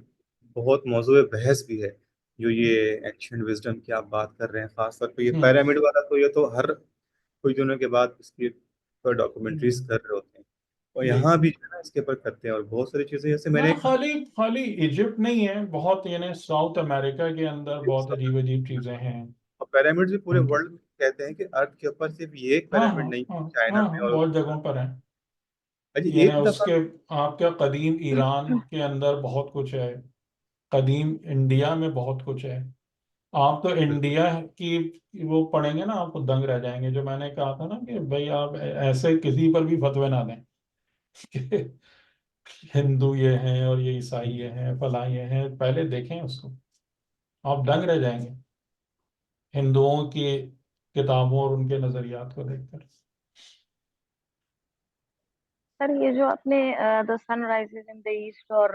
بہت موضوع بحث بھی ہے. جو یہ اینشنٹ وزڈم کی آپ بات کر رہے ہیں، خاص طور پہ یہ پیرامڈ والا، تو یہ تو ہر کچھ دنوں کے بعد اس کی ڈاکومنٹریز کر رہے ہوتے ہیں، اور یہاں بھی جو ہے نا اس کے اوپر کرتے ہیں. اور بہت ساری چیزیں جیسے میں نے خالی ایجپٹ نہیں ہے، بہت یعنی ساؤتھ امریکہ کے اندر بہت عجیب عجیب چیزیں ہیں. پیرامڈ بھی پورے ان کے ورلڈ میں کہتے ہیں کہ ارتھ کے اوپر صرف یہ ایک ہاں پیرامڈ ہاں نہیں ہاں ہے چائنا ہاں میں. ہاں، اور بہت جگہوں پر ہیں. اچھا یعنی ایک اس دفعہ کے آپ کا قدیم ایران کے اندر بہت کچھ ہے، قدیم انڈیا میں بہت کچھ ہے. آپ تو انڈیا کی وہ پڑھیں گے نا، آپ کو دنگ رہ جائیں گے. جو میں نے کہا تھا نا کہ بھئی آپ ایسے کسی پر بھی فتوے نہ دیں کہ ہندو یہ ہیں اور یہ عیسائی یہ ہیں، فلاں یہ ہیں. پہلے دیکھیں اس کو، آپ دنگ رہ جائیں گے ہندوؤں کی کتابوں اور ان کے نظریات کو دیکھ کر. سر، یہ جو آپ نے دا سن رائزز ان دا ایسٹ اور